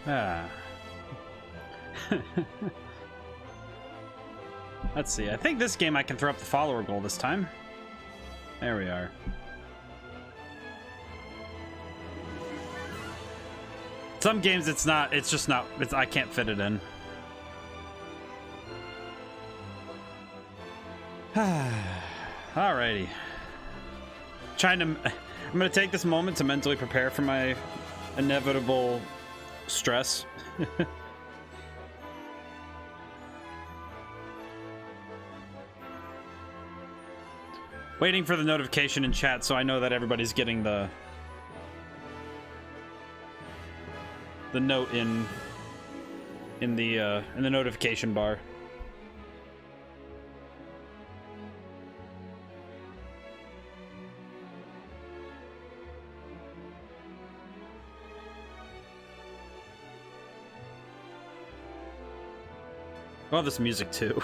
Ah. Let's see. I think this game I can throw up the follower goal this time. There we are. Some games it's not. It's just not. I can't fit it in. Alrighty. I'm gonna take this moment to mentally prepare for my inevitable stress. Waiting for the notification in chat so I know that everybody's getting the note in the notification bar. I love this music too.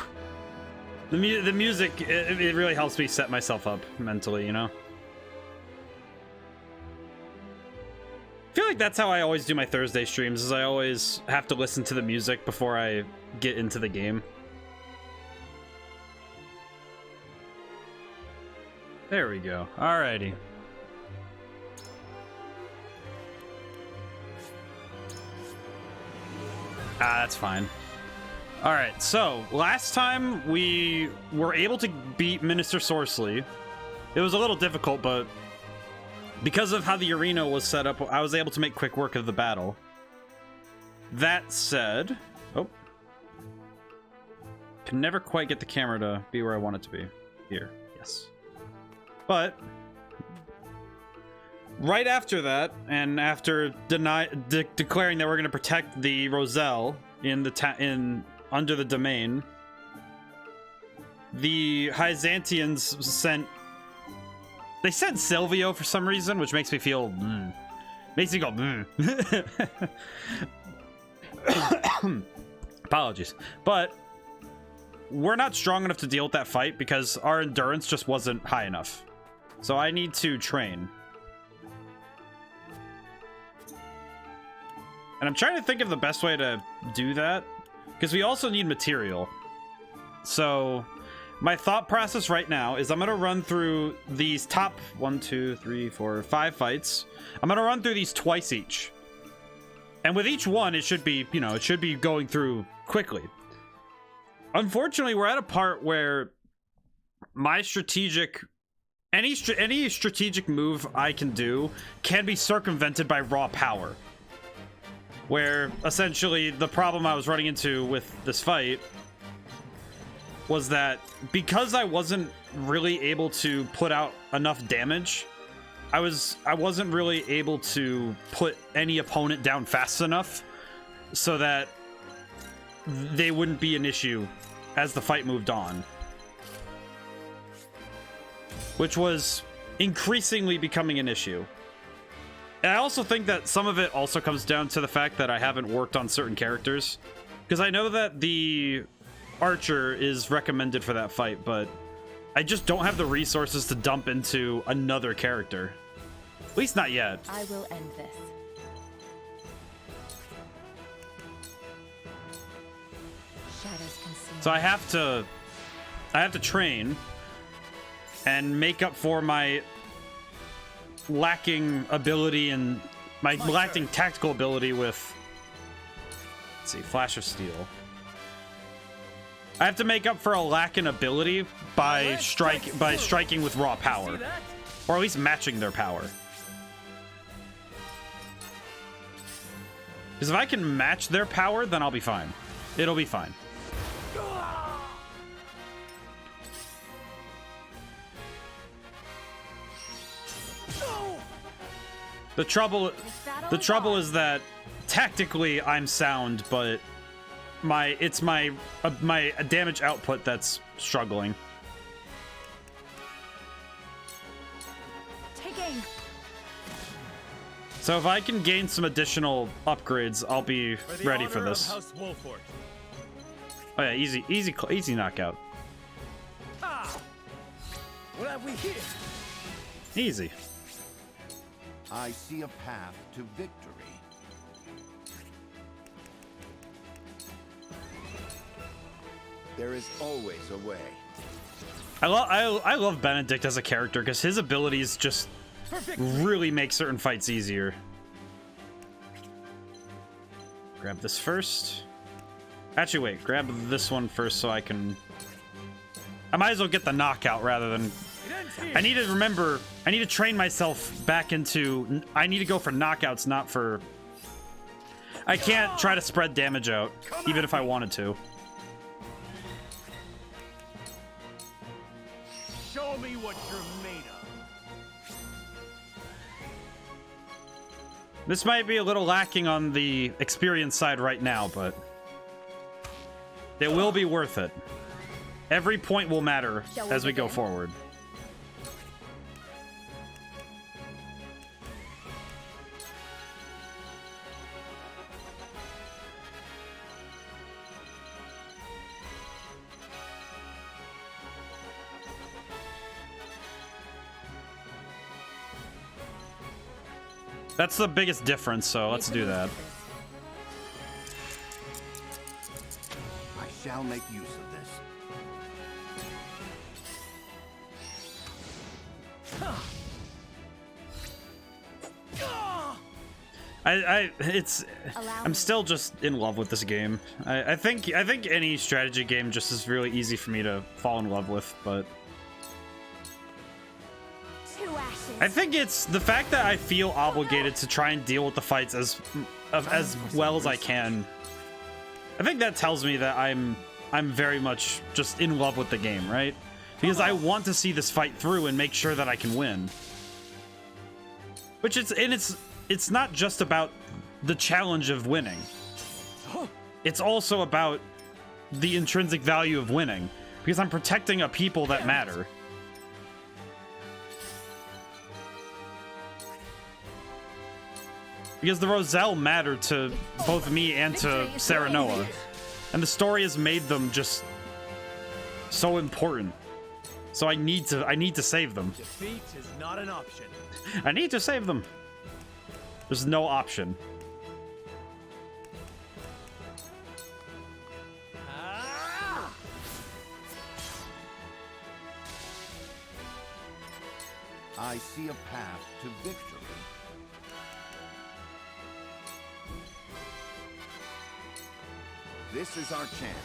The music, it really helps me set myself up mentally, you know? I feel like that's how I always do my Thursday streams, is I always have to listen to the music before I get into the game. There we go. Alrighty. Ah, that's fine. Alright, so last time we were able to beat Minister Sorceley. It was a little difficult, but because of how the arena was set up, I was able to make quick work of the battle. That said... Oh. Can never quite get the camera to be where I want it to be. Here, yes. But... right after that, and after declaring that we're going to protect the Roselle under the domain, the Hyzantians sent Silvio for some reason, which makes me feel makes me go apologies, but we're not strong enough to deal with that fight because our endurance just wasn't high enough, so I need to train. And I'm trying to think of the best way to do that, because we also need material. So my thought process right now is I'm going to run through these top 1, 2, 3, 4, 5 fights. I'm going to run through these twice each. And with each one, it should be, you know, it should be going through quickly. Unfortunately, we're at a part where my any strategic move I can do can be circumvented by raw power. Where essentially the problem I was running into with this fight was that because I wasn't really able to put out enough damage, I wasn't really able to put any opponent down fast enough so that they wouldn't be an issue as the fight moved on, which was increasingly becoming an issue. And I also think that some of it also comes down to the fact that I haven't worked on certain characters. Because I know that the Archer is recommended for that fight, but I just don't have the resources to dump into another character. At least not yet. I will end this. Shadows consume. So I have to train and make up for my lacking ability and my lacking tactical ability with, let's see, Flash of Steel. I have to make up for a lack in ability by striking with raw power, or at least matching their power. Because if I can match their power, then I'll be fine. It'll be fine. The trouble is that tactically I'm sound, but it's my damage output that's struggling. Take aim. So if I can gain some additional upgrades, I'll be ready for this. Oh yeah, easy knockout. What have we here? Easy. I see a path to victory. There is always a way. I love Benedict as a character because his abilities just really make certain fights easier. Grab this first. Actually, wait. Grab this one first so I can... I might as well get the knockout rather than... I need to remember... I need to train myself back into... I need to go for knockouts, not for... I can't try to spread damage out, even if I wanted to. Show me what you're made of. This might be a little lacking on the experience side right now, but it will be worth it. Every point will matter as we go forward. That's the biggest difference, so let's do that. I shall make use of this. I'm still just in love with this game. I think any strategy game just is really easy for me to fall in love with, but I think it's the fact that I feel obligated to try and deal with the fights as well as I can. I think that tells me that I'm very much just in love with the game, right? Because I want to see this fight through and make sure that I can win. Which it's not just about the challenge of winning. It's also about the intrinsic value of winning, because I'm protecting a people that matter. Because the Roselle mattered to both me and to Serenoa. And the story has made them just so important. So I need to save them. Defeat is not an option. I need to save them. There's no option. I see a path to victory. This is our chance.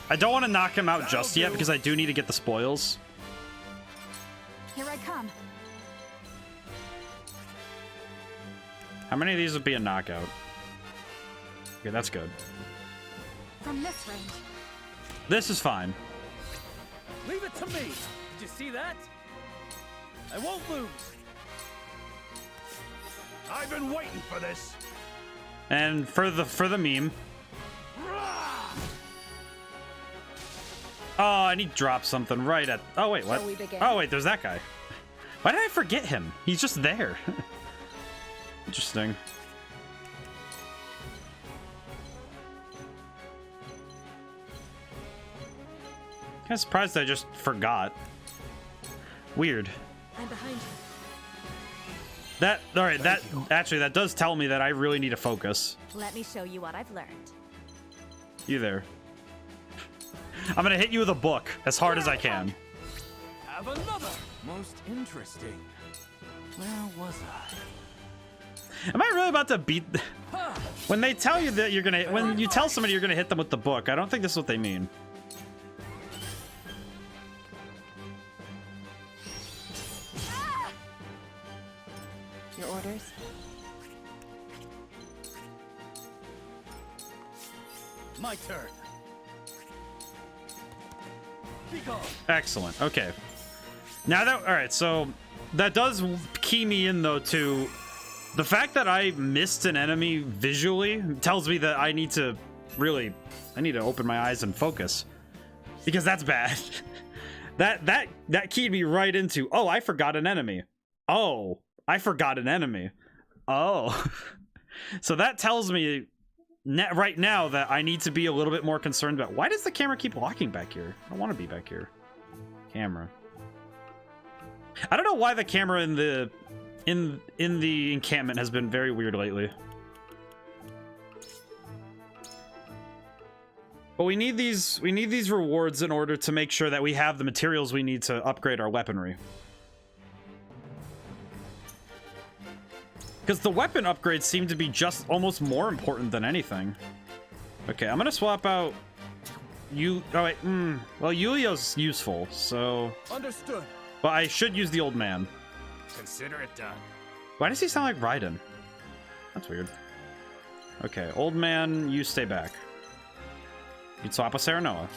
I don't want to knock him out just yet because I do need to get the spoils. Here I come. How many of these would be a knockout? Okay, that's good. From this range. This is fine. Leave it to me. Did you see that? I won't lose. I've been waiting for this. And for the meme. Oh, I need to drop something right at... Oh, wait, what? Oh, wait, there's that guy. Why did I forget him? He's just there. Interesting. Kind of surprised I just forgot. Weird. I'm behind you. All right, that does tell me that I really need to focus. Let me show you what I've learned. You there. I'm gonna hit you with a book as hard as I can. Have another. Most interesting. Where was I? Am I really about to beat... When they tell you that you're gonna... When you tell somebody you're gonna hit them with the book, I don't think this is what they mean. Your orders? My turn. Be gone. Excellent. Okay. Now that... Alright, so... That does key me in, though, to... The fact that I missed an enemy visually tells me that I need to really... I need to open my eyes and focus. Because that's bad. that keyed me right into... Oh, I forgot an enemy. Oh, I forgot an enemy. Oh. So that tells me... right now that I need to be a little bit more concerned about... Why does the camera keep walking back here? I don't want to be back here. Camera. I don't know why the camera in the encampment has been very weird lately. But we need these rewards in order to make sure that we have the materials we need to upgrade our weaponry. Because the weapon upgrades seem to be just almost more important than anything. Okay, I'm gonna swap out you. Oh wait, well, Yulia's useful, so. Understood. But I should use the old man. Consider it done. Why does he sound like Raiden? That's weird. Okay, old man, you stay back. You'd swap with Serenoa.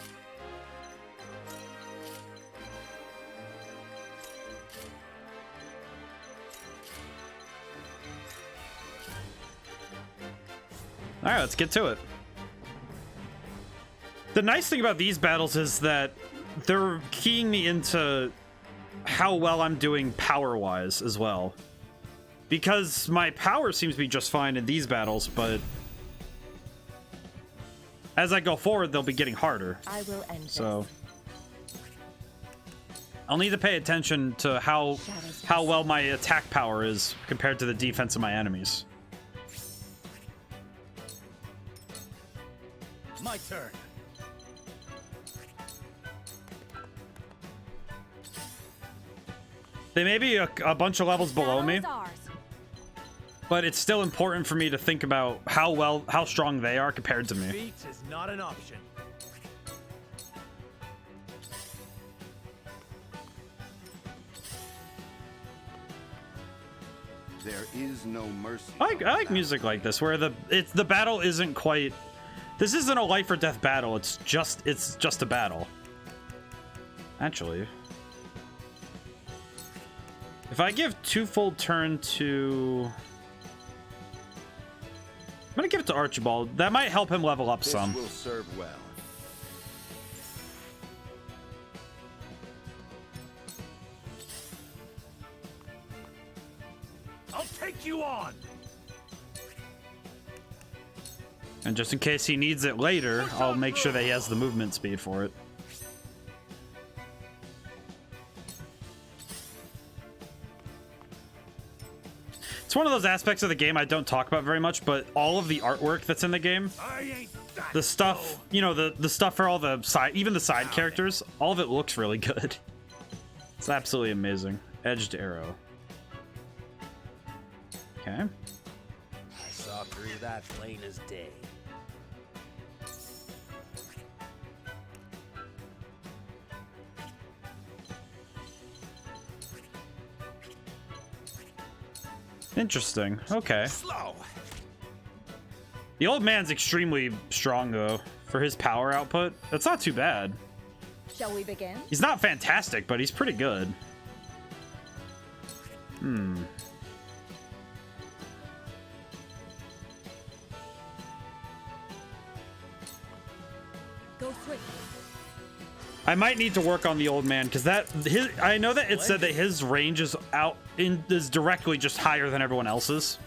All right, let's get to it. The nice thing about these battles is that they're keying me into how well I'm doing power-wise as well. Because my power seems to be just fine in these battles, but as I go forward, they'll be getting harder. I will end So I'll need to pay attention to how well my attack power is compared to the defense of my enemies. My turn. They may be a bunch of levels below me, Battle is ours. but it's still important for me to think about how strong they are compared to me. Defeat is not an option. There is no mercy. I like music like this, where the battle isn't quite. This isn't a life or death battle. It's just a battle. Actually, if I give twofold turn to, I'm gonna give it to Archibald. That might help him level up This some. will serve well. I'll take you on. And just in case he needs it later, I'll make sure that he has the movement speed for it. It's one of those aspects of the game I don't talk about very much, but all of the artwork that's in the game, I ain't that the stuff, you know, the stuff for all the side, even the side characters, all of it looks really good. It's absolutely amazing. Edged arrow. Okay. I saw through that plain as day. Interesting. Okay. Slow. The old man's extremely strong, though, for his power output. That's not too bad. Shall we begin? He's not fantastic, but he's pretty good. Go swiftly. I might need to work on the old man, because I know that it said that his range is is directly just higher than everyone else's.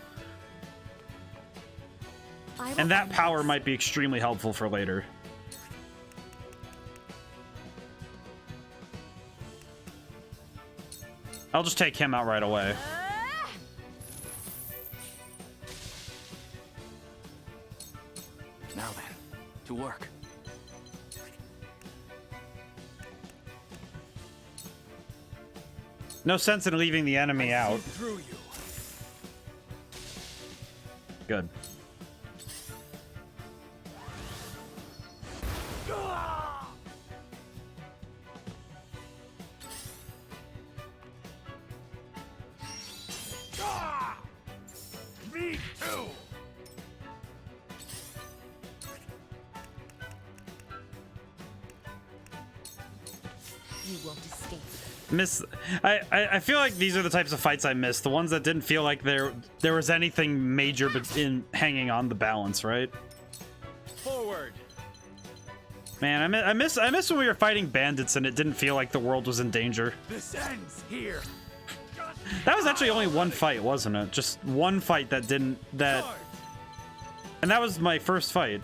I will And that end power this. might be extremely helpful for later. I'll just take him out right away. Ah! Now then, to work. No sense in leaving the enemy out. Through you. Good. Me too. You won't escape. I feel like these are the types of fights I miss. The ones that didn't feel like there was anything major but in hanging on the balance, right? Forward. Man, I miss when we were fighting bandits and it didn't feel like the world was in danger. This ends here. That was actually only one fight, wasn't it? Just one fight that didn't Charge. and that was my first fight.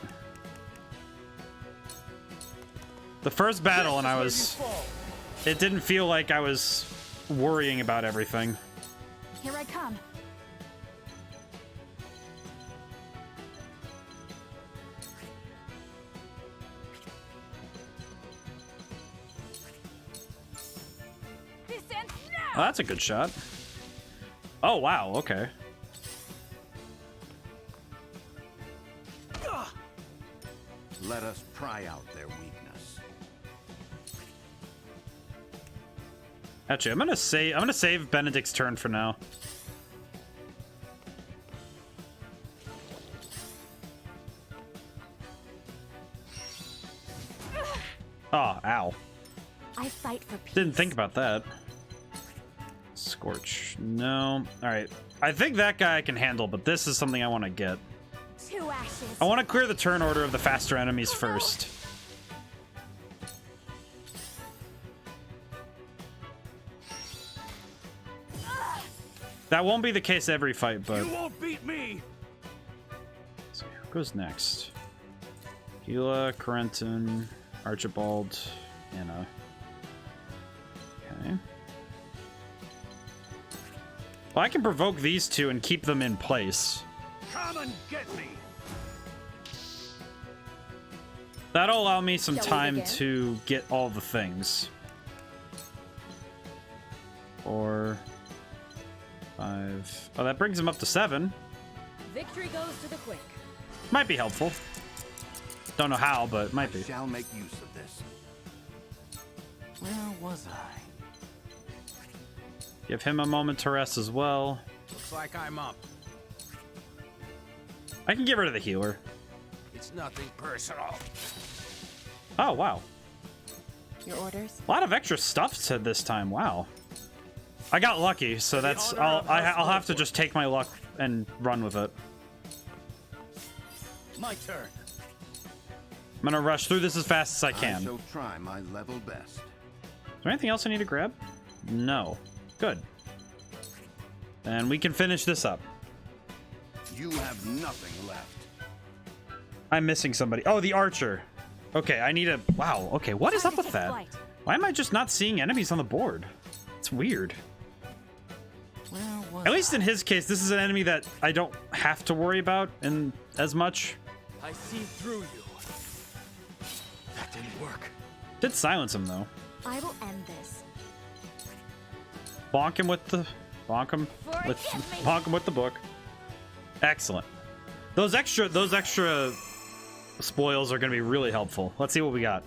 The first battle, and it didn't feel like I was worrying about everything. Here I come. Oh, that's a good shot. Oh, wow, okay. Let us pry out their weakness. Actually, I'm gonna save Benedict's turn for now. Oh, ow. I fight for peace. Didn't think about that. Scorch. No. Alright. I think that guy I can handle, but this is something I want to get. 2 ashes. I want to clear the turn order of the faster enemies first. That won't be the case every fight, but... You won't beat me! Let's see, who goes next? Gila, Corentin, Archibald, Anna. Okay. Well, I can provoke these two and keep them in place. Come and get me! That'll allow me some Shall we time begin? to get all the things. 4, 5. Oh, that brings him up to 7. Victory goes to the quick. Might be helpful. Don't know how, but might be. Shall make use of this. Where was I? Give him a moment to rest as well. Looks like I'm up. I can get rid of the healer. It's nothing personal. Oh, wow. Your orders? A lot of extra stuff said this time. Wow. I got lucky, so that's... honor of I'll House have to Wolf. just take my luck and run with it. My turn. I'm gonna rush through this as fast as I I can. shall try my level best. Is there anything else I need to grab? No. Good. And we can finish this up. You have nothing left. I'm missing somebody. Oh, the archer. Okay, I need a... Wow, okay, what is Time up to with take that? flight. Why am I just not seeing enemies on the board? It's weird. Where was At least in his case, this is an enemy that I don't have to worry about in as much. I see through you. That didn't work. Did silence him, though. I will end this. Bonk him with the... Bonk him with... Forgive me. Bonk him with the book. Excellent. Those extra spoils are going to be really helpful. Let's see what we got.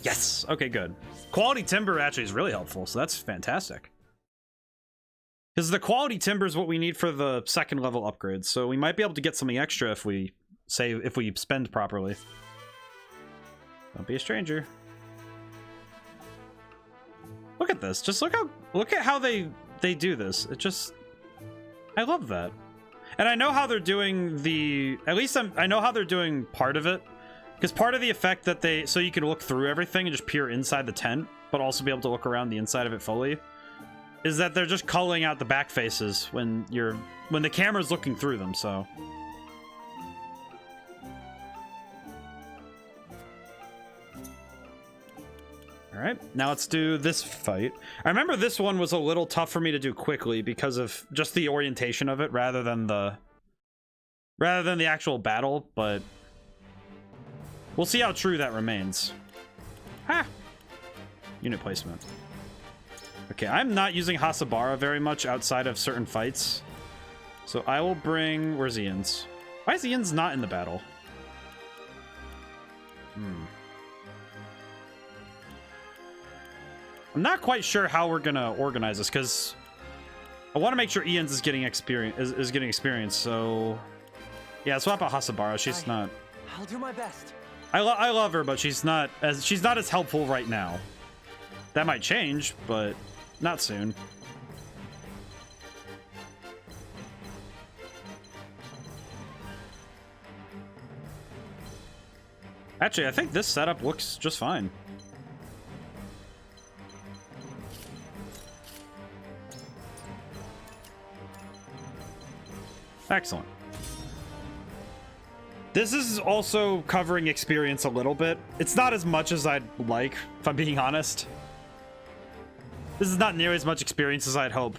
Yes. Okay, good. Quality timber actually is really helpful, so that's fantastic. Because the quality timber is what we need for the second level upgrades, so we might be able to get something extra if we spend properly. Don't be a stranger. Look at this. Just look at how they do this. It just... I love that. And I know how they're doing the... At least I know how they're doing part of it. Because part of the effect that they... So you can look through everything and just peer inside the tent, but also be able to look around the inside of it fully, is that they're just culling out the back faces when the camera's looking through them, so... Alright, now let's do this fight. I remember this one was a little tough for me to do quickly because of just the orientation of it rather than the actual battle, but we'll see how true that remains. Ha! Unit placement. Okay, I'm not using Hasabara very much outside of certain fights. So I will bring... Where's Ian's? Why is Ian's not in the battle? I'm not quite sure how we're gonna organize this because I want to make sure Ian's is getting experience. So yeah, swap out Hasabara. She's not. I'll do my best. I love her, but she's not as helpful right now. That might change, but not soon. Actually, I think this setup looks just fine. Excellent. This is also covering experience a little bit. It's not as much as I'd like, if I'm being honest. This is not nearly as much experience as I'd hope,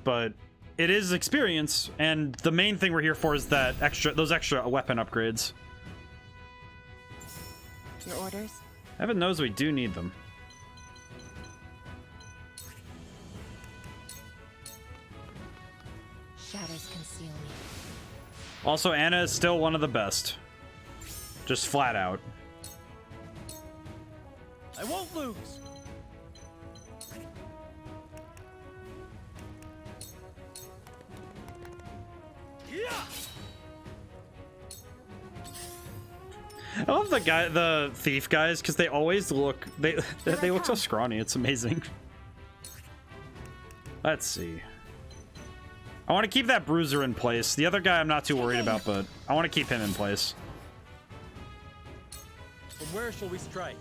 but it is experience, and the main thing we're here for is those extra weapon upgrades. Your orders? Heaven knows we do need them. Shadows conceal me. Also, Anna is still one of the best. Just flat out. I won't lose. Yeah. I love the thief guys, because they always look they look so scrawny. It's amazing. Let's see. I want to keep that bruiser in place. The other guy I'm not too worried about, but I want to keep him in place. From where shall we strike?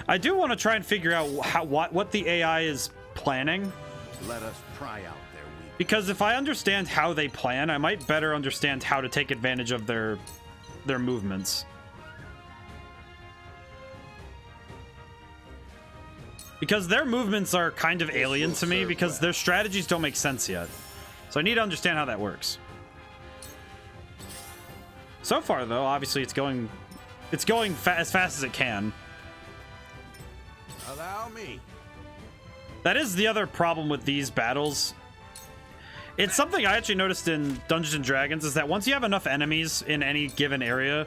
I do want to try and figure out what the AI is planning. Let us pry out their weakness. Because if I understand how they plan, I might better understand how to take advantage of their movements. Because their movements are kind of alien to me, because their strategies don't make sense yet. So I need to understand how that works. So far, though, obviously it's going as fast as it can. Allow me. That is the other problem with these battles. It's something I actually noticed in Dungeons and Dragons, is that once you have enough enemies in any given area,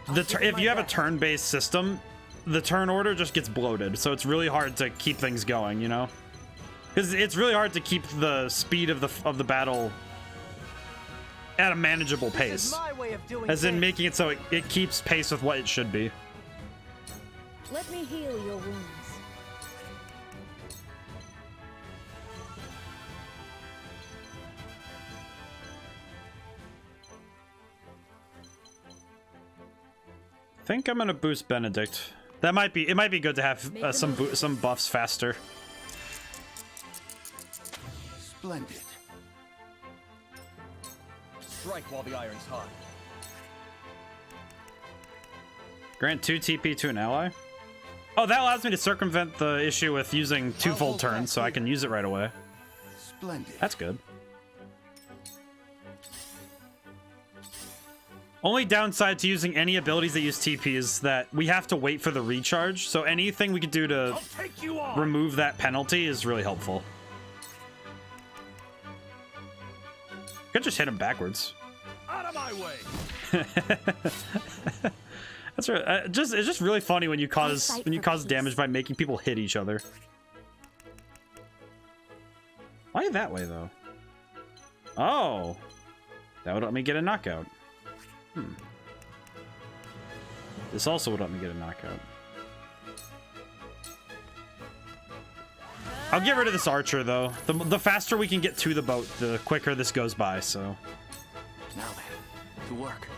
if you have a turn-based system, the turn order just gets bloated. So it's really hard to keep things going, you know? Because it's really hard to keep the speed of the battle at a manageable pace. As in making it so it keeps pace with what it should be. Let me heal your wounds. I think I'm gonna boost Benedict. It might be good to have some buffs faster. Splendid. Strike while the iron's hot. Grant 2 TP to an ally. Oh, that allows me to circumvent the issue with using twofold turns, so I can use it right away. Splendid. That's good. Only downside to using any abilities that use TP is that we have to wait for the recharge, so anything we could do to remove that penalty is really helpful. Could just hit him backwards. Out of my way. That's right. It's just really funny when you cause damage by making people hit each other. Why that way though? Oh, that would let me get a knockout. This also would let me get a knockout. I'll get rid of this archer though. The faster we can get to the boat, the quicker this goes by. So Now then, to work.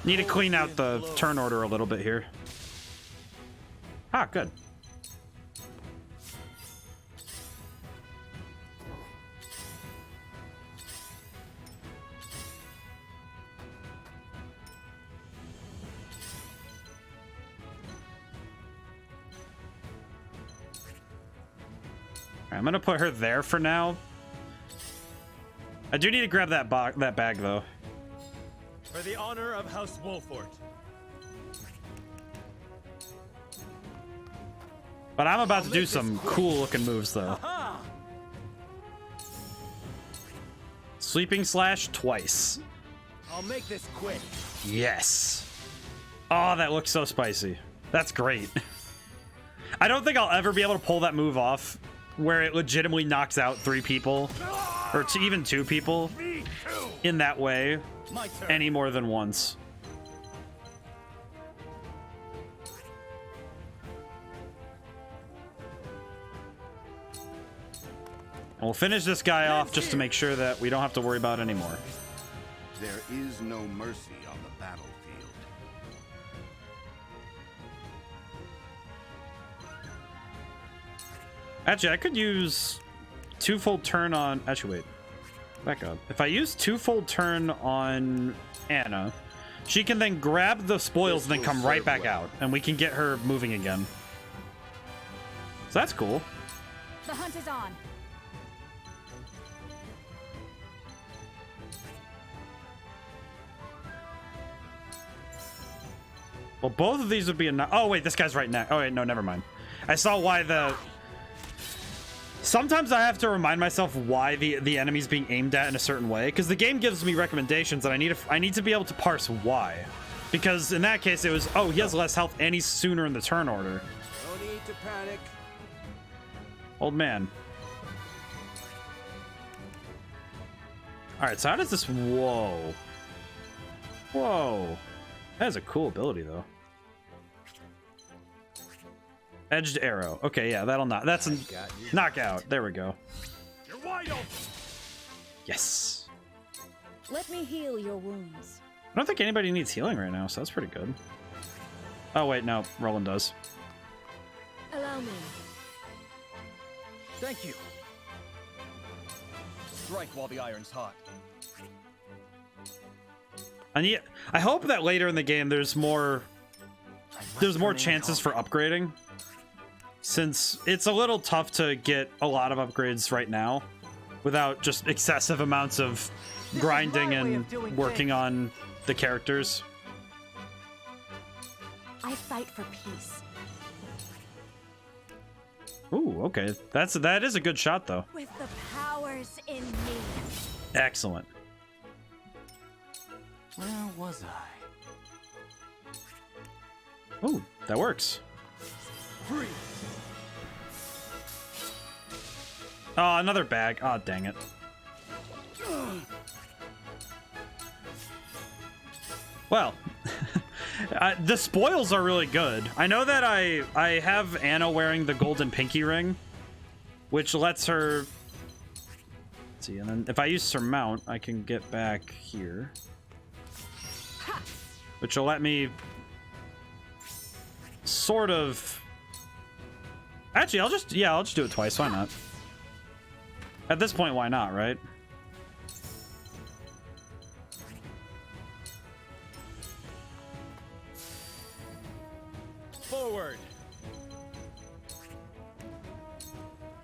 need to clean out the turn order a little bit here. Ah, good. I'm gonna put her there for now. I do need to grab that bag though. For the honor of House Wolfort. But I'm about to do some cool looking moves though. Aha! Sleeping slash twice. I'll make this quick. Yes. Oh, that looks so spicy. That's great. I don't think I'll ever be able to pull that move off where it legitimately knocks out 3 people or even 2 people in that way My turn. any more than once. And we'll finish this guy off just to make sure that we don't have to worry about it anymore. There is no mercy on the battlefield. Actually, I could use twofold turn on... Actually, wait. Back up. If I use twofold turn on Anna, she can then grab the spoils and then come right back out. And we can get her moving again. So that's cool. The hunt is on. Well, both of these would be enough. Oh, wait, this guy's right now. Oh, wait, no, never mind. I saw why the... Sometimes I have to remind myself why the enemy's being aimed at in a certain way, because the game gives me recommendations, and I need to be able to parse why. Because in that case, it was, oh, he has less health, and he's sooner in the turn order. No need to panic. Old man. Alright, so how does this... Whoa. Whoa. That is a cool ability, though. Edged arrow. Okay, yeah, that'll not. That's a knockout. There we go. You're wide open. Yes. Let me heal your wounds. I don't think anybody needs healing right now, so that's pretty good. Oh, wait, no. Roland does. Allow me. Thank you. Strike while the iron's hot. And yeah, I hope that later in the game there's more chances for upgrading, since it's a little tough to get a lot of upgrades right now without just excessive amounts of grinding and working on the characters. I fight for peace. Ooh, okay. That is a good shot, though. With the powers in me. Excellent. Where was I? Ooh, that works. Free. Oh, another bag. Oh, dang it. Well, the spoils are really good. I know that I have Anna wearing the golden pinky ring, which lets her... Let's see, and then if I use surmount, I can get back here, which will let me sort of... Actually, I'll just do it twice. Why not? At this point, why not, right? Forward.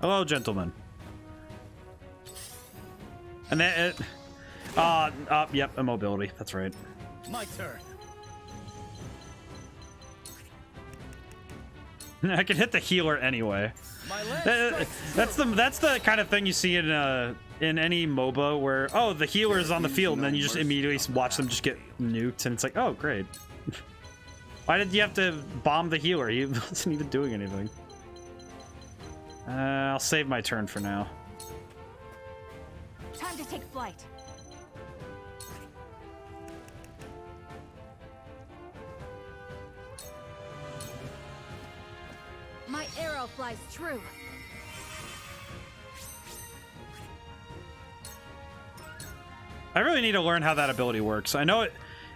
Hello, gentlemen. And then yep, immobility. That's right. My turn. I can hit the healer anyway. My leg That's the kind of thing you see in any MOBA where, oh, the healer is on the field, and then you just immediately watch them just get nuked, and it's like, oh, great. Why did you have to bomb the healer? He wasn't even doing anything. I'll save my turn for now. Time to take flight. My arrow flies true. I really need to learn how that ability works. I know it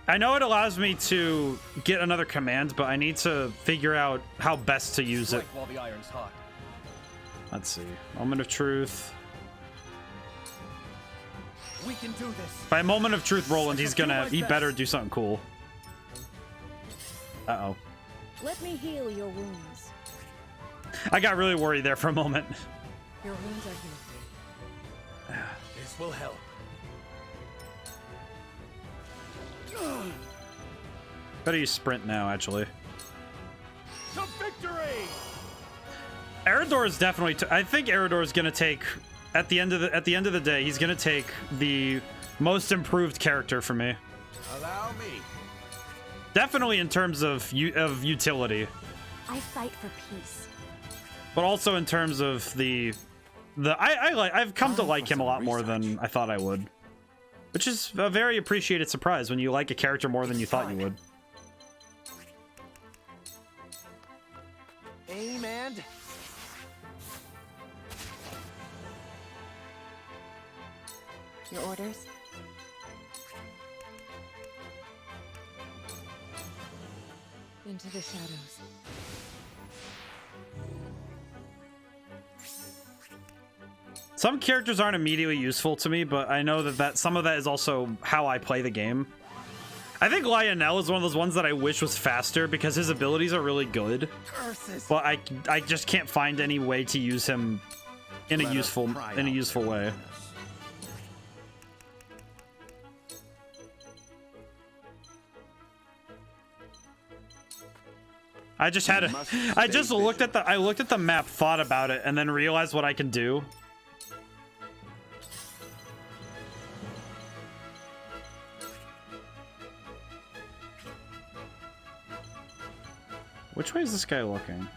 allows me to get another command, but I need to figure out how best to use it. Strike while the iron's hot. Let's see. Moment of truth. We can do this. By moment of truth, Roland, he better do something cool. Uh-oh. Let me heal your wounds. I got really worried there for a moment. Your wounds are healed. This will help. Better use sprint now, actually. To victory! Eridor is definitely. I think Eridor is gonna take at the end of the day. He's gonna take the most improved character for me. Allow me. Definitely in terms of utility, I fight for peace. but also in terms of I've come to like him a lot more than I thought I would, which is a very appreciated surprise when you like a character more than you thought you would. Aim and... Your orders? Into the shadows. Some characters aren't immediately useful to me, but I know that some of that is also how I play the game. I think Lionel is one of those ones that I wish was faster because his abilities are really good, but I just can't find any way to use him in a useful way. I just had must to. I just stay looked at the. I looked at the map, thought about it, and then realized what I can do. Which way is this guy looking?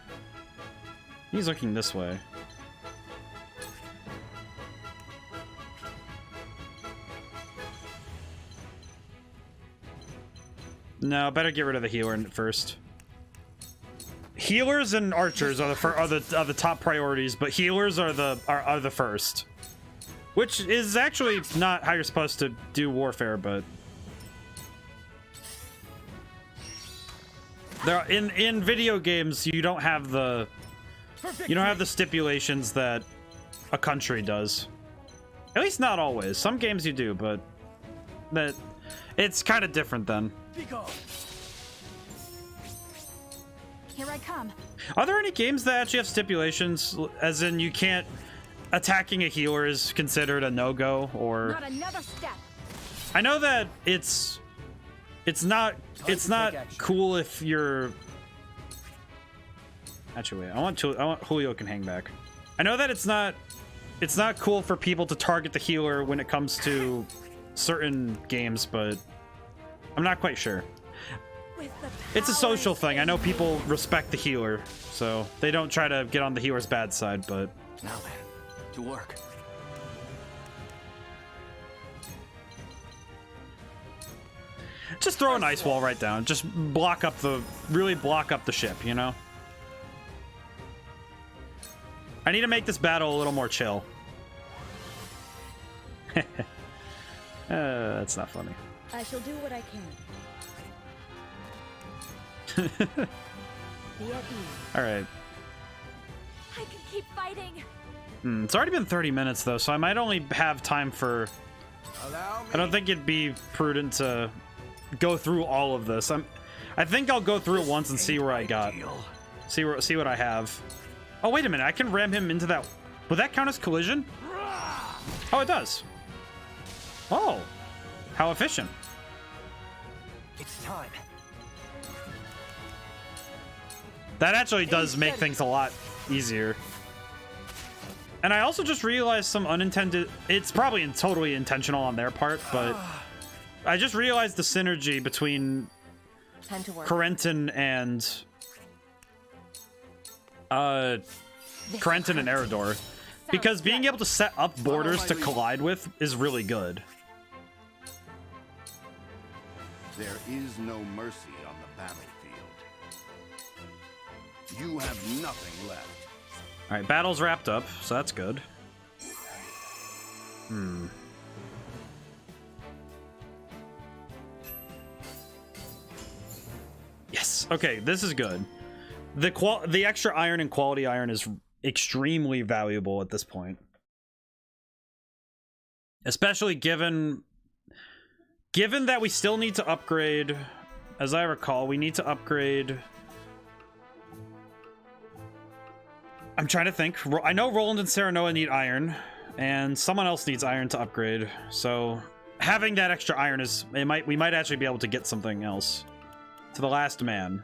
He's looking this way. No, better get rid of the healer first. Healers and archers are the top priorities, but healers are the first. Which is actually not how you're supposed to do warfare, but there in video games you don't have the stipulations that a country does. At least not always. Some games you do, but that it's kind of different then. Here I come. Are there any games that actually have stipulations, as in you can't attacking a healer is considered a no-go, or Not another step. I know that it's not cool if you're actually wait, I want Julio can hang back. I know that it's not cool for people to target the healer when it comes to certain games, but I'm not quite sure. It's a social thing. I know people respect the healer, so they don't try to get on the healer's bad side, but Now then, to work. just throw an ice wall right down. Just really block up the ship, you know? I need to make this battle a little more chill. That's not funny. I shall do what I can. Be at ease. All right. I can keep fighting. It's already been 30 minutes though, so I might only have time for. I don't think it'd be prudent to go through all of this. I think I'll go through it once and see where I got. See what I have. Oh wait a minute! I can ram him into that. Would that count as collision? Oh, it does. Oh, how efficient! It's time. That actually does make things a lot easier. And I also just realized some unintended... It's probably totally intentional on their part, but I just realized the synergy between Time to work. Corentin and... Corentin and Eridor. Because being able to set up borders to collide with is really good. There is no mercy on the battlefield. You have nothing left. Alright, battle's wrapped up, so that's good. Yes, okay, this is good. The extra iron and quality iron is extremely valuable at this point. Especially given that we still need to upgrade, as I recall, we need to upgrade... I'm trying to think. I know Roland and Serenoa need iron, and someone else needs iron to upgrade. So having that extra iron is we might actually be able to get something else. To the last man.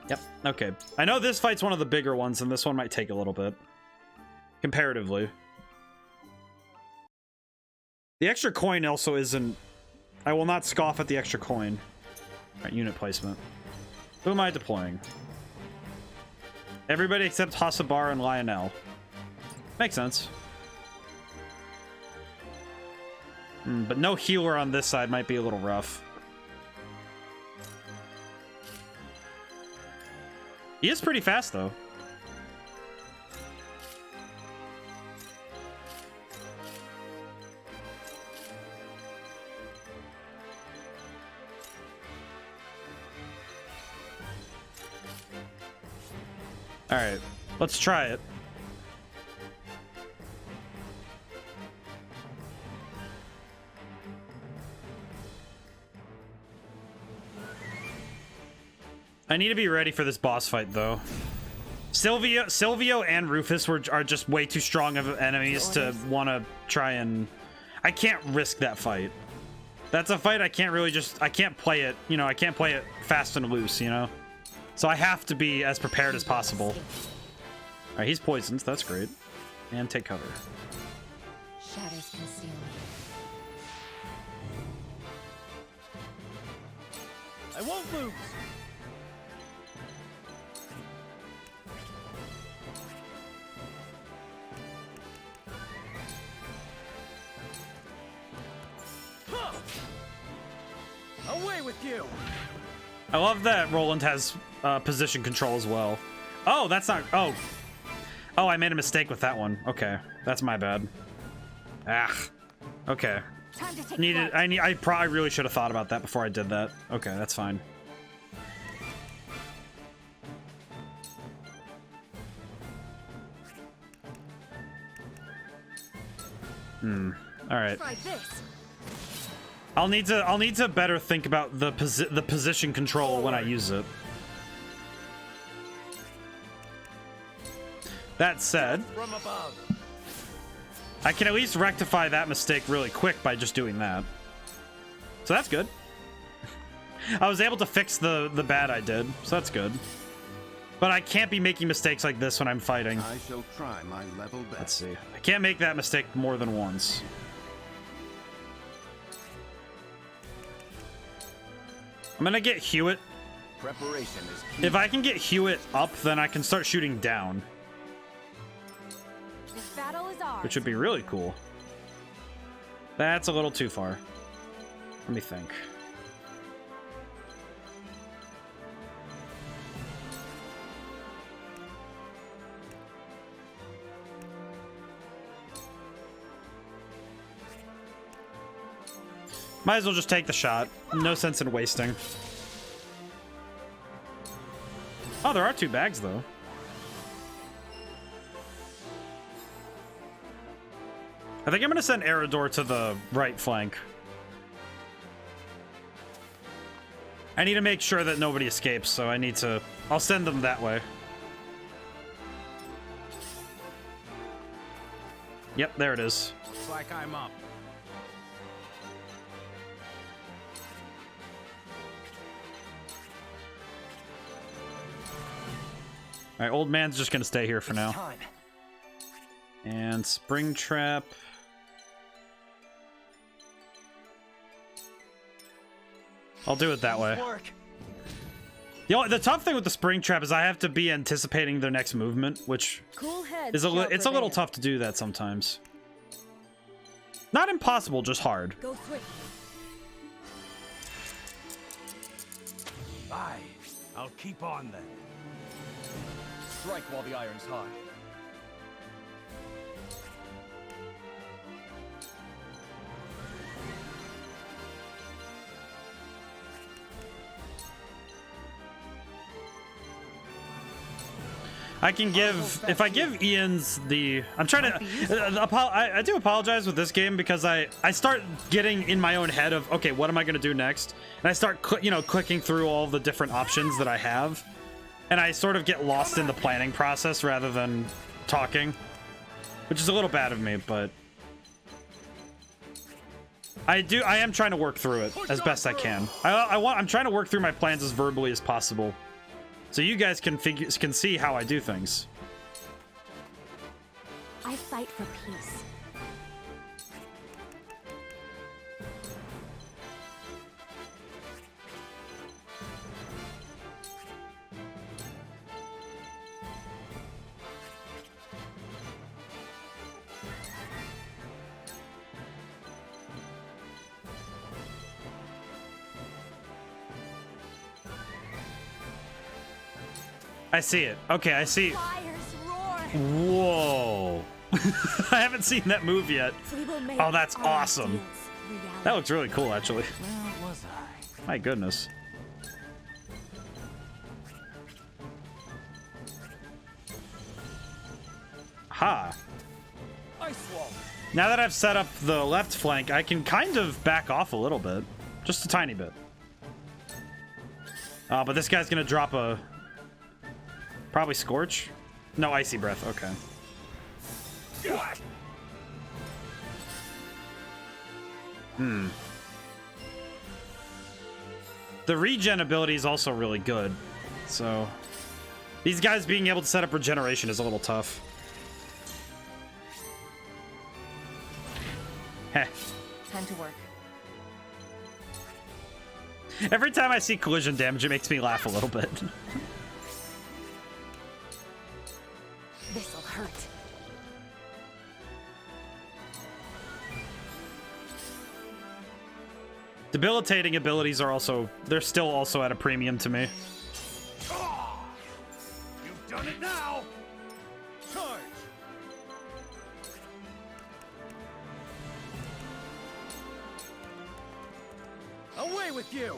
Yep. Okay. I know this fight's one of the bigger ones, and this one might take a little bit comparatively. The extra coin also isn't. I will not scoff at the extra coin. All right, unit placement. Who am I deploying? Everybody except Hasabar and Lionel. Makes sense. But no healer on this side might be a little rough. He is pretty fast, though. All right, let's try it. I need to be ready for this boss fight, though. Silvio and Rufus are just way too strong of enemies to want to try and... I can't risk that fight. That's a fight I can't really I can't play it, you know, I can't play it fast and loose, you know? So I have to be as prepared as possible. All right, he's poisoned. That's great. And take cover. Shadows conceal me. I won't lose. Huh. Away with you. I love that Roland has position control as well. Oh, that's not... Oh. Oh, I made a mistake with that one. Okay. That's my bad. Ah. Okay. Time to take Needed... flight. I probably really should have thought about that before I did that. Okay, that's fine. All right. Try this. I'll need to better think about the position control when I use it. That said, From above. I can at least rectify that mistake really quick by just doing that. So that's good. I was able to fix the bad I did, so that's good. But I can't be making mistakes like this when I'm fighting. I shall try my level best. Let's see. I can't make that mistake more than once. I'm gonna get Hewitt. Preparation is key. If I can get Hewitt up, then I can start shooting down, This battle is ours. which would be really cool. That's a little too far. Let me think. Might as well just take the shot. No sense in wasting. Oh, there are 2 bags, though. I think I'm going to send Eridor to the right flank. I need to make sure that nobody escapes, so I need to... I'll send them that way. Yep, there it is. Looks like I'm up. All right, old man's just going to stay here for now. Time. And spring trap. I'll do it that way. Work. The tough thing with the spring trap is I have to be anticipating their next movement, which Cool heads. is it's a little tough to do that sometimes. Not impossible, just hard. Go swift. Aye. I'll keep on then. Strike while the iron's hot. I can give, if I give Ian's the, I'm trying to, I do apologize with this game because I start getting in my own head of, okay, what am I going to do next? And I start, clicking through all the different options that I have. And I sort of get lost in the planning process rather than talking, which is a little bad of me, but I am trying to work through it as best I can. I'm trying to work through my plans as verbally as possible, so you guys can see how I do things. I fight for peace. I see it. Okay, I see. Fires roar. Whoa. I haven't seen that move yet. We will make Oh, that's our awesome. ideals reality. That looks really cool, actually. Where was I? My goodness. Ha. Ice wall. Now that I've set up the left flank, I can kind of back off a little bit. Just a tiny bit. But this guy's gonna drop a... Probably Scorch? No, Icy Breath. Okay. The regen ability is also really good. So these guys being able to set up regeneration is a little tough. Heh. Time to work. Every time I see collision damage, it makes me laugh a little bit. This'll hurt. Debilitating abilities are also, they're still also at a premium to me. You've done it now! Charge! Away with you!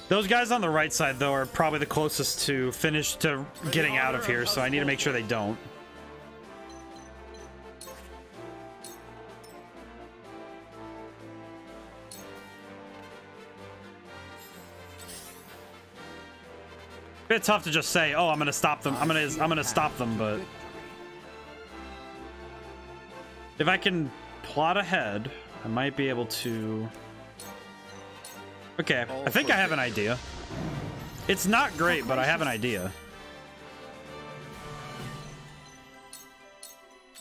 Those guys on the right side, though, are probably the closest to finish to getting out of here, so I need to make sure they don't. Bit tough to just say, "Oh, I'm gonna stop them. I'm gonna stop them," but if I can plot ahead, I might be able to. Okay, I think I have an idea. It's not great, but I have an idea.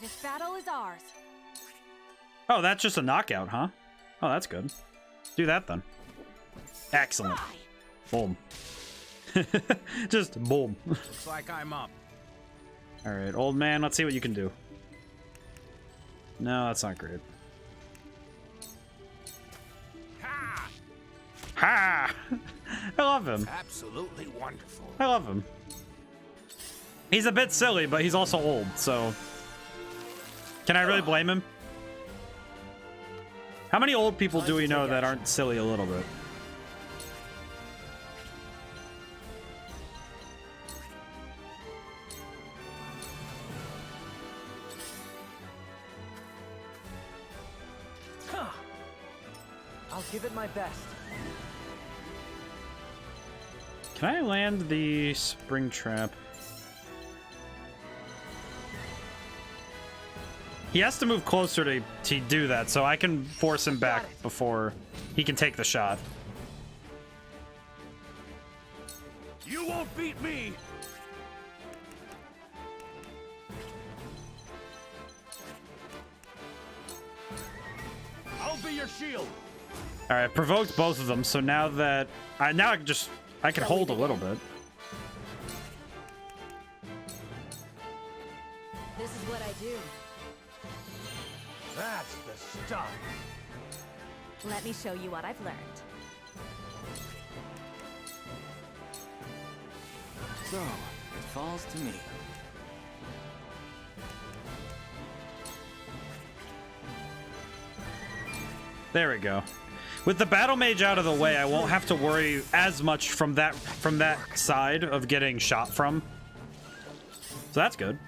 This battle is ours. Oh, that's just a knockout, huh? Oh, that's good. Do that then. Excellent. Boom. Just boom. Looks like I'm up. All right, old man, let's see what you can do. No, that's not great. Ha! Ha! I love him. Absolutely wonderful. I love him. He's a bit silly, but he's also old, so... Can I really blame him? How many old people do we know that aren't silly a little bit? I'll give it my best. Can I land the spring trap? He has to move closer to do that, so I can force him back before he can take the shot. You won't beat me! I'll be your shield! All right, provoked both of them, so now that I can hold a little bit. This is what I do. That's the stuff. Let me show you what I've learned. So, it falls to me. There we go. With the battle mage out of the way, I won't have to worry as much from that side of getting shot from. So that's good.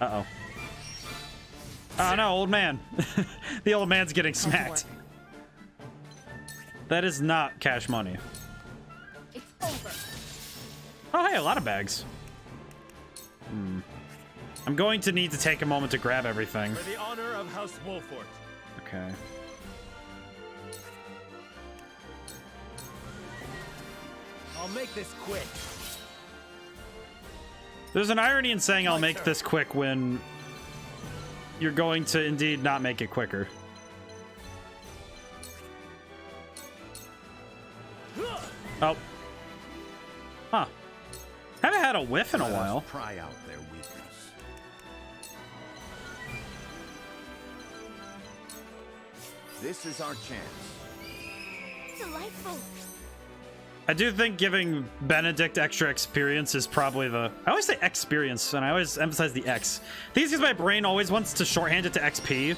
Uh-oh. Oh no, old man. The old man's getting smacked. That is not cash money. It's over. Oh hey, a lot of bags. I'm going to need to take a moment to grab everything. For the honor of House Wolfort. Okay. I'll make this quick. There's an irony in saying I'll make this quick when you're going to indeed not make it quicker. Oh. Huh. Haven't had a whiff in a while. Pry out their weakness. This is our chance. Delightful. I do think giving Benedict extra experience is probably the... I always say experience, and I always emphasize the X. I think it's because my brain always wants to shorthand it to XP,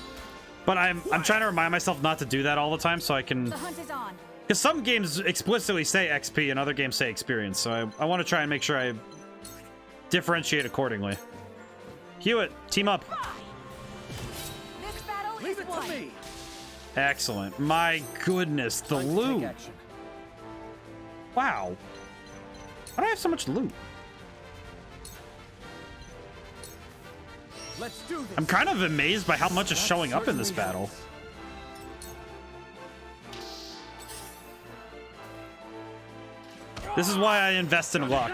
but I'm trying to remind myself not to do that all the time so I can... The hunt is on. Because some games explicitly say XP and other games say experience, so I want to try and make sure I differentiate accordingly. Hewitt, team up. This battle Leave is it won. to me. Excellent. My goodness, the Time to take loot. action. Wow. Why do I have so much loot? Let's do this. I'm kind of amazed by how much is showing up in this battle. This is why I invest in luck.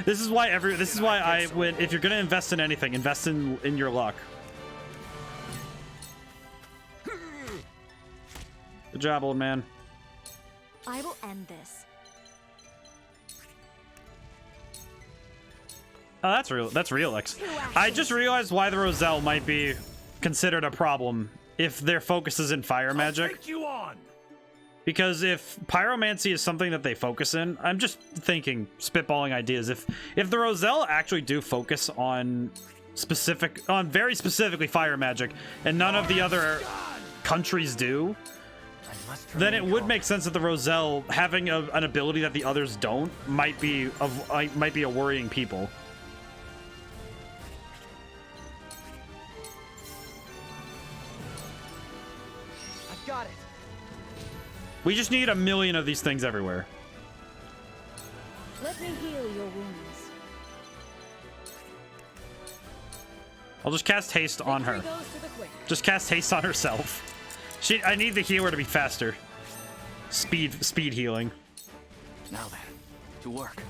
This is why I when if you're gonna invest in anything, invest in your luck. Good job, old man. I will end this. Oh, that's real. That's Relix. I just realized why the Roselle might be considered a problem if their focus is in fire magic. Take you on. Because if pyromancy is something that they focus in, I'm just thinking, spitballing ideas. If the Roselle actually do focus on very specifically fire magic, and none of the other countries do, then it would make sense that the Roselle having an ability that the others don't might be a worrying people. I've got it. We just need 1 million of these things everywhere. Let me heal your wounds. I'll just cast haste on her. Victory goes to the quick. Just cast haste on herself. I need the healer to be faster. Speed healing. Now then, to work.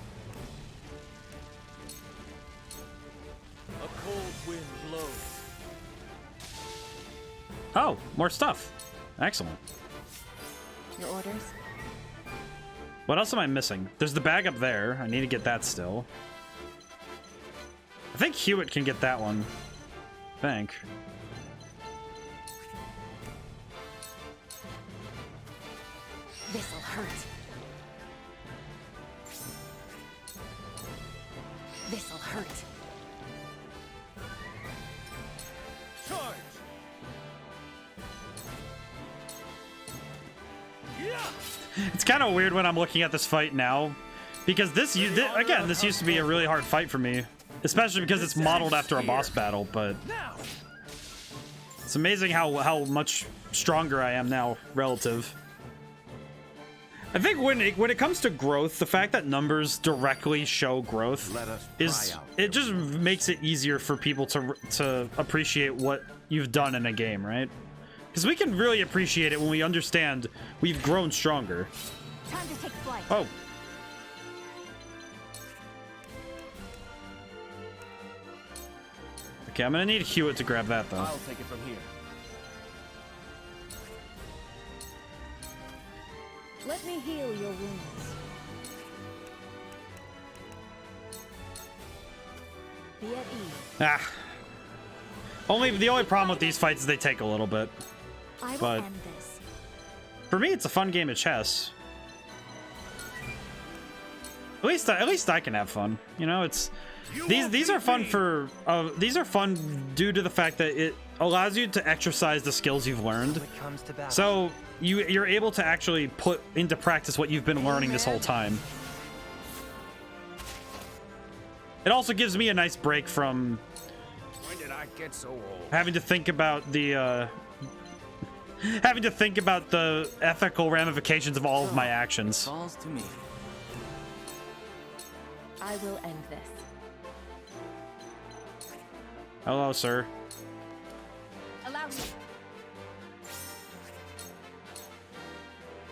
A cold wind blows. Oh, more stuff. Excellent. Your orders? What else am I missing? There's the bag up there. I need to get that still. I think Hewitt can get that one. I think. This'll hurt. This'll hurt. Charge. Yeah. It's kind of weird when I'm looking at this fight now, because this used to be a really hard fight for me, especially because it's modeled after a boss battle. But Now. it's amazing how much stronger I am now relative. I think when it comes to growth, the fact that numbers directly show growth it just makes it easier for people to appreciate what you've done in a game, right? Because we can really appreciate it when we understand we've grown stronger. Time to take flight. Oh. Okay, I'm gonna need Hewitt to grab that though. I'll take it from here. Let me heal your wounds. Be at ease. Ah. The only problem with these fights is they take a little bit. I will But- end this. For me, it's a fun game of chess. At least I can have fun. You know, it's these are fun for these are fun due to the fact that it allows you to exercise the skills you've learned. So you're able to actually put into practice what you've been learning this whole time. It also gives me a nice break from When did I get so old? having to think about the ethical ramifications of all of my actions. Falls to me. I will end this. Hello, sir. Allow me.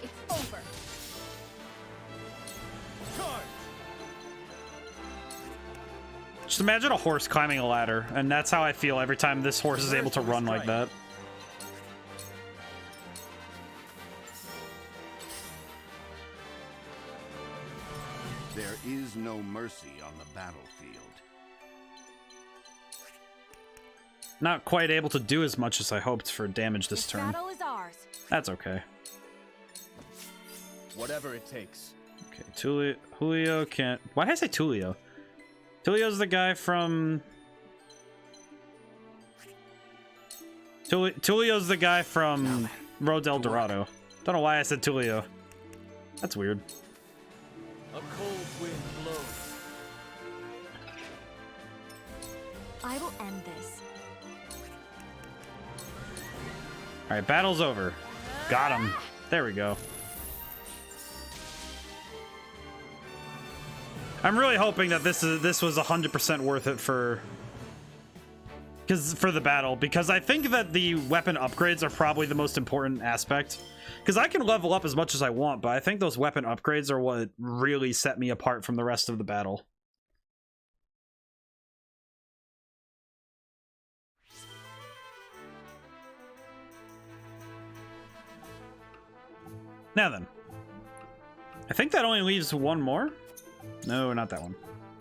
It's over. Charge. Just imagine a horse climbing a ladder, and that's how I feel every time this horse is able to run like that. There is no mercy on the battlefield. Not quite able to do as much as I hoped for damage this This turn. battle is ours. That's okay. Whatever it takes. Okay, Julio can't... Why did I say Tulio? Tulio's the guy from... Tulio's the guy from Road El Dorado. Don't know why I said Tulio. That's weird. A cold wind blows. I will end this. Alright, battle's over. Got him. There we go. I'm really hoping that this was 100% worth it for for the battle, because I think that the weapon upgrades are probably the most important aspect. Because I can level up as much as I want, but I think those weapon upgrades are what really set me apart from the rest of the battle. Now then, I think that only leaves one more. No, not that one.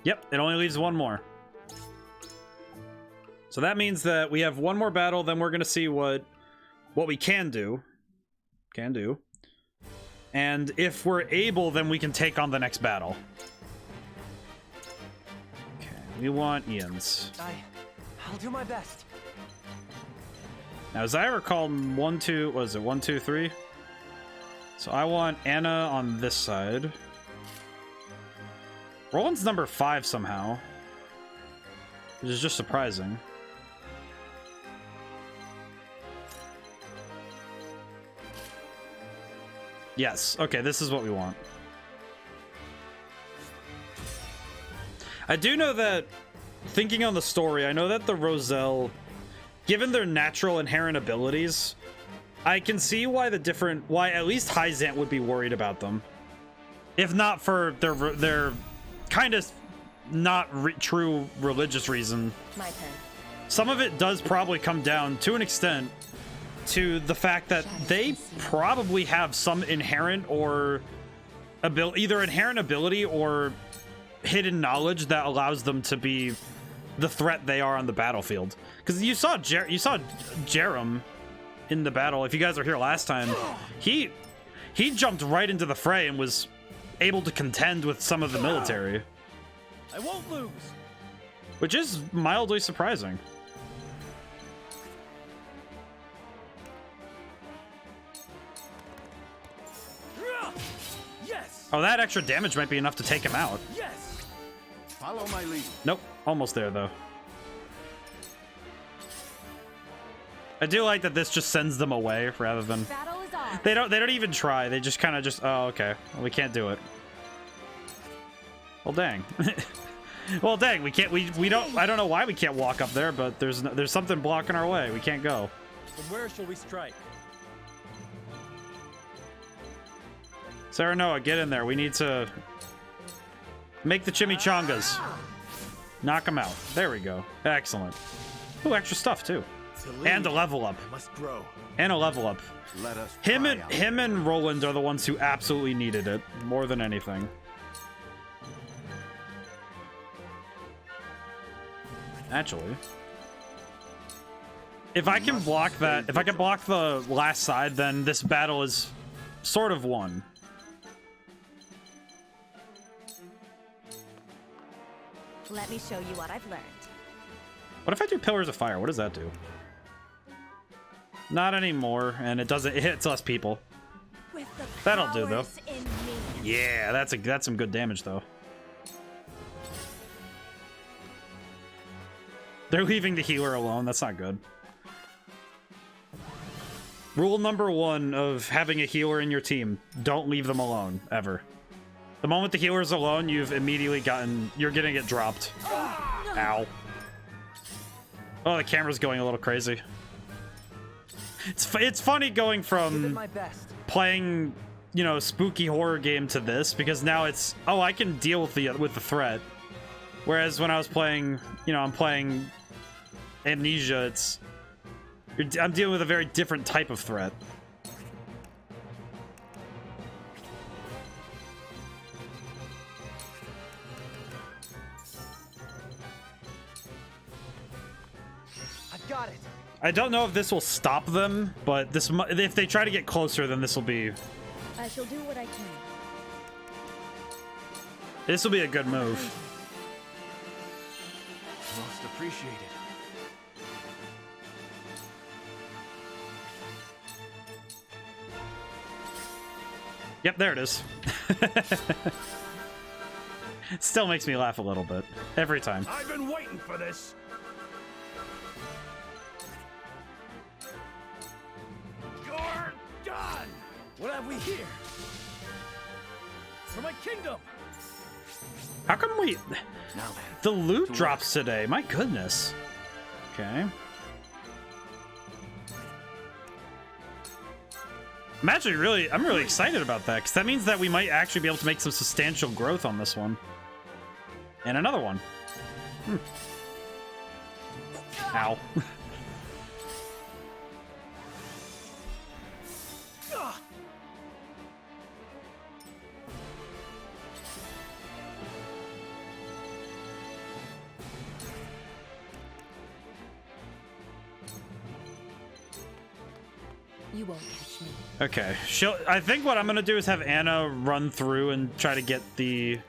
Yep, it only leaves one more. So that means that we have one more battle, then we're going to see what we can do. And if we're able, then we can take on the next battle. Okay, we want Ian's. I'll do my best. Now, as I recall, 1, 2, what is it? 1, 2, 3. So I want Anna on this side. Roland's number 5 somehow, which is just surprising. Yes, okay, this is what we want. I do know that, thinking on the story, I know that the Roselle, given their natural inherent abilities, I can see why why at least Hyzante would be worried about them. If not for their kind of not true religious reason. My turn. Some of it does probably come down, to an extent, to the fact that they probably have some inherent or either inherent ability or hidden knowledge that allows them to be the threat they are on the battlefield. Because you saw Jerem in the battle. If you guys were here last time, he jumped right into the fray and was able to contend with some of the military. I won't lose. Which is mildly surprising. Yes. Oh, that extra damage might be enough to take him out. Yes. Follow my lead. Nope, almost there though. I do like that this just sends them away rather than Battle is on. they don't even try. They just kind of just, oh, okay, well, we can't do it. Well, dang. Well, dang, we can't. We don't. I don't know why we can't walk up there, but there's something blocking our way. We can't go. From where shall we strike? Sarah Noah, get in there. We need to make the chimichangas. Knock them out. There we go. Excellent. Ooh, extra stuff too, and a level up. Must grow. And a level up. Let us Him try out. and Roland are the ones who absolutely needed it more than anything. Actually, if I can block that, if I can block the last side, then this battle is sort of won. Let me show you what I've learned. What if I do Pillars of Fire? What does that do? Not anymore, and it doesn't. It hits less people. With the That'll do, though. powers in me. Yeah, that's some good damage though. They're leaving the healer alone. That's not good. Rule number 1 of having a healer in your team: don't leave them alone ever. The moment the healer's alone, you've immediately you're gonna get dropped. Ow. Oh, the camera's going a little crazy. It's funny going from My best. playing, you know, spooky horror game to this, because now it's, oh, I can deal with the threat. Whereas when I was playing, you know, I'm playing Amnesia, I'm dealing with a very different type of threat. I've got it. I don't know if this will stop them, but if they try to get closer, then this will be I shall do what I can. a good move. Most appreciated. Yep, there it is. Still makes me laugh a little bit every time. I've been waiting for this. You're done. What have we here? For my kingdom. How come Now then. the loot drops today? My goodness. Okay. I'm really excited about that, because that means that we might actually be able to make some substantial growth on this one. And another one. Ow. You won't catch me. Okay, I think what I'm gonna do is have Anna run through and try to get the.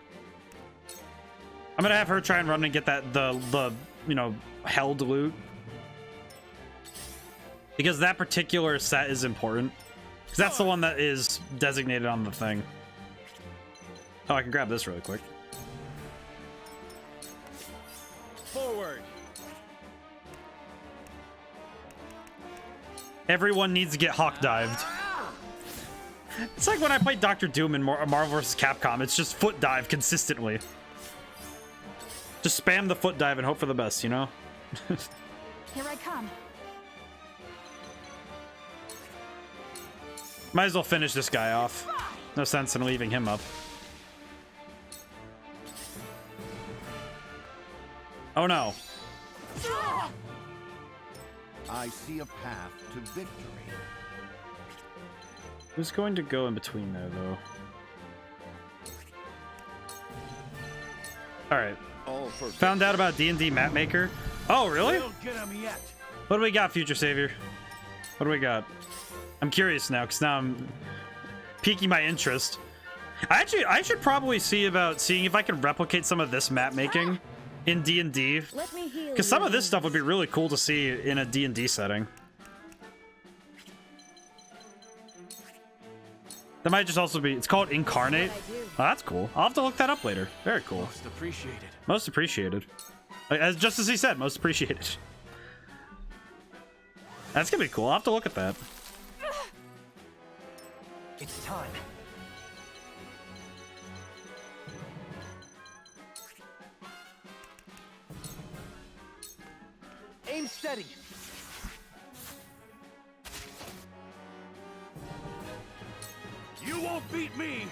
I'm gonna have her try and run and get that the you know, held loot, because that particular set is important. Because that's the one that is designated on the thing. Oh, I can grab this really quick. Forward. Everyone needs to get hawk dived. It's like when I played Dr. Doom in Marvel vs. Capcom. It's just foot dive consistently. Just spam the foot dive and hope for the best, you know? Here I come. Might as well finish this guy off. No sense in leaving him up. Oh no. I see a path to victory. Who's going to go in between there, though? Alright. All for Found out about D&D map maker. Oh, really? Don't get him yet. What do we got, Future Savior? What do we got? I'm curious now, because now I'm piquing my interest. I should probably see about seeing if I can replicate some of this map making in D&D. Let me heal. Because some of this stuff would be really cool to see in a D&D setting. That might just also be... It's called Incarnate. Oh, that's cool. I'll have to look that up later. Very cool. Most appreciated. Most appreciated. As just as he said, most appreciated. That's gonna be cool. I'll have to look at that. It's time. Aim steady. You won't beat me.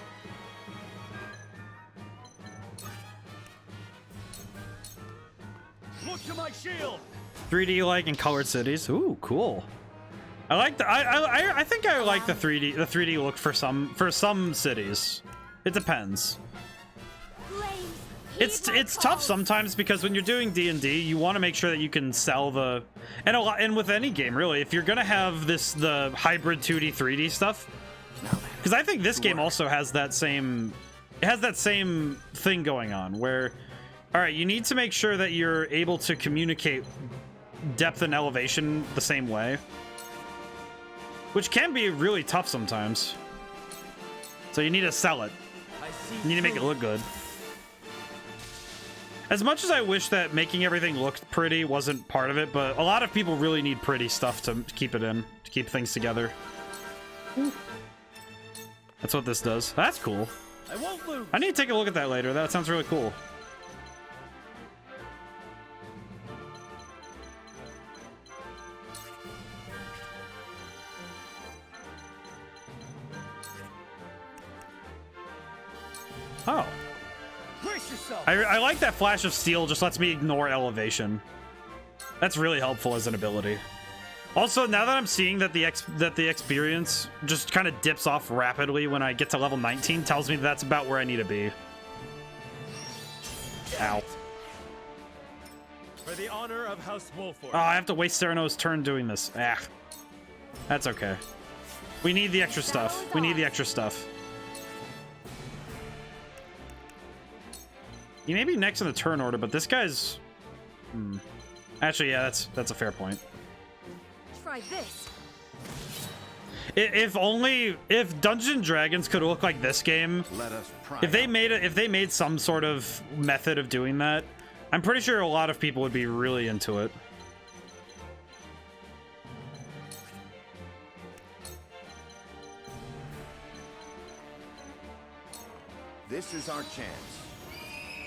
Look to my shield. 3D like in colored cities. Ooh, cool. I like the I think I like the 3D look for some cities. It depends. It's tough sometimes, because when you're doing D&D, you want to make sure that you can sell the and with any game really, if you're gonna have the hybrid 2D 3D stuff, because I think this game also has that same thing going on where, all right, you need to make sure that you're able to communicate depth and elevation the same way, which can be really tough sometimes. So you need to sell it. You need to make it look good. As much as I wish that making everything look pretty wasn't part of it, but a lot of people really need pretty stuff to keep it in, to keep things together. That's what this does. That's cool. I won't lose. I need to take a look at that later. That sounds really cool. Oh. Brace yourself. I like that flash of steel just lets me ignore elevation. That's really helpful as an ability. Also, now that I'm seeing that the experience just kind of dips off rapidly when I get to level 19, tells me that's about where I need to be. Ow. For the honor of House Wolford. Oh, I have to waste Cyrano's turn doing this. Ah. That's okay. We need the extra stuff. We need the extra stuff. He may be next in the turn order, but this guy's... Actually, yeah, that's a fair point. Try this. If Dungeons and Dragons could look like this game, Let us pry if they out. made some sort of method of doing that, I'm pretty sure a lot of people would be really into it. This is our chance.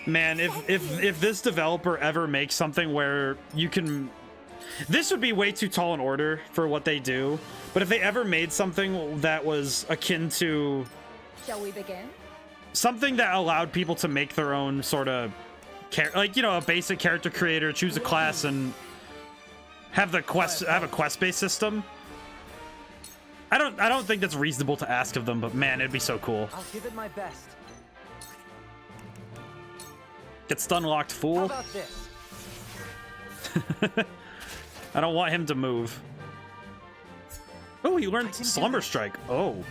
Man, if this developer ever makes something where you can, This would be way too tall an order for what they do, but if they ever made something that was akin to Shall we begin? something that allowed people to make their own sort of like, you know, a basic character creator, choose a class and have a quest-based system. I don't think that's reasonable to ask of them, but man, it'd be so cool. I'll give it my best. Get stun locked, How fool. about this? I don't want him to move. Oh, he learned Slumber Strike. Oh.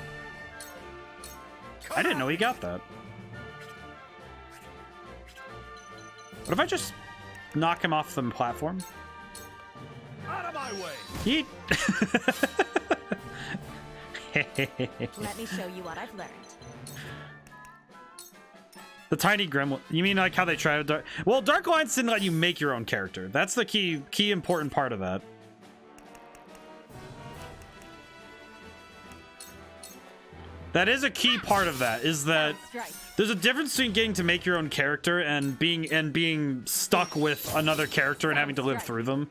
I didn't know he got that. What if I just knock him off the platform? Out of my way! He... Let me show you what I've learned. The tiny gremlin. You mean like how they try to dark? Well, Dark Alliance didn't let you make your own character. That's the key important part of that. That is a key part of that. Is that there's a difference between getting to make your own character and being stuck with another character and having to live through them.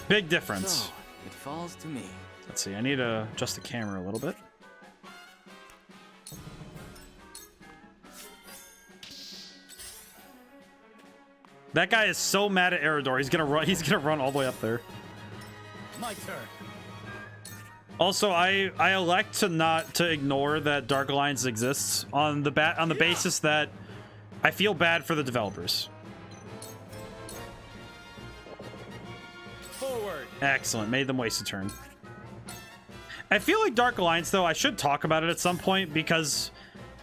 Big difference. So, it falls to me. Let's see. I need to adjust the camera a little bit. That guy is so mad at Eridor. He's gonna run all the way up there. My turn. Also, I elect to ignore that Dark Alliance exists on the basis that I feel bad for the developers. Forward. Excellent. Made them waste a turn. I feel like Dark Alliance, though, I should talk about it at some point, because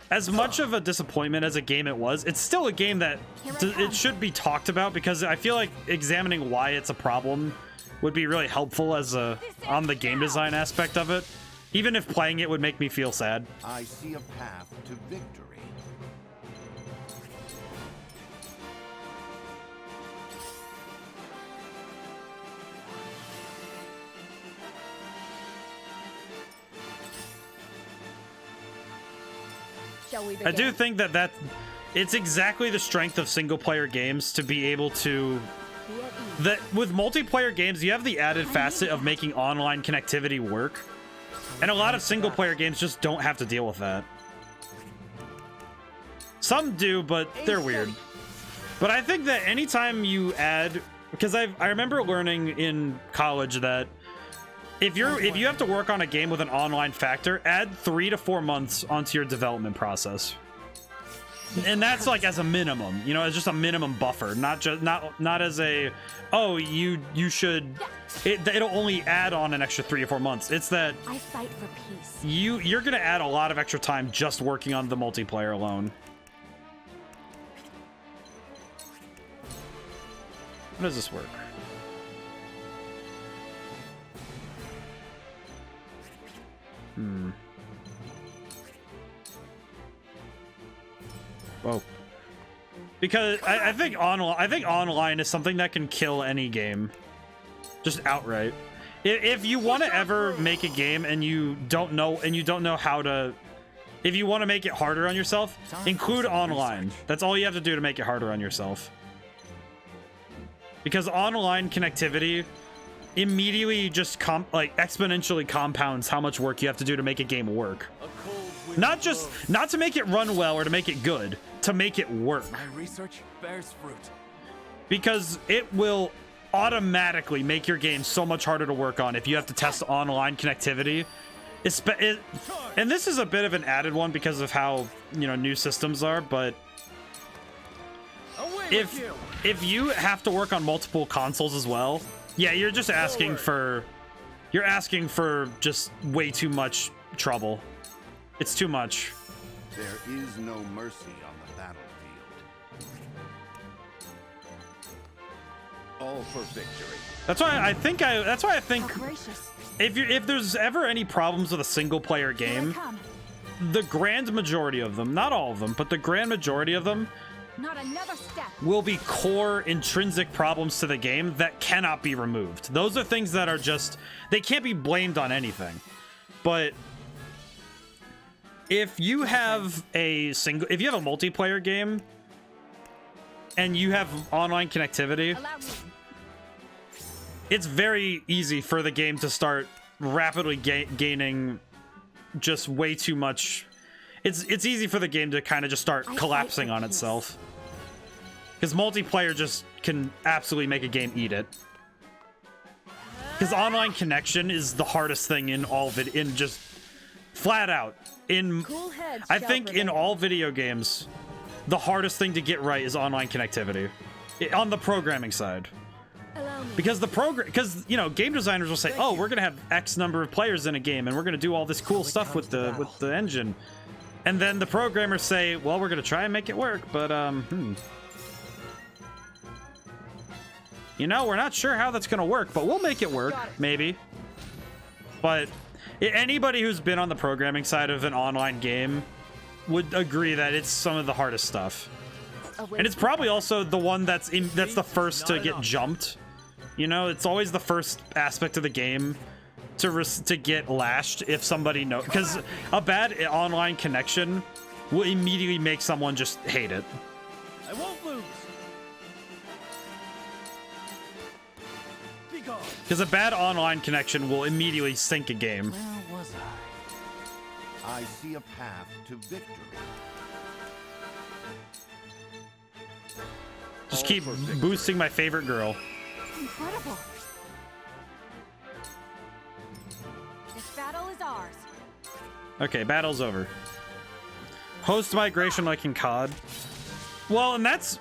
as much of a disappointment as a game it was, it's still a game that it should be talked about, because I feel like examining why it's a problem would be really helpful as on the game design aspect of it, even if playing it would make me feel sad. I see a path to victory. Shall we begin? I do think that it's exactly the strength of single player games to be able to Be at ease. that with multiplayer games you have the added facet of making online connectivity work, and a lot of single player games just don't have to deal with that. Some do, but they're weird. But I think that anytime you add, because I remember learning in college that if you have to work on a game with an online factor, add 3 to 4 months onto your development process. And that's like as a minimum, you know, as just a minimum buffer, not as a, oh, you should, it'll only add on an extra 3 or 4 months. It's that I fight for peace. you're gonna add a lot of extra time just working on the multiplayer alone. How does this work? Whoa. Because I think online is something that can kill any game, just outright. If you want to ever make a game and you don't know how to, if you want to make it harder on yourself, include online. That's all you have to do to make it harder on yourself. Because online connectivity immediately just exponentially compounds how much work you have to do to make a game work. Not to make it run well or to make it good, to make it work. My research bears fruit. Because it will automatically make your game so much harder to work on if you have to test online connectivity. And this is a bit of an added one because of how, you know, new systems are, but if you have to work on multiple consoles as well, yeah, you're just asking for just way too much trouble. It's too much. There is no mercy on the battlefield. All for victory. That's why I think How gracious. if there's ever any problems with a single player Here I game, come. the grand majority of them, not all of them, but the grand majority of them Not another step. will be core intrinsic problems to the game that cannot be removed. Those are things that are just, they can't be blamed on anything. But if you have a multiplayer game and you have online connectivity, Allow me. it's very easy for the game to start rapidly gaining just way too much. It's easy for the game to kind of just start collapsing on itself. Because multiplayer just can absolutely make a game eat it. Because online connection is the hardest thing in all of it, in just flat out. Cool heads I shall think in prevail. all video games, the hardest thing to get right is online connectivity. On the programming side. Allow me. Because you know, game designers will say, "Oh, we're gonna have X number of players in a game, and we're gonna do all this cool stuff with the engine," and then the programmers say, "Well, we're gonna try and make it work, but you know, we're not sure how that's gonna work, but we'll make it work, maybe." But anybody who's been on the programming side of an online game would agree that it's some of the hardest stuff, and it's probably also the one that's the first to get jumped. You know, it's always the first aspect of the game to get lashed if somebody knows, because a bad online connection will immediately make someone just hate it. I won't lose. Be gone. Because a bad online connection will immediately sink a game. Where was I? I see a path to victory. Just keep boosting my favorite girl. Incredible. This battle is ours. Okay, battle's over. Host migration like in COD. Well, and that's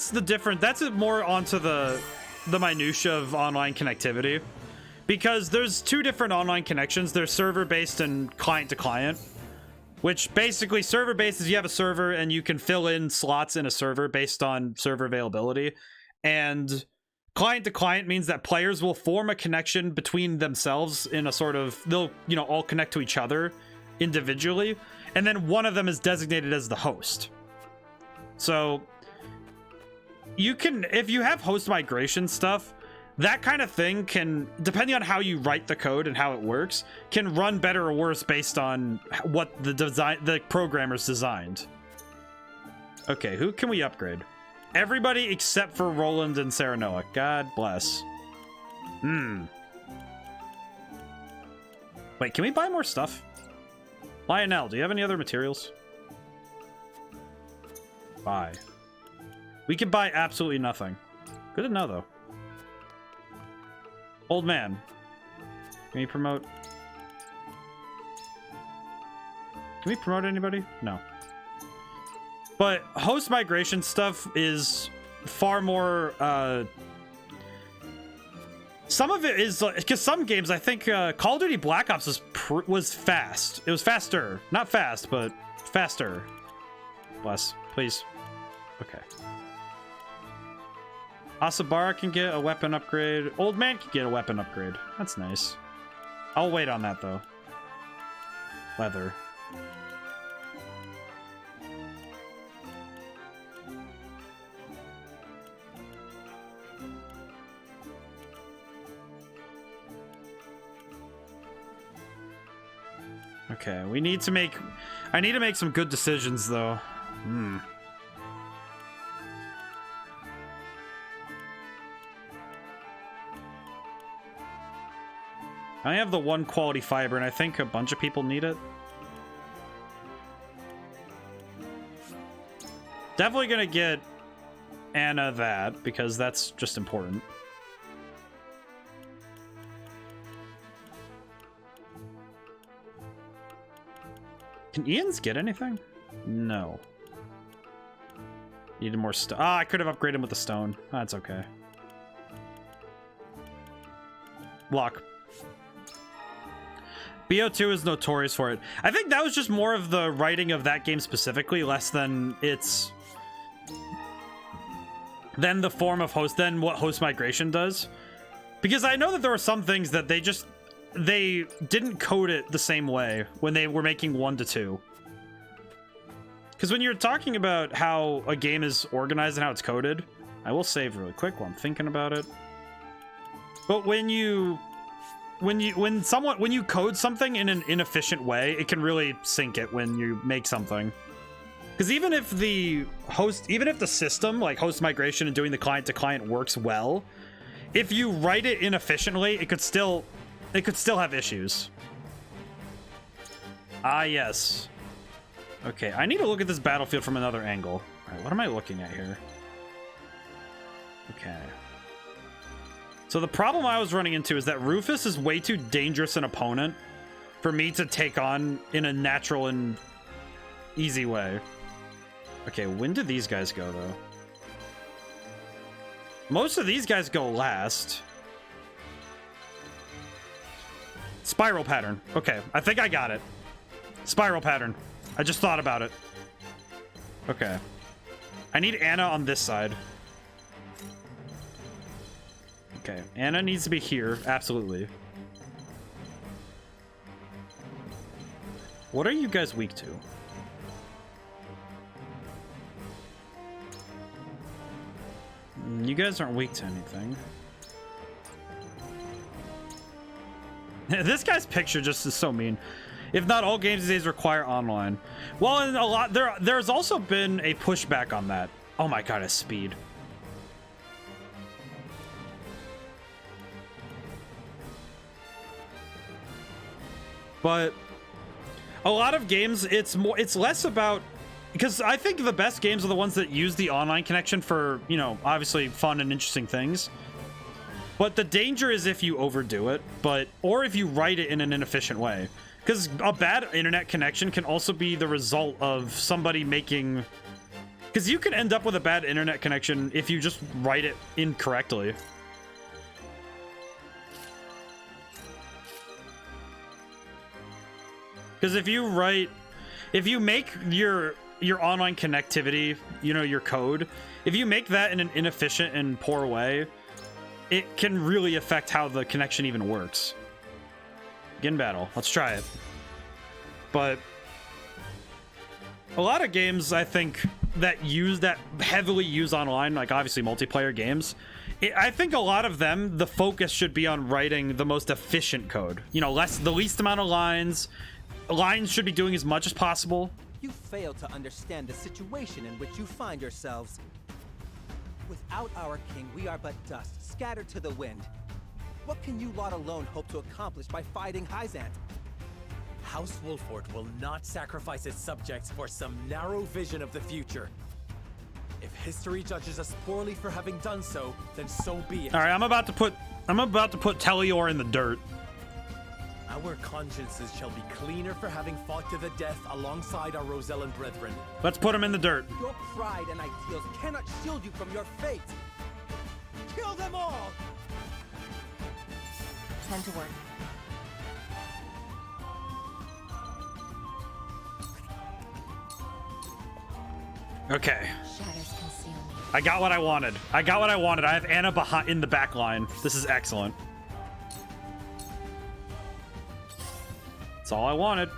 the different. That's it more onto the minutia of online connectivity, because there's two different online connections. There's server-based and client-to-client. Which basically, server-based is you have a server and you can fill in slots in a server based on server availability, and client-to-client means that players will form a connection between themselves in a sort of, they'll, you know, all connect to each other individually, and then one of them is designated as the host. So you can, if you have host migration stuff, that kind of thing can, depending on how you write the code and how it works, can run better or worse based on what the programmers designed. Okay, who can we upgrade? Everybody except for Roland and Serenoa. God bless. Wait, can we buy more stuff? Lionel, do you have any other materials? Buy. We can buy absolutely nothing. Good to know, though. Old man. Can we promote? Can we promote anybody? No. But host migration stuff is far more, some of it is, because some games, I think Call of Duty Black Ops was fast. It was faster. Not fast, but faster. Bless. Please. Okay. Asabara can get a weapon upgrade. Old man can get a weapon upgrade. That's nice. I'll wait on that, though. Leather. Okay, we need to make... I need to make some good decisions, though. I have the one quality fiber, and I think a bunch of people need it. Definitely gonna get Anna that, because that's just important. Can Ian's get anything? No. Needed more stone. Ah, I could have upgraded him with the stone. That's okay. Lock. BO2 is notorious for it. I think that was just more of the writing of that game specifically, less than its... than the form of host, than what host migration does. Because I know that there were some things that they didn't code it the same way when they were making 1 to 2. Because when you're talking about how a game is organized and how it's coded, I will save really quick while I'm thinking about it. But when you code something in an inefficient way, it can really sink it when you make something. Because even if the system, like host migration and doing the client to client, works well, if you write it inefficiently, it could still have issues. Ah, yes. Okay, I need to look at this battlefield from another angle. All right, what am I looking at here? Okay. So the problem I was running into is that Rufus is way too dangerous an opponent for me to take on in a natural and easy way. Okay, when did these guys go, though? Most of these guys go last. Spiral pattern. Okay, I think I got it. Spiral pattern. I just thought about it. Okay. I need Anna on this side. Okay, Anna needs to be here. Absolutely. What are you guys weak to? You guys aren't weak to anything. This guy's picture just is so mean. If not all games these days require online. Well, in a lot there's also been a pushback on that. Oh my god, his speed. But a lot of games it's less about, because I think the best games are the ones that use the online connection for, you know, obviously fun and interesting things. But the danger is if you overdo it, or if you write it in an inefficient way. Because a bad internet connection can also be the result of somebody making... Because you can end up with a bad internet connection if you just write it incorrectly. Because if you make your online connectivity, you know, your code, if you make that in an inefficient and poor way, it can really affect how the connection even works. Begin battle. Let's try it. But a lot of games, I think, that heavily use online, like obviously multiplayer games, I think a lot of them, the focus should be on writing the most efficient code. You know, the least amount of lines. Lines should be doing as much as possible. You fail to understand the situation in which you find yourselves. Without our king, we are but dust, scattered to the wind. What can you lot alone hope to accomplish by fighting Hyzante? House Wolford will not sacrifice its subjects for some narrow vision of the future. If history judges us poorly for having done so, then so be it. All right, I'm about to put Telior in the dirt. Our consciences shall be cleaner for having fought to the death alongside our Rosellan brethren. Let's put him in the dirt. Your pride and ideals cannot shield you from your fate. Kill them all! Time to work. Okay. Shadows conceal me. I got what I wanted. I have Anna in the back line. This is excellent. That's all I wanted.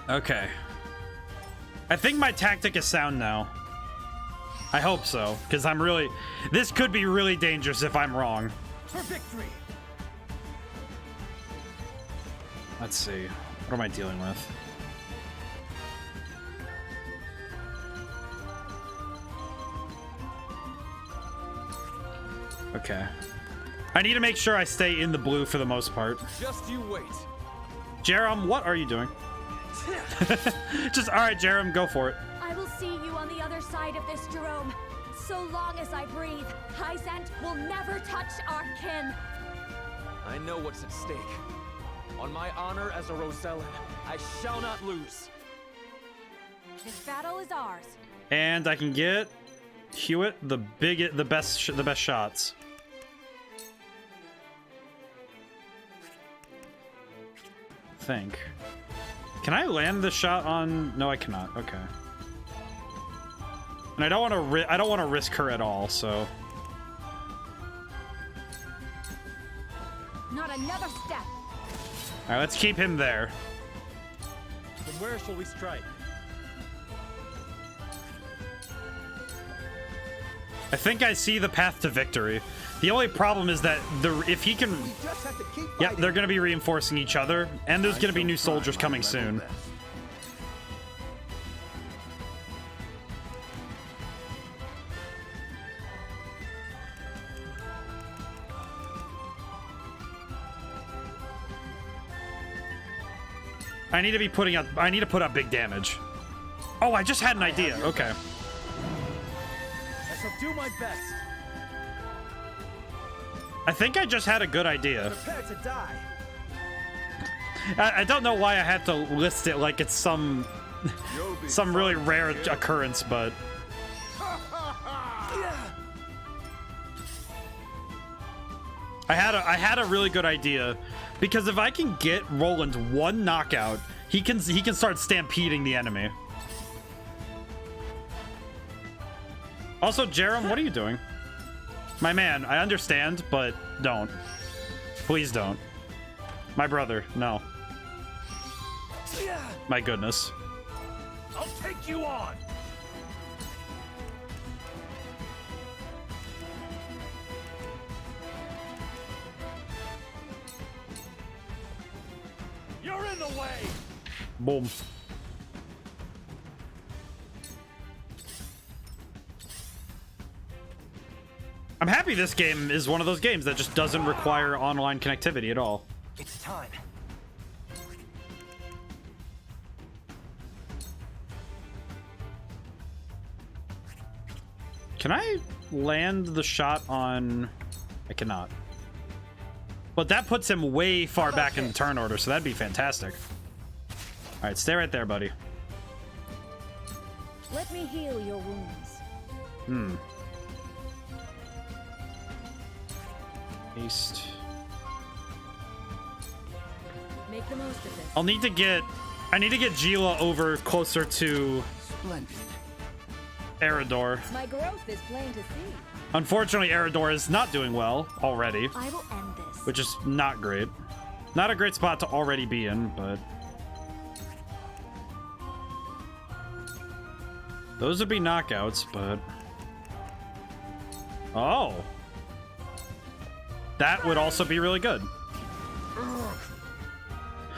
Okay. I think my tactic is sound now. I hope so, because this could be really dangerous if I'm wrong. For victory! Let's see. What am I dealing with? Okay. I need to make sure I stay in the blue for the most part. Just you wait. Jerem, what are you doing? Just, all right, Jerem, go for it. I will see you on the other side of this, Jerome. So long as I breathe, Hyzante will never touch our kin. I know what's at stake. On my honor as a Rosellan, I shall not lose. This battle is ours. And I can get Hewitt the best shots. Think. Can I land the shot on? No, I cannot. Okay. And I don't want to risk her at all. So. Not another step. All right, let's keep him there. From where shall we strike? I think I see the path to victory. The only problem is that if he can, We just have to keep yeah, fighting. they're going to be reinforcing each other, and there's going to be new soldiers coming soon. I need to put up big damage. Oh, I just had an idea. Okay. I shall do my best. I think I just had a good idea. Prepare to die. I don't know why I had to list it like it's some really rare occurrence, but I had a really good idea, because if I can get Roland one knockout, he can start stampeding the enemy. Also, Jerem, what are you doing? My man, I understand, but don't. Please don't. My brother, no. My goodness. I'll take you on. You're in the way. Boom. I'm happy this game is one of those games that just doesn't require online connectivity at all. It's time. Can I land the shot on... I cannot. But that puts him way far back in the turn order, so that'd be fantastic. Alright, stay right there, buddy. Let me heal your wounds. Haste. Make the most of this. I need to get Gila over closer to Splendid. Eridor. My growth is plain to see. Unfortunately, Eridor is not doing well already, I will end this. which is not great. Not a great spot to already be in, but... Those would be knockouts, but... Oh! That would also be really good.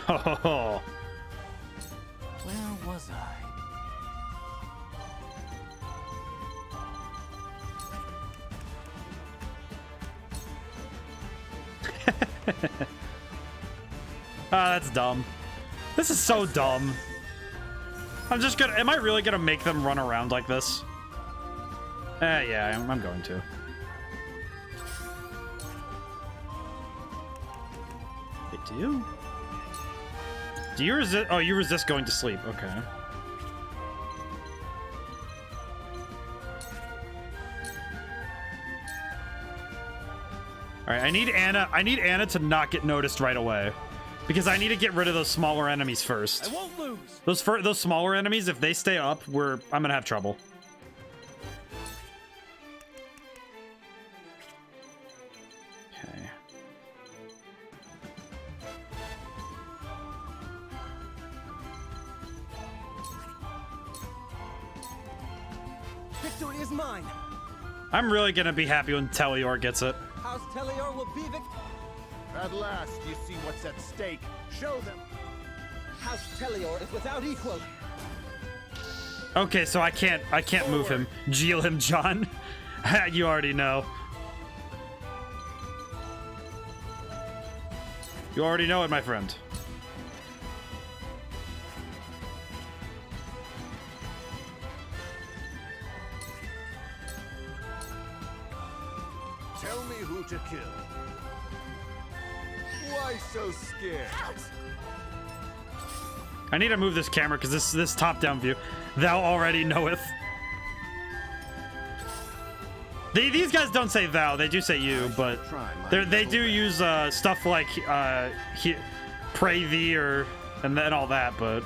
Oh, Where was I? that's dumb. This is so dumb. I'm just gonna... Am I really gonna make them run around like this? Yeah, I'm going to. They do? Do you resist? Oh, you resist going to sleep. Okay. All right, I need Anna to not get noticed right away, because I need to get rid of those smaller enemies first. I won't lose. Those smaller enemies, if they stay up, I'm gonna have trouble. Okay. Victory is mine. I'm really gonna be happy when Telior gets it. House Telior will be At last, you see what's at stake. Show them. House Telior is without equal. Okay, so I can't move him. Geel him, John. You already know. You already know it, my friend. Tell me who to kill. Why so scared? I need to move this camera because this top-down view. Thou already knoweth. These guys don't say thou, they do say you, but they do use stuff like pray thee and then all that, but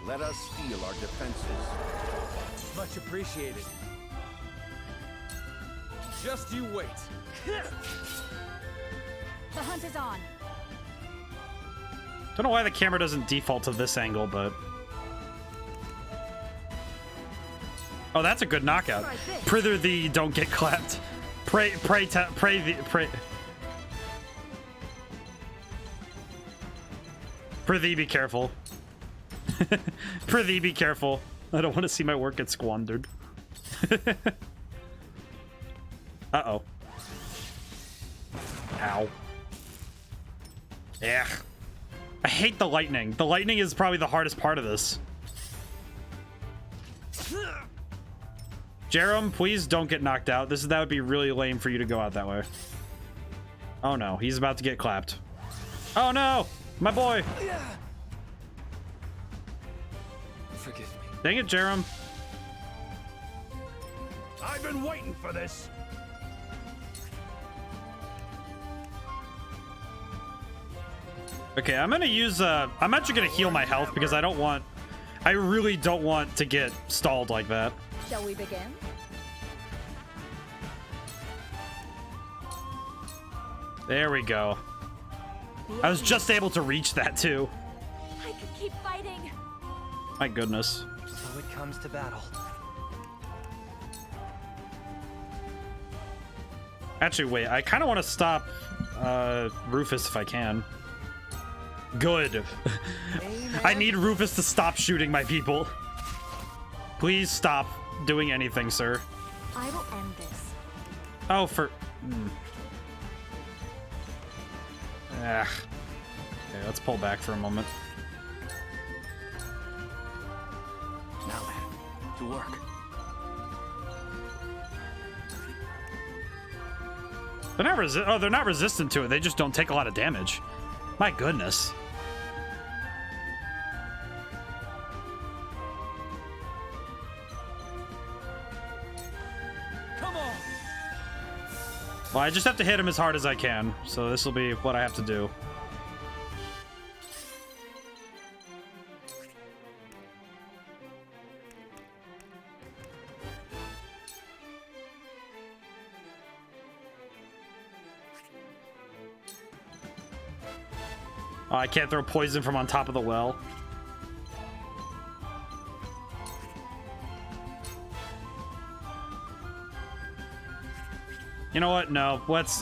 Let us steel our defenses. Much appreciated. Just you wait. The hunt is on. don't know why the camera doesn't default to this angle, but oh, that's a good knockout. Prither thee, don't get clapped. Pray thee. Prithee, be careful. Prithee, be careful. I don't want to see my work get squandered. Uh-oh. Ow. Yeah. I hate the lightning. The lightning is probably the hardest part of this. Jerem, please don't get knocked out. That would be really lame for you to go out that way. Oh no, he's about to get clapped. Oh no, my boy. Forgive me. Dang it, Jerem. I've been waiting for this. Okay, I'm gonna use I'm actually gonna heal my health because I really don't want to get stalled like that. Shall we begin? There we go. I was just able to reach that too. I could keep fighting. My goodness. So it comes to battle. Actually, wait, I kind of want to stop Rufus if I can. Good. I need Rufus to stop shooting my people. Please stop doing anything, sir. I will end this. Oh, for... Ah. Okay, let's pull back for a moment. Now then, to work. They're not resistant to it. They just don't take a lot of damage. My goodness. Come on. Well, I just have to hit him as hard as I can, so this will be what I have to do. Oh, I can't throw poison from on top of the well. You know what? No. Let's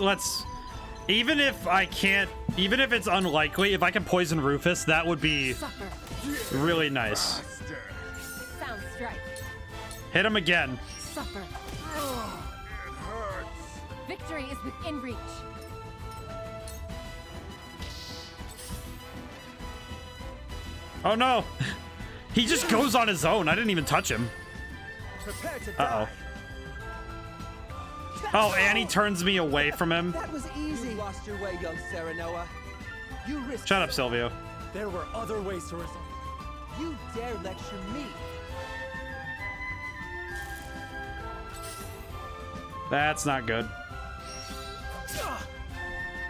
even if I can't, even if it's unlikely, if I can poison Rufus, that would be Suffer. really nice. Sound strike. Hit him again. Suffer. Victory is within reach. Oh no. He just goes on his own. I didn't even touch him. Prepare to Uh-oh. die. Oh, and he turns me away from him. That was easy. You lost your way, young Serenoa. You risked. Shut up, Silvio. There were other ways to resolve. You dare lecture me. That's not good.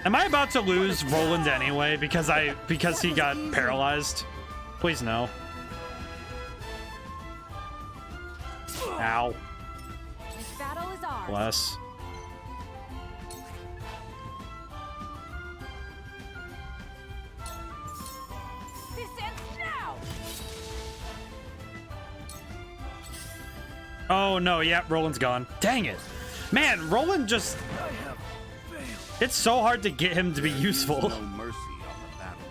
Am I about to lose Roland anyway because he got paralyzed? Please no. Ow. This battle is ours. Bless. This ends now. Oh no, yeah, Roland's gone. Dang it. Man, Roland just... It's so hard to get him to be useful. No mercy on the battlefield.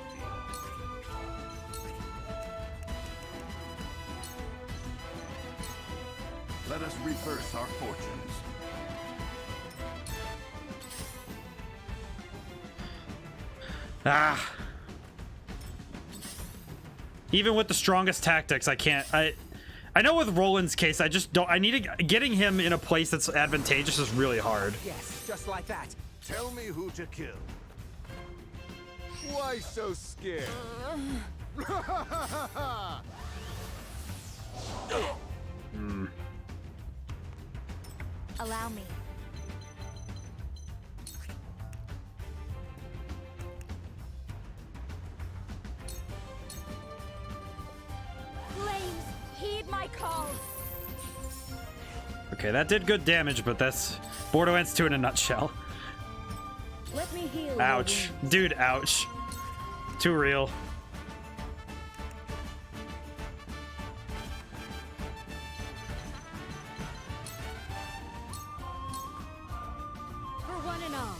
Let us reverse our fortunes. Ah. Even with the strongest tactics, I can't... I know with Roland's case, I just don't... Getting him in a place that's advantageous is really hard. Yes, just like that. Tell me who to kill. Why so scared? Allow me. Flames, heed my call. Okay, that did good damage, but that's Borderlands 2 in a nutshell. Let me heal. Ouch. Dude, ouch. Too real. For one and all.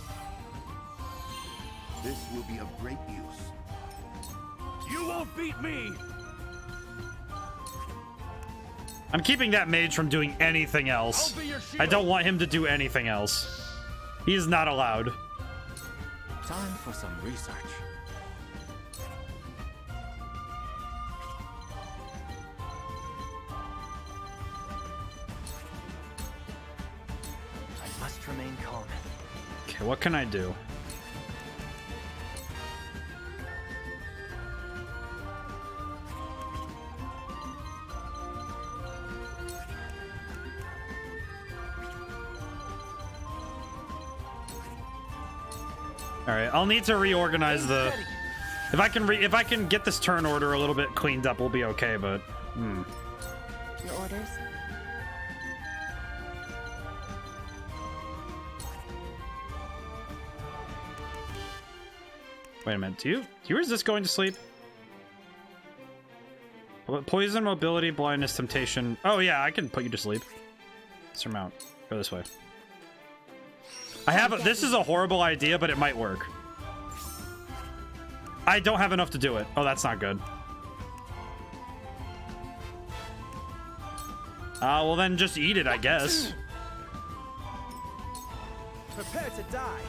This will be of great use. You won't beat me! I'm keeping that mage from doing anything else. I don't want him to do anything else. He's not allowed. Time for some research. I must remain calm. Okay, what can I do? All right, I'll need to reorganize the. If I can get this turn order a little bit cleaned up, we'll be okay. But Your orders? wait a minute. Do you resist going to sleep? Poison, mobility, blindness, temptation. Oh yeah, I can put you to sleep. Surmount. Go this way. This is a horrible idea, but it might work. I don't have enough to do it. Oh, that's not good. Well then just eat it, I guess. Prepare to die.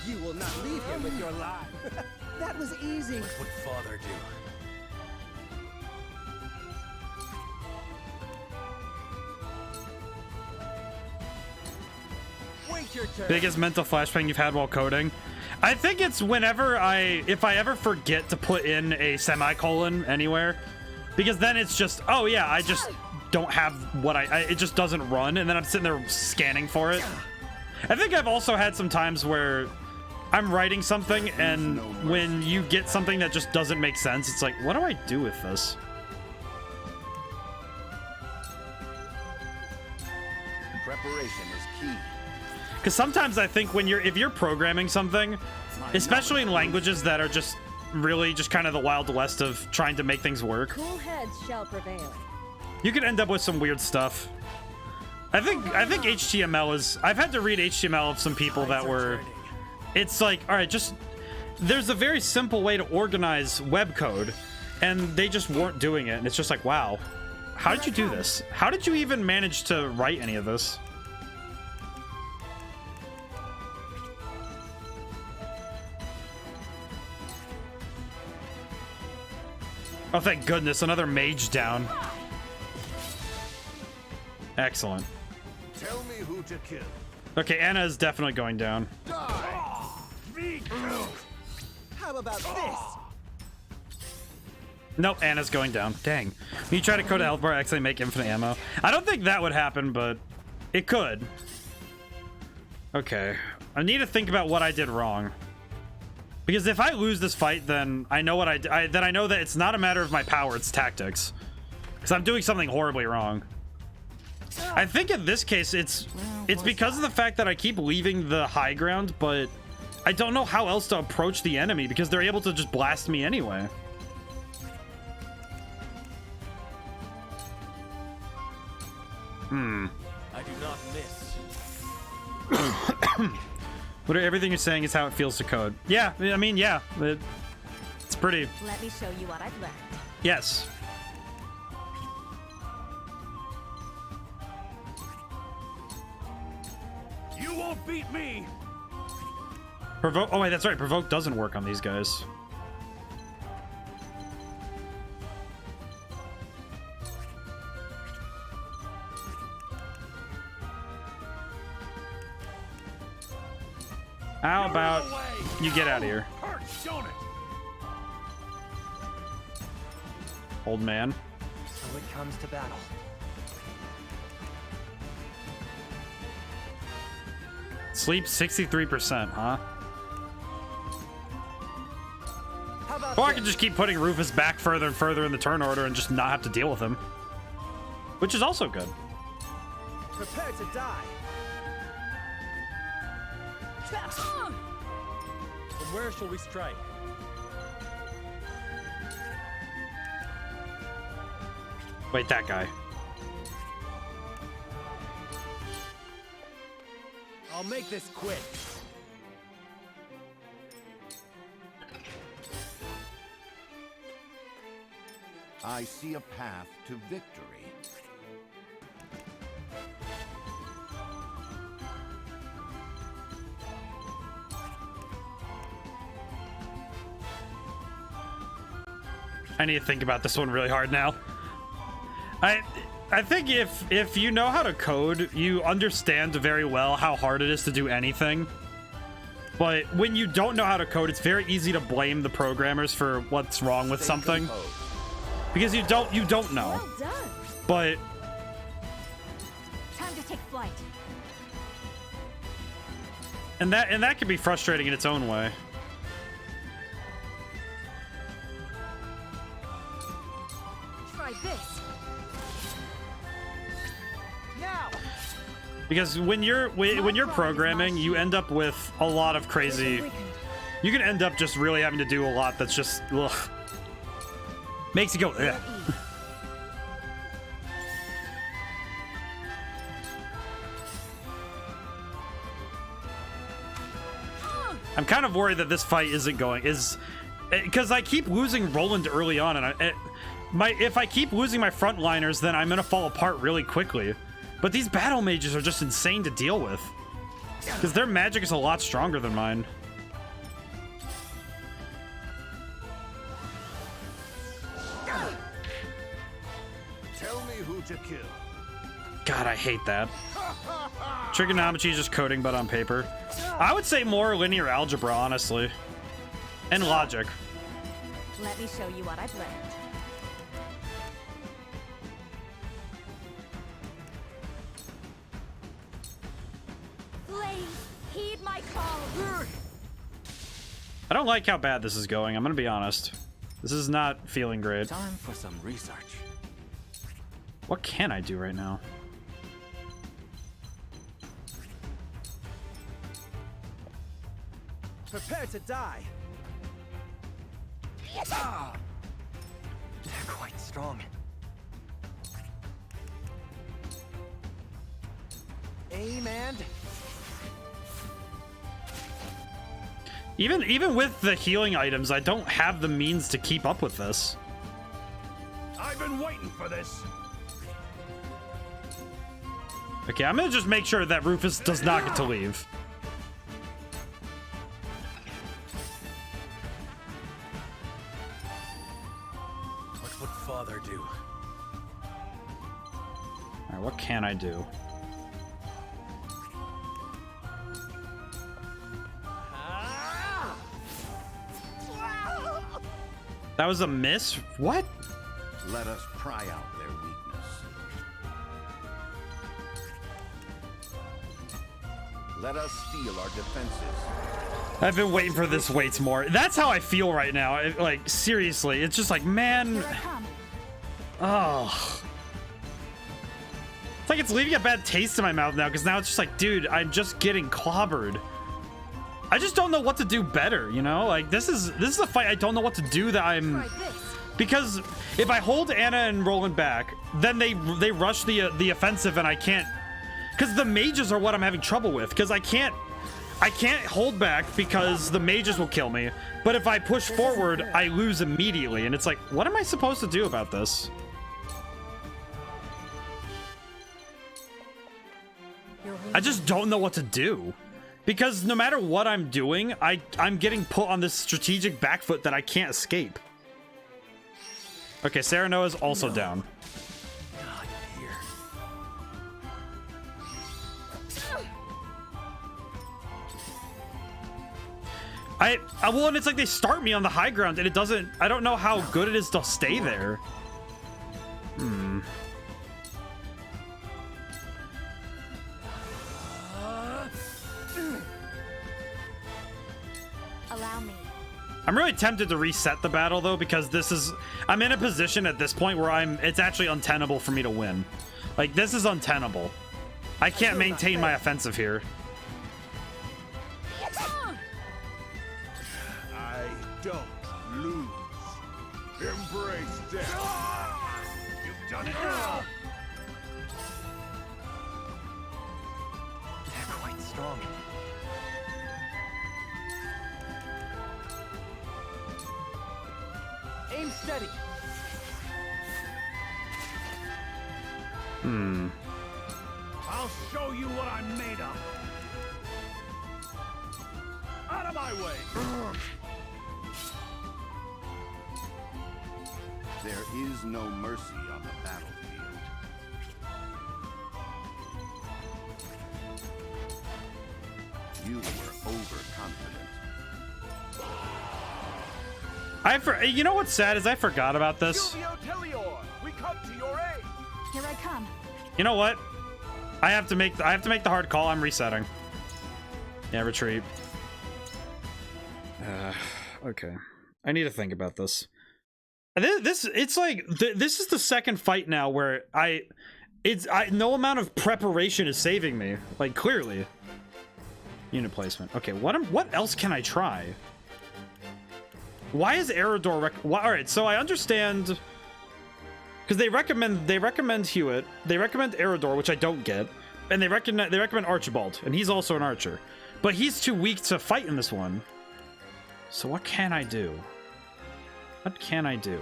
You will not leave here with your life. That was easy. What would Father do? Wait your turn. Biggest mental flashbang you've had while coding? I think it's whenever if I ever forget to put in a semicolon anywhere, because then it's just, oh yeah, I just don't have what it just doesn't run, and then I'm sitting there scanning for it. I think I've also had some times where I'm writing something, and when you get something that just doesn't make sense, it's like, what do I do with this? Preparation is key. Because sometimes I think if you're programming something, especially in languages that are just really just kind of the Wild West of trying to make things work, Cool heads shall prevail. you can end up with some weird stuff. I think HTML is. I've had to read HTML of some people that were. It's like, all right, just there's a very simple way to organize web code, and they just weren't doing it, and it's just like, wow, how did you do this? How did you even manage to write any of this? Oh, thank goodness, another mage down. Excellent. Tell me who to kill. Okay, Anna is definitely going down. Me too. How about this? Nope, Anna's going down. Dang. When you try to code a health bar, actually make infinite ammo. I don't think that would happen, but it could. Okay. I need to think about what I did wrong. Because if I lose this fight, then I know what I know that it's not a matter of my power, it's tactics. Because I'm doing something horribly wrong. I think in this case, it's because of the fact that I keep leaving the high ground, but I don't know how else to approach the enemy because they're able to just blast me anyway. I do not miss. Everything you're saying is how it feels to code. Yeah, I mean, yeah. It's pretty... Let me show you what I've learned. Yes. You won't beat me. Provoke... Oh, wait, that's right. Provoke doesn't work on these guys. How about you get out of here, old man? So it comes to battle. Sleep 63%, huh? How about Or I this? could just keep putting Rufus back further and further in the turn order and just not have to deal with him. Which is also good. Prepare to die. From where shall we strike? Wait, that guy. I'll make this quick. I see a path to victory. I need to think about this one really hard now. I think if you know how to code, you understand very well how hard it is to do anything. But when you don't know how to code, it's very easy to blame the programmers for what's wrong with something. Because you don't know. Well done. But Time to take flight. and that can be frustrating in its own way. Try this. Now! Because when you're programming, you end up with a lot of crazy. You can end up just really having to do a lot that's just ugh. Makes you go ugh. I'm kind of worried that this fight isn't going because I keep losing Roland early on, and if I keep losing my frontliners, then I'm gonna fall apart really quickly. But these battle mages are just insane to deal with because their magic is a lot stronger than mine. Tell me who to kill. God, I hate that. Trigonometry is just coding, but on paper. I would say more linear algebra, honestly. And logic. Let me show you what I've learned. Flames, heed my call. I don't like how bad this is going, I'm gonna be honest. This is not feeling great. Time for some research. What can I do right now? Prepare to die. They're quite strong. Aim and... Even with the healing items, I don't have the means to keep up with this. I've been waiting for this. Okay, I'm gonna just make sure that Rufus does not get to leave. What would Father do? Alright, what can I do? That was a miss? What? Let us pry out their weakness. Let us steal our defenses. I've been waiting for this waits more. That's how I feel right now. Like, seriously. It's just like, man. Here I come. Oh. It's like it's leaving a bad taste in my mouth now, because now it's just like, dude, I'm just getting clobbered. I just don't know what to do better, you know? Like, this is a fight I don't know what to do that I'm... Try this. Because if I hold Anna and Roland back, then they rush the offensive and I can't... Because the mages are what I'm having trouble with, because I can't hold back because the mages will kill me. But if I push forward, I lose immediately. And it's like, what am I supposed to do about this? I just don't know what to do. Because no matter what I'm doing, I'm getting put on this strategic back foot that I can't escape. Okay, Serenoa is also down. Not here. Well, and it's like they start me on the high ground and it doesn't, I don't know how good it is to stay there. Allow me. I'm really tempted to reset the battle though, because I'm in a position at this point where it's actually untenable for me to win. Like, this is untenable. I can't maintain my offensive here. I don't lose. Embrace death. You've done it now. They're quite strong. Aim steady. I'll show you what I'm made of. Out of my way. There is no mercy on the battlefield. You were overconfident. You know what's sad is I forgot about this. We come to your aid. Here I come. You know what? I have to make the hard call. I'm resetting. Yeah, retreat. Okay. I need to think about this. This is the second fight now where no amount of preparation is saving me. Like, clearly. Unit placement. Okay, what else can I try? Why is Eridor alright, so I understand, because they recommend Hewitt, they recommend Eridor, which I don't get, and they recommend Archibald, and he's also an archer, but he's too weak to fight in this one. So what can I do? What can I do?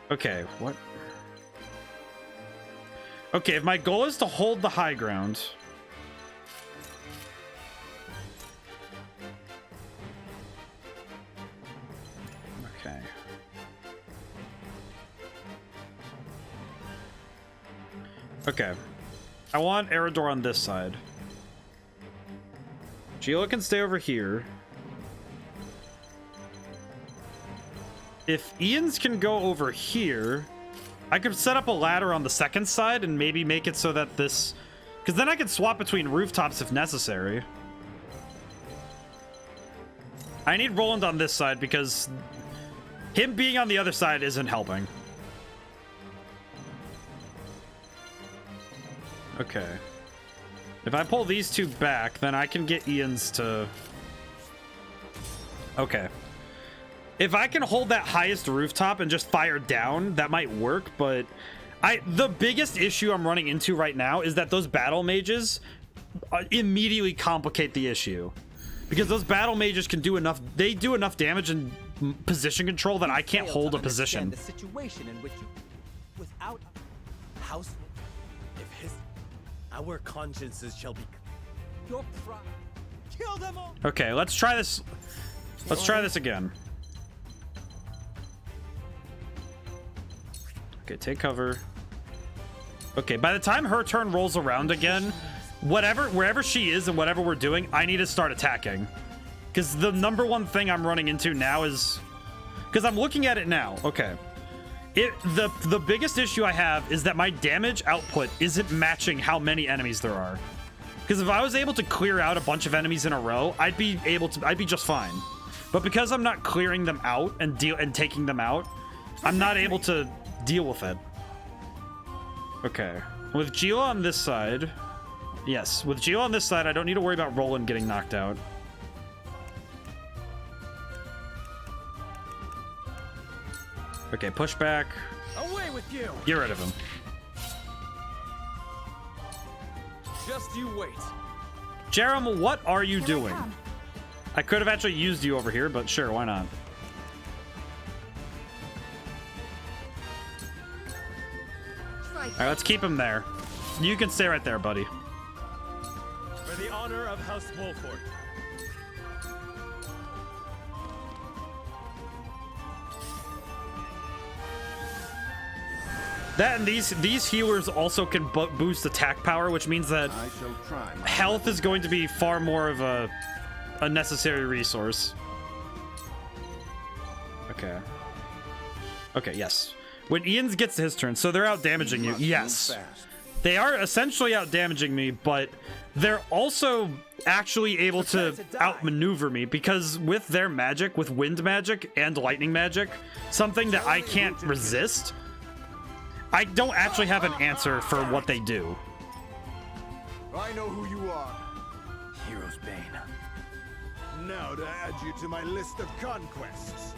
Okay, what? Okay, if my goal is to hold the high ground, okay. Okay. I want Eridor on this side. Gila can stay over here. If Ian's can go over here, I could set up a ladder on the second side and maybe make it so that this... Because then I can swap between rooftops if necessary. I need Roland on this side because him being on the other side isn't helping. Okay. If I pull these two back, then I can get Ian's to... Okay. If I can hold that highest rooftop and just fire down, that might work, but the biggest issue I'm running into right now is that those battle mages immediately complicate the issue. Because those battle mages can do enough, they do enough damage and position control that I can't hold a position. The situation in which you, without house, if our consciences shall be your pride. Kill them all. Okay, let's try this. Let's try this again. Okay, take cover. Okay, by the time her turn rolls around again, wherever she is and whatever we're doing, I need to start attacking. Because the number one thing I'm running into now is... Because I'm looking at it now. Okay. The biggest issue I have is that my damage output isn't matching how many enemies there are. Because if I was able to clear out a bunch of enemies in a row, I'd be just fine. But because I'm not clearing them out and taking them out, I'm not able to deal with it. Okay. With Gila on this side... Yes, with Gila on this side, I don't need to worry about Roland getting knocked out. Okay, push back. Away with you! Get rid of him. Just you wait. Jerem, what are you Here I doing? come. I could have actually used you over here, but sure, why not? Alright, let's keep him there. You can stay right there, buddy. For the honor of House Wolford. That and these healers also can boost attack power, which means that I shall try my health is going to be far more of a necessary resource. Okay. Okay, yes. When Ian's gets to his turn, so they're out damaging you. must Yes. move fast. They are essentially out damaging me, but they're also actually able to outmaneuver me because with their magic, with wind magic and lightning magic, something that I can't resist, I don't actually have an answer for what they do. I know who you are. Hero's Bane. Now to add you to my list of conquests.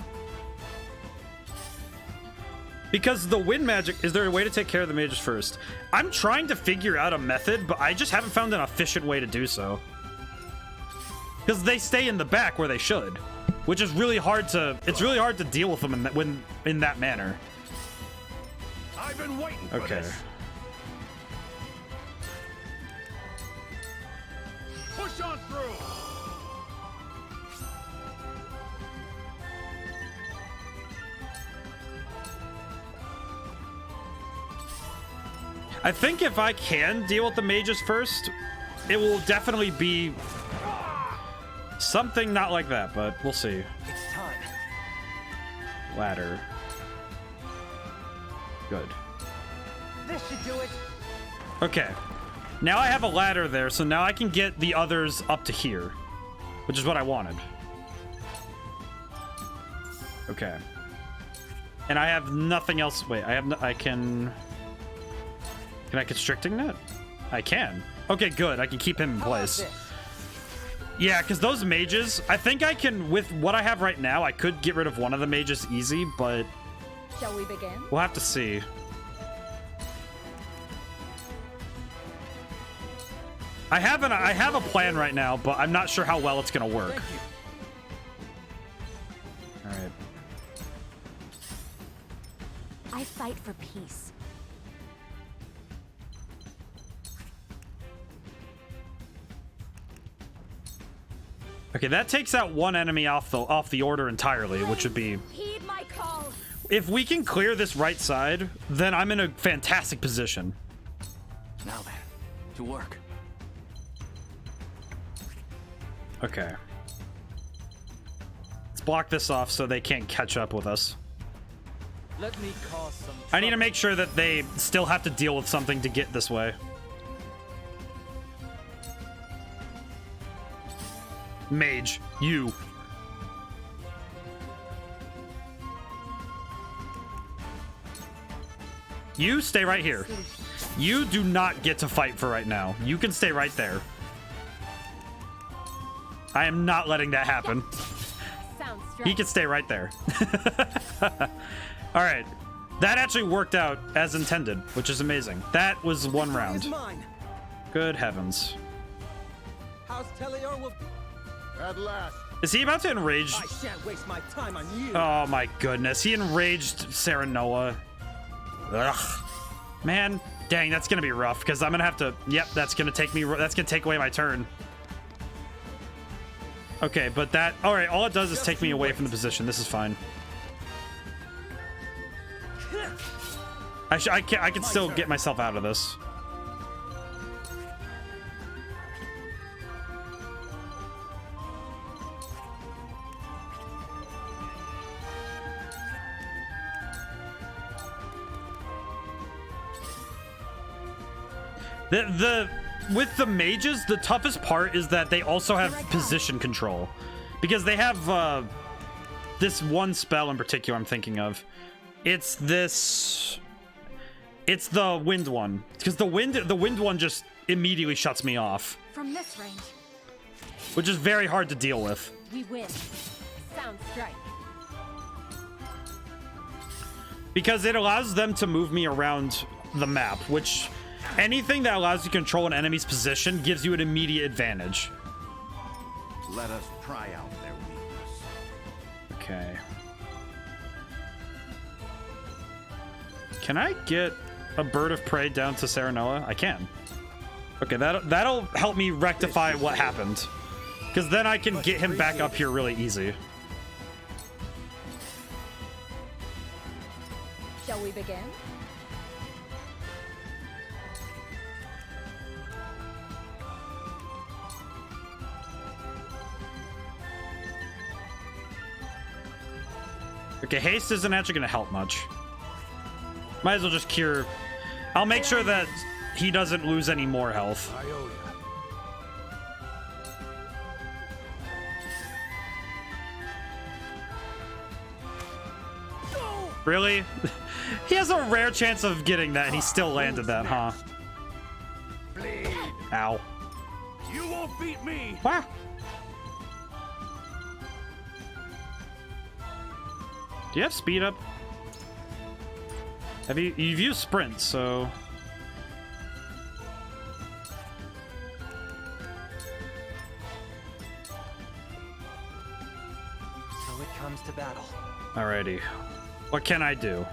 Because the wind magic, is there a way to take care of the mages first? I'm trying to figure out a method, but I just haven't found an efficient way to do so. Because they stay in the back where they should, which is really hard to, it's really hard to deal with them in that manner. I've been waiting for Okay. this. Push on through! I think if I can deal with the mages first, it will definitely be something not like that, but we'll see. It's time. Ladder. Good. This should do it. Okay. Now I have a ladder there, so now I can get the others up to here, which is what I wanted. Okay. And I have nothing else. Wait, I have no, I can I constricting net? I can. Okay, good. I can keep him in place. Yeah, because those mages, I think I can, with what I have right now, I could get rid of one of the mages easy, but Shall we begin? we'll have to see. I have a plan right now, but I'm not sure how well it's gonna work. All right. I fight for peace. Okay, that takes out one enemy off the order entirely, which would be. Heed my call. If we can clear this right side, then I'm in a fantastic position. Now then, to work. Okay. Let's block this off so they can't catch up with us. Let me cause some I need to make sure that they still have to deal with something to get this way. Mage, you. You stay right here. You do not get to fight for right now. You can stay right there. I am not letting that happen. Sounds He can stay right there. All right. That actually worked out as intended, which is amazing. That was one round. Mine. Good heavens. House Teleor will. At last. Is he about to enrage? I shan't waste my time on you. Oh my goodness. He enraged Sarah Noah. Ugh. Man, dang, that's gonna be rough because I'm gonna have to. Yep, that's gonna take away my turn. Okay, but that. All right, all it does is take me away from the position. This is fine. I can still get myself out of this. With the mages, the toughest part is that they also have position control, because they have this one spell in particular I'm thinking of. It's the wind one, because the wind one just immediately shuts me off, From this range, which is very hard to deal with. we win. Sound strike. Because it allows them to move me around the map, which anything that allows you to control an enemy's position gives you an immediate advantage. Let us pry out their weakness. Okay. Can I get a bird of prey down to Saranoa? I can. Okay, that'll help me rectify what happened, because then I can get him back up here really easy. Shall we begin? Okay, haste isn't actually going to help much. Might as well just cure. I'll make sure that he doesn't lose any more health. I owe you. Really? He has a rare chance of getting that, and he still landed that, huh? Bleed. Ow. You won't beat me. Wow. Do you have speed up? You've used sprint, so. So it comes to battle. Alrighty. What can I do?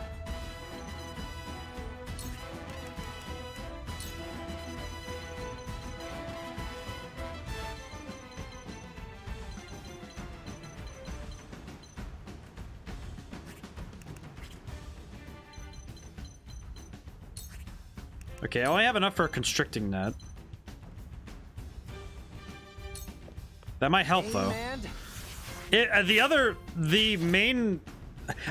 Okay, I only have enough for a constricting net. That might help, though. The main...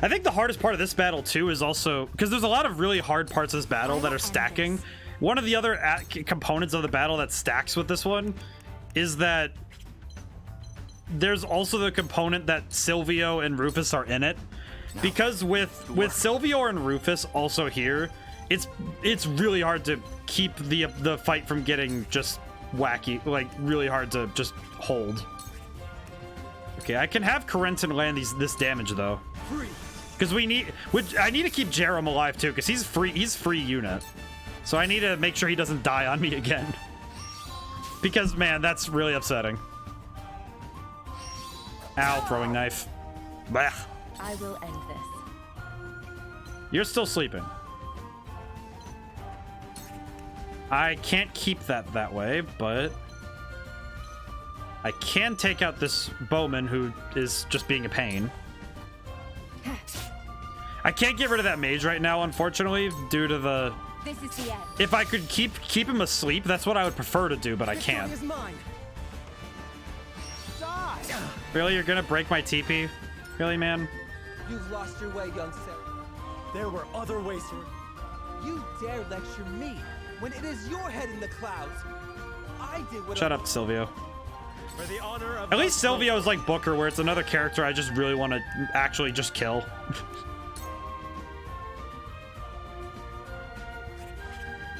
I think the hardest part of this battle, too, is also... Because there's a lot of really hard parts of this battle that are stacking. One of the other components of the battle that stacks with this one is that there's also the component that Silvio and Rufus are in it. Because with Silvio and Rufus also here, it's really hard to keep the fight from getting just wacky, like really hard to just hold. Okay, I can have Corentin land this damage though, because I need to keep Jerem alive too, because he's free unit, so I need to make sure he doesn't die on me again. Because man, that's really upsetting. Ow, throwing knife. Bah. I will end this. You're still sleeping. I can't keep that way, but I can take out this bowman who is just being a pain. I can't get rid of that mage right now, unfortunately, due to the... This is the end. If I could keep him asleep, that's what I would prefer to do, but I can't. Really, you're gonna break my TP? Really, man? You've lost your way, young Sarah. There were other ways to... You dare lecture me when it is your head in the clouds. I did what... Shut up, Silvio. For the honor of... At least Silvio is like Booker, where it's another character I just really want to actually just kill.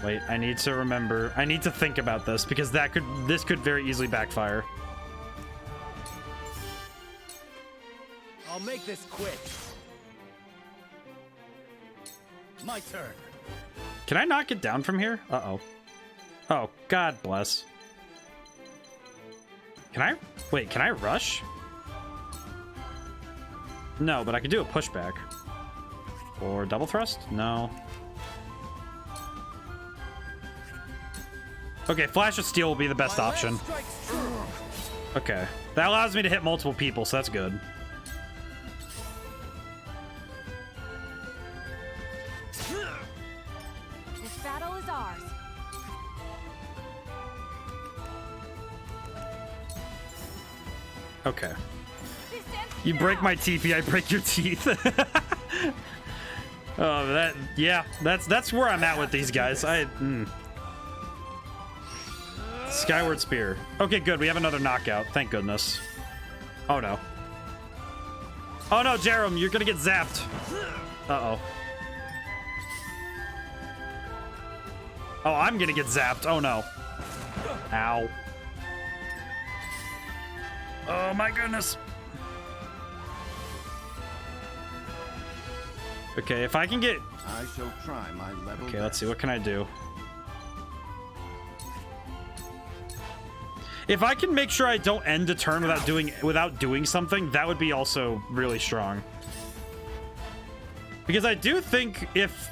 Wait, I need to remember. I need to think about this, because this could very easily backfire. I'll make this quick. My turn. Can I not get down from here? Uh-oh. Oh, God bless. Can I rush? No, but I could do a pushback. Or double thrust? No. Okay, Flash of Steel will be the best option. Okay. That allows me to hit multiple people, so that's good. This battle is ours. Okay. You break my TP, I break your teeth. Oh, that's where I'm at with these guys. Skyward Spear. Okay, good. We have another knockout. Thank goodness. Oh no. Oh no, Jerem, you're gonna get zapped. Uh-oh. Oh, I'm gonna get zapped. Oh no. Ow. Oh my goodness. Okay, if I can get... I shall try my level Okay, let's best. see. What can I do? If I can make sure I don't end a turn without doing something, that would be also really strong. Because I do think if...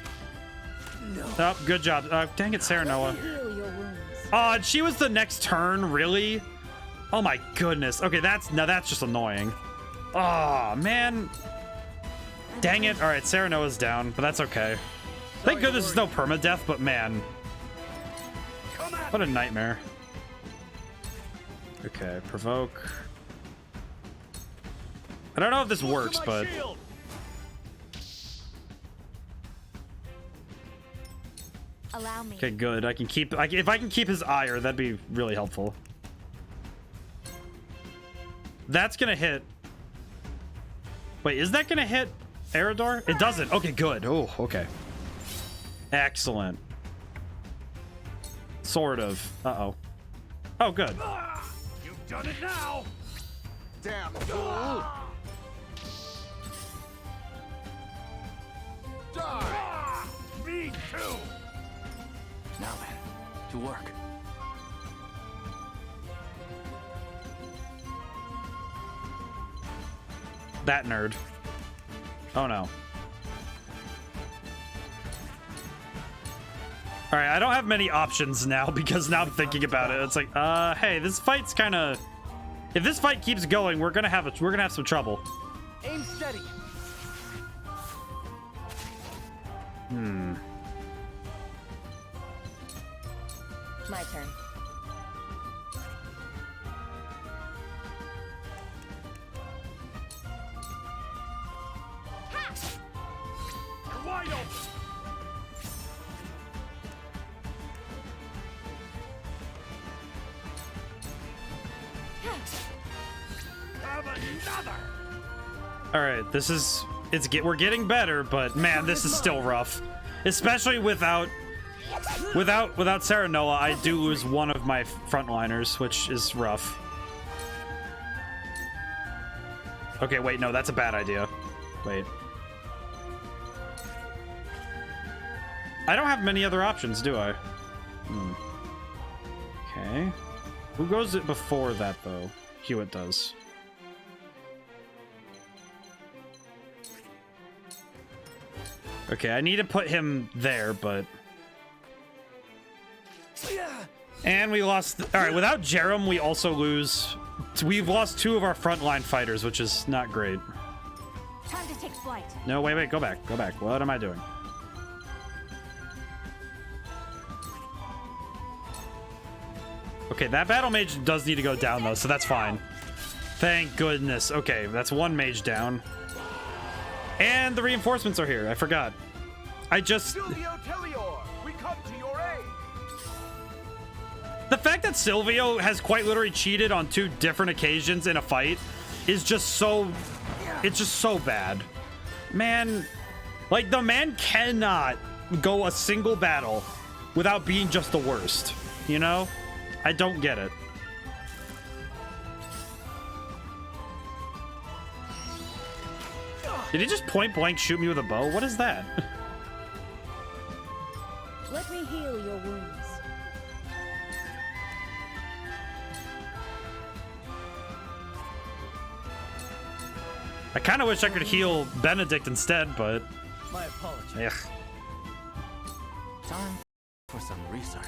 No. Oh, good job. Dang it, Sarah Noah. Heal your wounds. Oh, and she was the next turn? Really? Oh my goodness. Okay, that's just annoying. Oh, man. Dang it. All right, Sarah Noah's down, but that's okay. Thank goodness there's no permadeath, but man. What a nightmare. Okay, provoke. I don't know if this works, but... Allow me. Okay, good. I can keep... if I can keep his ire, that'd be really helpful. That's gonna hit... Wait, is that gonna hit Eridor? It doesn't. Okay, good. Oh, okay. Excellent. Sort of. Uh-oh. Oh, good. You've done it now. Damn fool. Die. Me too. Now then, to work. That nerd. Oh no. Alright, I don't have many options now because now I'm thinking about it. It's like, hey, this fight's kinda... If this fight keeps going, we're gonna have some trouble. Aim steady. My turn. Wide open! Have another! All right, this is we're getting better, but man, this is still rough. Especially without Sarah Noah, I do lose one of my frontliners, which is rough. Okay, wait, no, that's a bad idea. Wait. I don't have many other options, do I? Okay. Who goes it before that, though? Hewitt does. Okay, I need to put him there, but... And we lost... Alright, without Jerem, we also lose... We've lost 2 of our frontline fighters, which is not great. Time to take flight. No, wait, go back. Go back. What am I doing? Okay, that battle mage does need to go down, though, so that's fine. Thank goodness. Okay, that's 1 mage down. And the reinforcements are here. I forgot. I just... Silvio Tellior, we come to your aid! The fact that Silvio has quite literally cheated on 2 different occasions in a fight is just so... It's just so bad. Man, like, the man cannot go a single battle without being just the worst, you know? I don't get it. Did he just point blank shoot me with a bow? What is that? Let me heal your wounds. I kind of wish I could heal Benedict instead, but... My apologies. Ugh. Time for some research.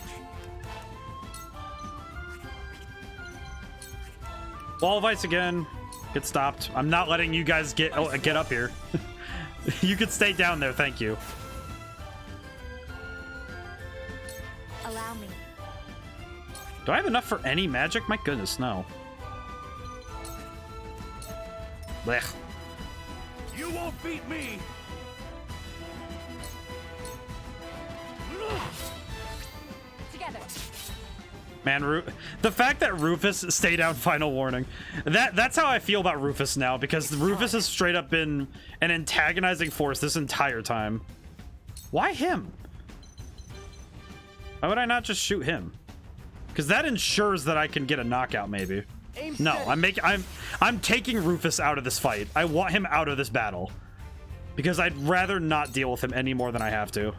Wall of ice again. Get stopped. I'm not letting you guys get up here. You could stay down there, thank you. Allow me. Do I have enough for any magic? My goodness, no. Blech. You won't beat me! Together. Man, the fact that Rufus stay down final warning. That's how I feel about Rufus now, because Rufus has straight up been an antagonizing force this entire time. Why him? Why would I not just shoot him? Because that ensures that I can get a knockout, maybe. No, I'm taking Rufus out of this fight. I want him out of this battle. Because I'd rather not deal with him any more than I have to.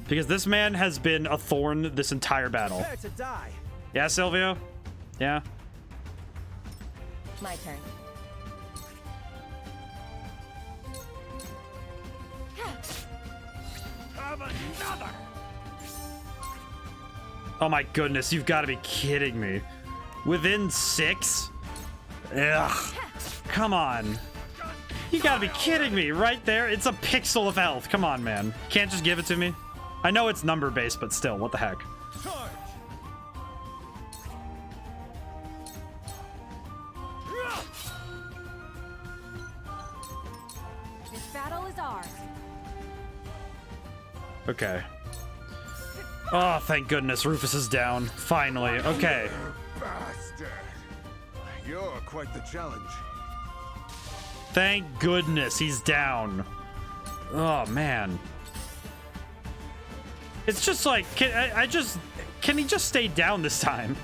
Because this man has been a thorn this entire battle. Prepare to die. Yeah, Silvio? Yeah? My turn. Have another! Oh my goodness, you've got to be kidding me. Within 6? Ugh. Come on. You gotta be kidding me. Right there. It's a pixel of health. Come on, man. Can't just give it to me? I know it's number based, but still, what the heck? Charge! This battle is ours. Okay. Oh, thank goodness. Rufus is down. Finally. Okay. Bastard. You're quite the challenge. Thank goodness he's down. Oh, man. It's just like, can he just stay down this time?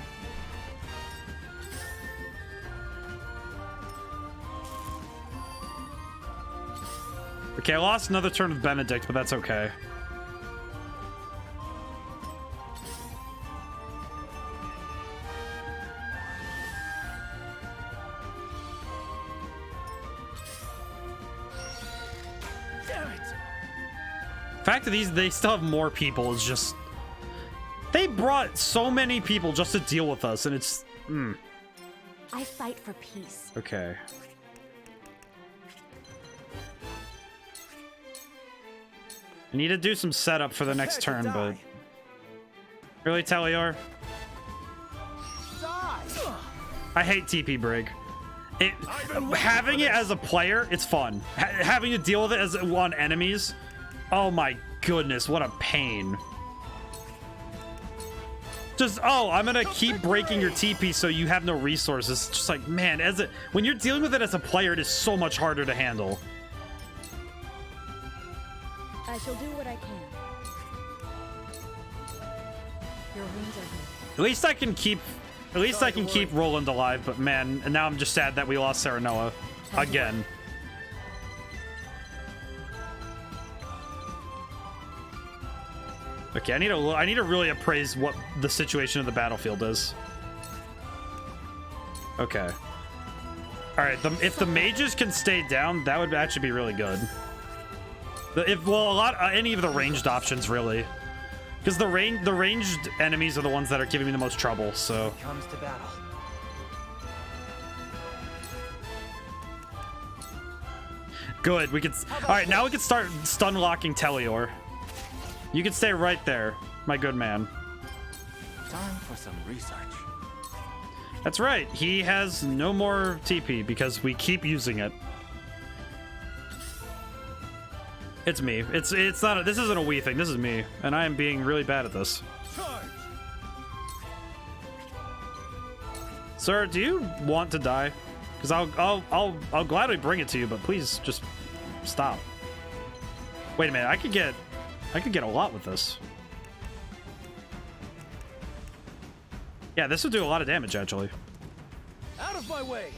Okay, I lost another turn with Benedict, but that's okay. The fact that they still have more people is just... They brought so many people just to deal with us, and it's... I fight for peace. Okay. I need to do some setup for the next turn, but... Really, Tellior? I hate TP Brig. Having it as a player, it's fun. Having to deal with it as on enemies, oh my goodness, what a pain. Just, oh, I'm gonna keep breaking your TP so you have no resources. It's just like, man, when you're dealing with it as a player, it is so much harder to handle. I shall do what I can. Your wounds are healed. At least I can keep Roland alive, but man, and now I'm just sad that we lost Serenoa again. Okay, I need to really appraise what the situation of the battlefield is. Okay. All right, if the mages can stay down, that would actually be really good. Any of the ranged options really, because the ranged enemies are the ones that are giving me the most trouble. So. Comes to battle. Good. We could. All right, now we can start stun locking Teleor. You can stay right there, my good man. Time for some research. That's right. He has no more TP because we keep using it. It's me. It's not. This isn't a we thing. This is me, and I am being really bad at this. Sir, do you want to die? Because I'll gladly bring it to you, but please just stop. Wait a minute. I could get a lot with this. Yeah, this would do a lot of damage actually. Out of my way.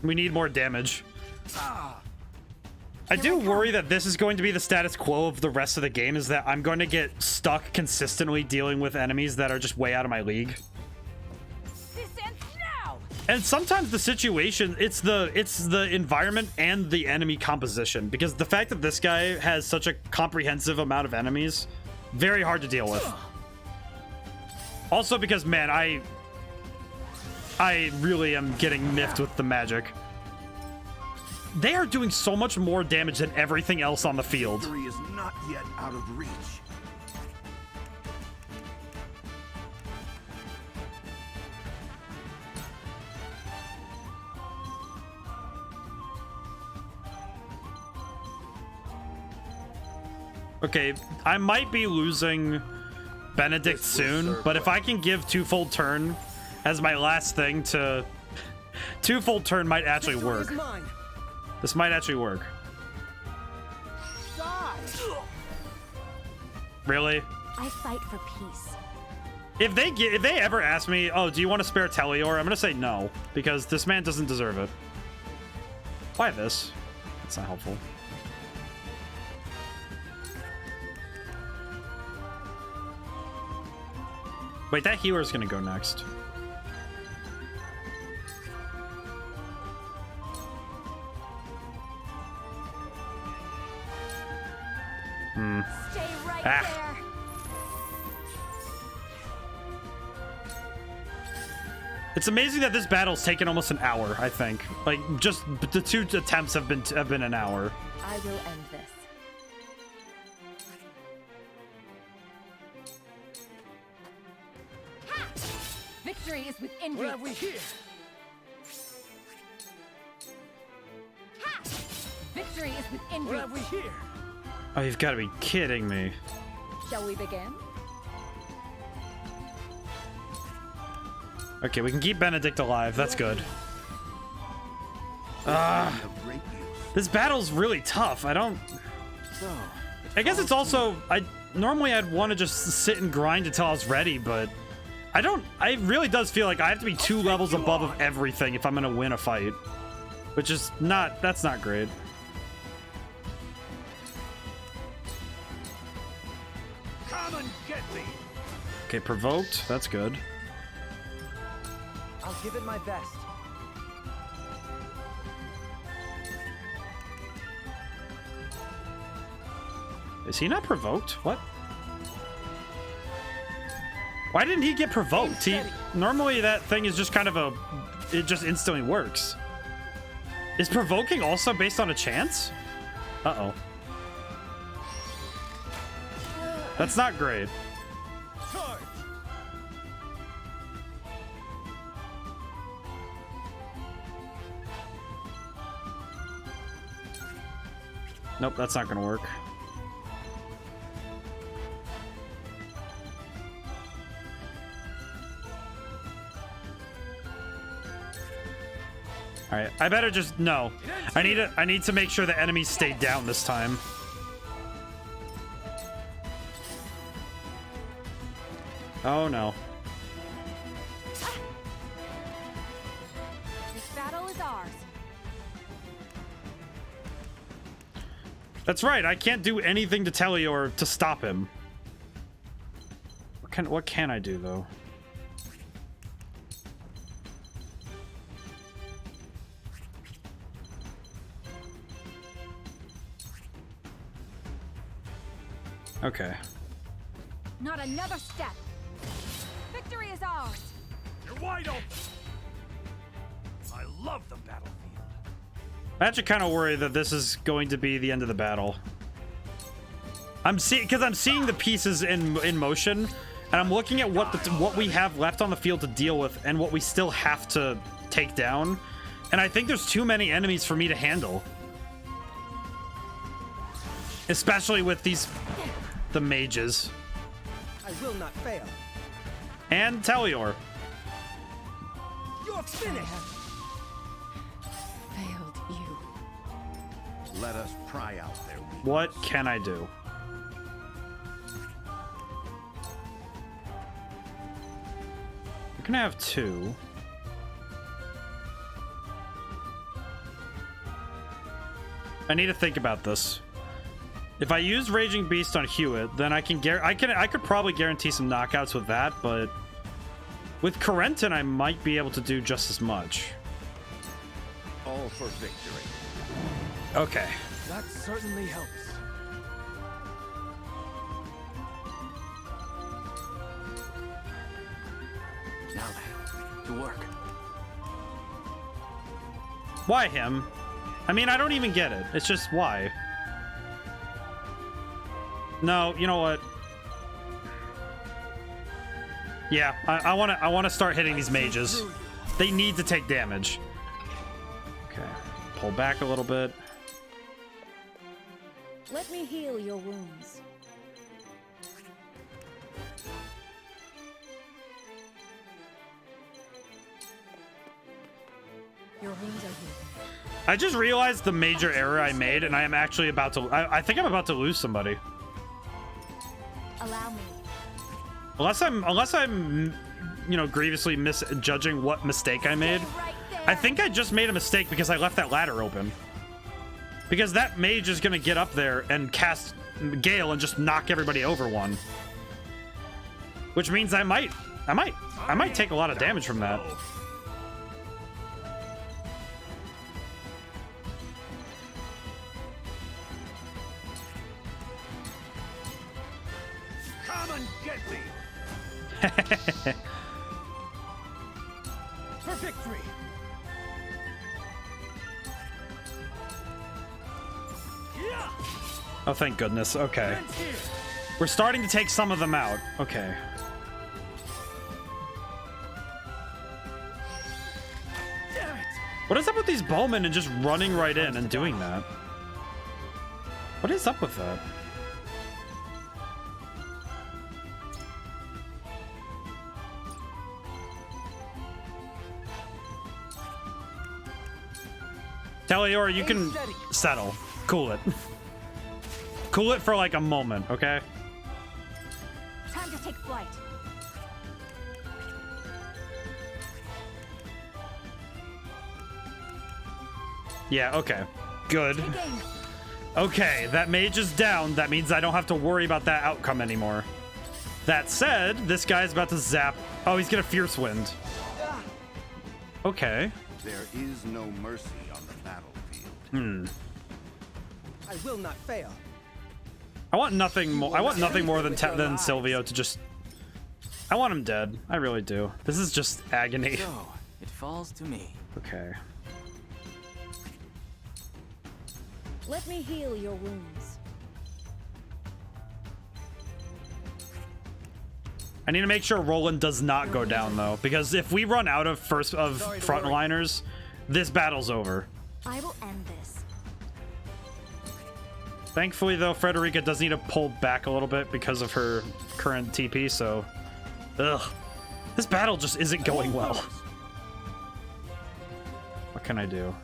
We need more damage. I do worry that this is going to be the status quo of the rest of the game, is that I'm going to get stuck consistently dealing with enemies that are just way out of my league. This ends now. And sometimes the situation, it's the environment and the enemy composition, because the fact that this guy has such a comprehensive amount of enemies, very hard to deal with. Also because, man, I really am getting miffed with the magic. They are doing so much more damage than everything else on the field. Victory is not yet out of reach. Okay, I might be losing Benedict soon, but if I can give twofold turn as my last thing to... Twofold turn might actually work. This might actually work. Really? I fight for peace. If they ever ask me, oh, do you want to spare Teleor? I'm gonna say no, because this man doesn't deserve it. Why this? That's not helpful. Wait, that healer's gonna go next. Stay right Ah. there. It's amazing that this battle's taken almost an hour, I think. Like, just the 2 attempts have been an hour. I will end this. Ha! Victory is within What reach. have we here? Ha! Victory is within What reach. have we here? Oh, you've got to be kidding me. Shall we begin? Okay, we can keep Benedict alive. That's good. Of great use. This battle's really tough. I guess it's also... Normally I'd want to just sit and grind until I was ready, but... It really does feel like I have to be 2 levels above of everything if I'm going to win a fight. Which is not... That's not great. Come and get me. Okay, provoked. That's good. I'll give it my best. Is he not provoked? What? Why didn't he get provoked? Normally that thing is just kind of a... It just instantly works. Is provoking also based on a chance? Uh-oh. That's not great. Nope, that's not gonna work. All right, I better just no. I need to make sure the enemies stay down this time. Oh no. This battle is ours. That's right. I can't do anything to Telior to stop him. What can I do though? Okay. Not another step. Victory is ours. You're wide open. I love the battlefield. I actually kind of worry that this is going to be the end of the battle. I'm seeing the pieces in motion, and I'm looking at what we have left on the field to deal with, and what we still have to take down. And I think there's too many enemies for me to handle, especially with the mages I will not fail. and Telior. You're finished. Failed you. Let us pry out their weakness. What can I do? We're gonna have two. I need to think about this. If I use Raging Beast on Hewitt, then I could probably guarantee some knockouts with that, but with Corentin, I might be able to do just as much. All for victory. Okay. That certainly helps. Now then, to work. Why him? I mean, I don't even get it. It's just why. No, you know what? Yeah, I want to start hitting these mages. They need to take damage. Okay, pull back a little bit. Let me heal your wounds. Your wounds are healed. I just realized the major error I made, and I am actually about to. I think I'm about to lose somebody. Allow me. Unless I'm, you know, grievously misjudging what mistake I made. Right there. I think I just made a mistake because I left that ladder open. Because that mage is gonna get up there and cast Gale and just knock everybody over one. Which means I might take a lot of damage from that. Come and get me. For victory! Oh, thank goodness. Okay. We're starting to take some of them out. Okay. Damn it! What is up with these bowmen and just running right in and doing that? What is up with that? Telior, you can settle. Cool it. Cool it for like a moment, okay? Time to take flight. Yeah, okay. Good. Take aim. Okay, that mage is down. That means I don't have to worry about that outcome anymore. That said, this guy's about to zap. Oh, he's gonna Fierce Wind. Okay. There is no mercy on the battlefield. I will not fail. I want nothing more. I want nothing more than Silvio to just. I want him dead. I really do. This is just agony. So, it falls to me. Okay. Let me heal your wounds. I need to make sure Roland does not go down though, because if we run out of frontliners, this battle's over. I will end this. Thankfully, though, Frederica does need to pull back a little bit because of her current TP, so... Ugh. This battle just isn't going well. What can I do?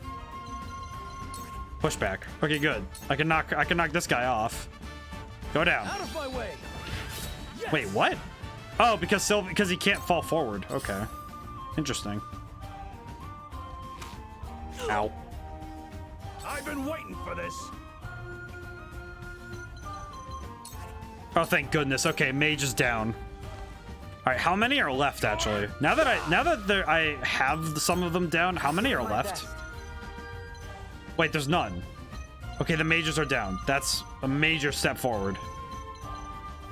Push back. Okay, good. I can knock this guy off. Go down. Out of my way. Yes. Wait, what? Oh, because he can't fall forward. Okay. Interesting. Ow. I've been waiting for this. Oh, thank goodness. Okay, mage is down. All right, how many are left actually? Now that I have some of them down, how many are left? Wait, there's none. Okay, the mages are down. That's a major step forward.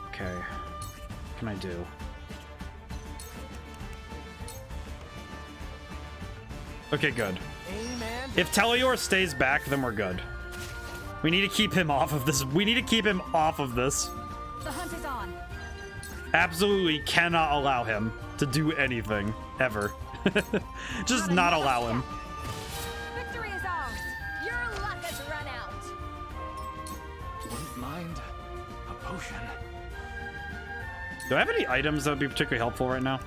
Okay. What can I do? Okay, good. If Teleor stays back, then we're good. We need to keep him off of this. We need to keep him off of this. The hunt is on. Absolutely cannot allow him to do anything, ever. Just not allow him. Victory is ours. Your luck has run out. Wouldn't mind a potion. Do I have any items that would be particularly helpful right now?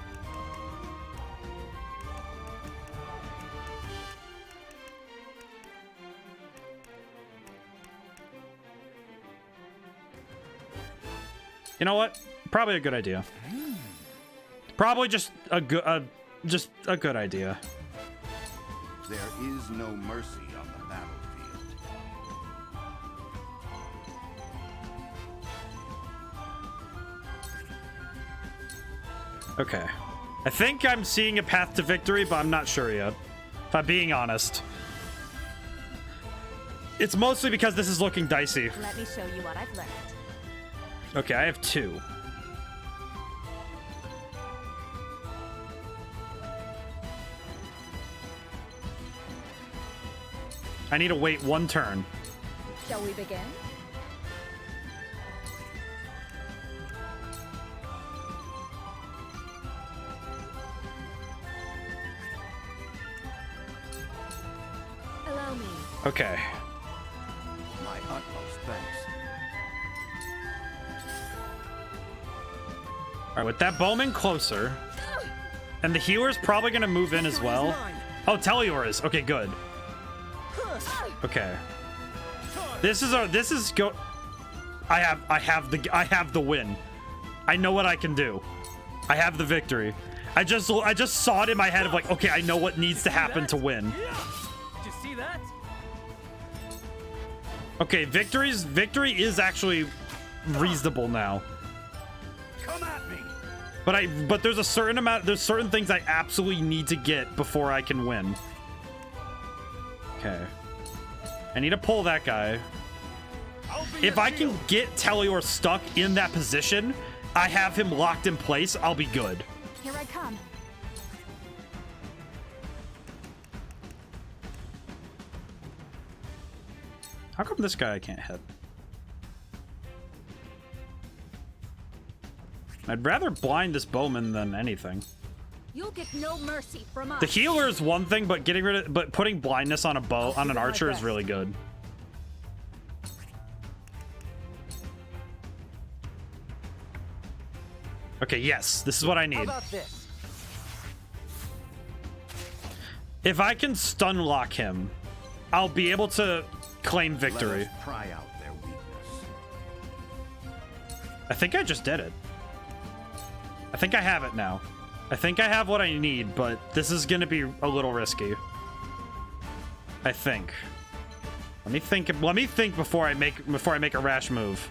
You know what? Probably a good idea. Probably just a good idea. There is no mercy on the battlefield. Okay. I think I'm seeing a path to victory, but I'm not sure yet. If I'm being honest. It's mostly because this is looking dicey. Let me show you what I've learned. Okay, I have 2. I need to wait 1 turn. Shall we begin? Allow me. Okay. My utmost thanks. Alright, with that bowman closer. And the healer's probably gonna move in as well. Oh, Teleor is. Okay, good. Okay. I have the win. I know what I can do. I have the victory. I just saw it in my head of like, okay, I know what needs to happen to win. Did you see that? Okay, victory is actually reasonable now. Come at me. But there's certain things I absolutely need to get before I can win. Okay. I need to pull that guy. If I can get Teleor stuck in that position, I have him locked in place, I'll be good. Here I come. How come this guy I can't hit? I'd rather blind this bowman than anything. You'll get no mercy from us. The healer is one thing, but putting blindness on an archer is really good. Okay, yes, this is what I need. How about this? If I can stun lock him, I'll be able to claim victory. Let us pry out their weakness. I think I just did it. I think I have it now. I think I have what I need, but this is gonna be a little risky. I think. Let me think before I make a rash move.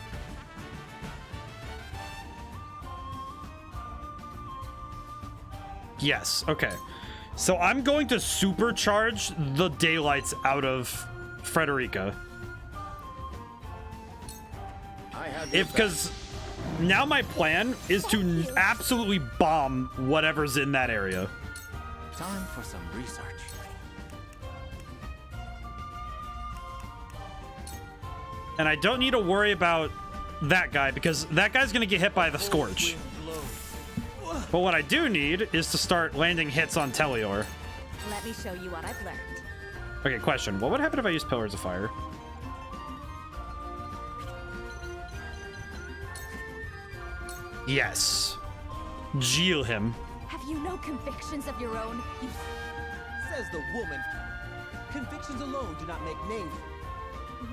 Yes, okay. So I'm going to supercharge the daylights out of Frederica. Because now my plan is to absolutely bomb whatever's in that area. Time for some research. And I don't need to worry about that guy because that guy's gonna get hit by the Scorch. But what I do need is to start landing hits on Teleor. Let me show you what I've learned. Okay, question. What would happen if I used Pillars of Fire? Yes. Jeal him. Have you no convictions of your own? You Says the woman. Convictions alone do not make names.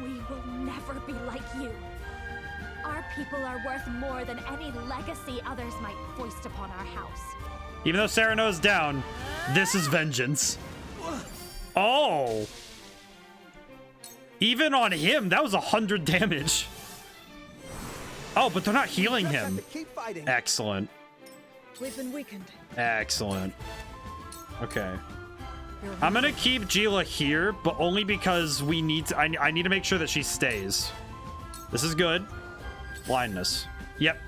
We will never be like you. Our people are worth more than any legacy others might foist upon our house. Even though Sereno's down, this is vengeance. Oh. Even on him, that was 100 damage. Oh, but they're not healing him. Keep fighting. Excellent. We've been weakened. Excellent. Okay. I'm gonna keep Gila here, but only because we need to, I need to make sure that she stays. This is good. Blindness. Yep.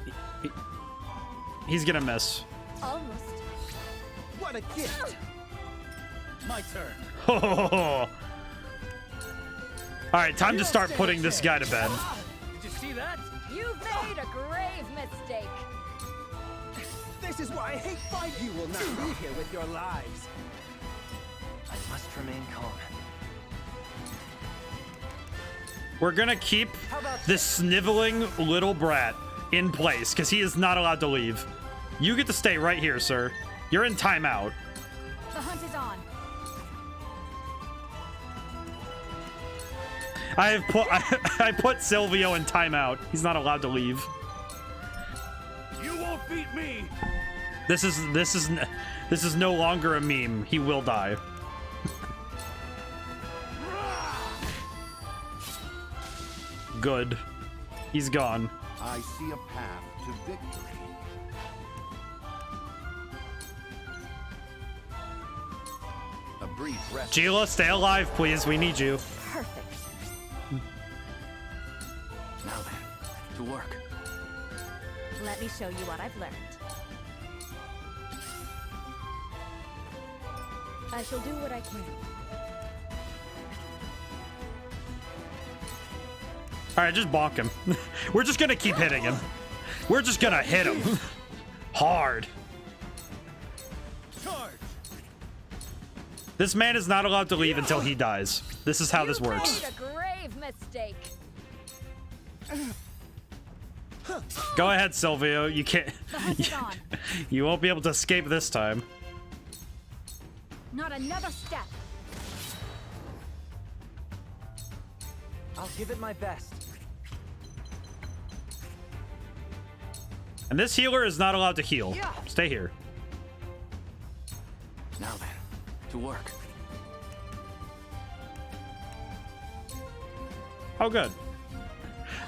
He's gonna miss. Almost. What a gift. My turn. All right, time to start putting this guy to bed. Did you see that? You've made a grave mistake. This is why I hate fight. You will not leave here with your lives. I must remain calm. We're gonna keep this sniveling little brat in place because he is not allowed to leave. You get to stay right here, sir. You're in timeout. The hunt is on. I put Silvio in timeout. He's not allowed to leave. You won't beat me. This is no longer a meme. He will die. Good. He's gone. I see a path to victory. A brief rest. Gila, stay alive, please. We need you. Perfect. Now then, to work. Let me show you what I've learned. I shall do what I can. All right, just bonk him. We're just gonna keep hitting him. We're just gonna hit him hard. Charge. This man is not allowed to leave until he dies. This is how this works. You made a grave mistake. Go ahead, Silvio. You can't. The hunt is on. You won't be able to escape this time. Not another step. I'll give it my best. And this healer is not allowed to heal. Stay here. Now then, to work. Oh, good.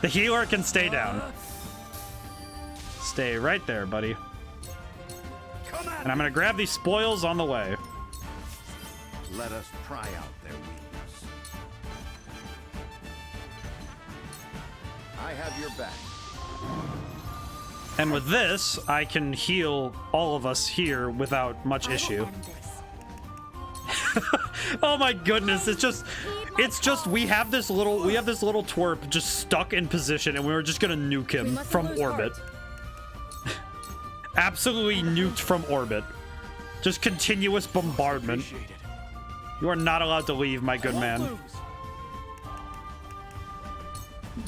The healer can stay down. Stay right there, buddy. And I'm gonna grab these spoils on the way. Let us try out their weakness. I have your back. And with this, I can heal all of us here without much issue. Oh my goodness, it's just we have this little twerp just stuck in position and we were just gonna nuke him from orbit. Absolutely nuked from orbit. Just continuous bombardment. You are not allowed to leave, my good man.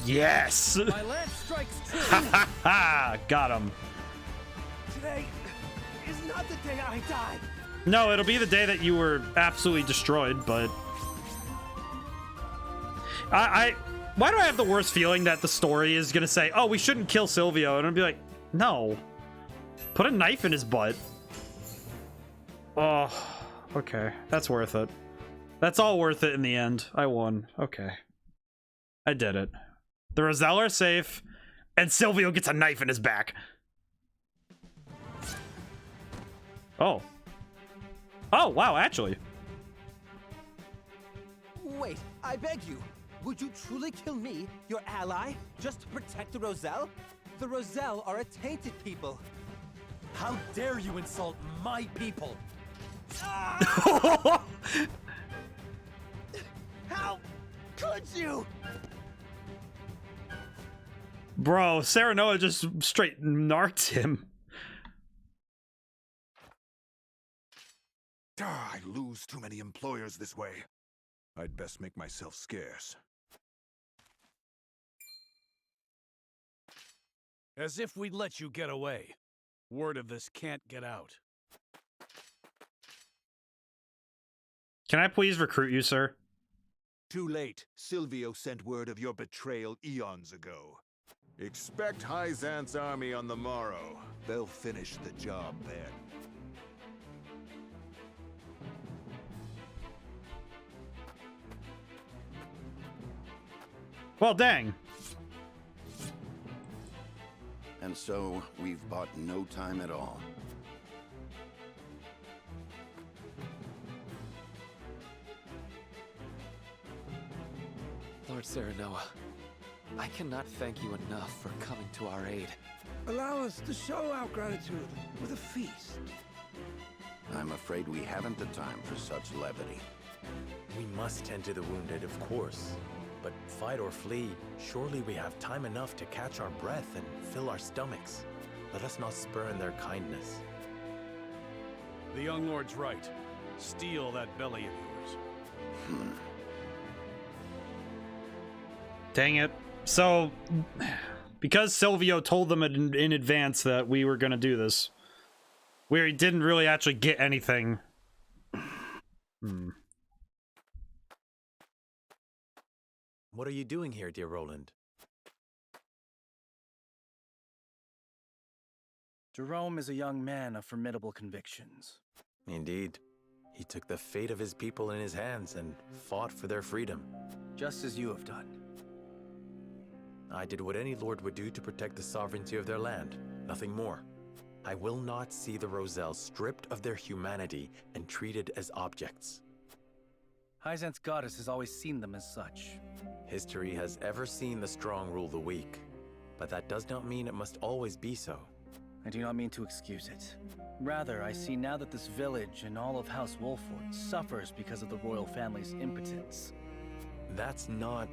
Yes! My lance strikes true. Ha ha! Got him. Today is not the day I die. No, it'll be the day that you were absolutely destroyed, but... why do I have the worst feeling that the story is gonna say, oh, we shouldn't kill Silvio, and I'll be like, no. Put a knife in his butt. Oh, okay. That's worth it. That's all worth it in the end. I won. Okay. I did it. The Roselle are safe, and Silvio gets a knife in his back. Oh. Oh, wow, actually. Wait, I beg you. Would you truly kill me, your ally, just to protect the Roselle? The Roselle are a tainted people. How dare you insult my people? How could you? Bro, Serenoa just straight narked him. I lose too many employers this way. I'd best make myself scarce. As if we'd let you get away. Word of this can't get out. Can I please recruit you, sir? Too late. Silvio sent word of your betrayal eons ago. Expect Hyzante's army on the morrow. They'll finish the job then. Well, dang. And so, we've bought no time at all. Lord Serenoa, I cannot thank you enough for coming to our aid. Allow us to show our gratitude with a feast. I'm afraid we haven't the time for such levity. We must tend to the wounded, of course. But fight or flee, surely we have time enough to catch our breath and fill our stomachs. Let us not spurn their kindness. The young lord's right. Steal that belly of yours. Dang it. So, because Silvio told them in advance that we were going to do this, we didn't really actually get anything. What are you doing here, dear Roland? Jerome is a young man of formidable convictions. Indeed. He took the fate of his people in his hands and fought for their freedom. Just as you have done. I did what any lord would do to protect the sovereignty of their land. Nothing more. I will not see the Roselle stripped of their humanity and treated as objects. Hyzante's goddess has always seen them as such. History has ever seen the strong rule the weak, but that does not mean it must always be so. I do not mean to excuse it. Rather, I see now that this village and all of House Wolford suffers because of the royal family's impotence. That's not...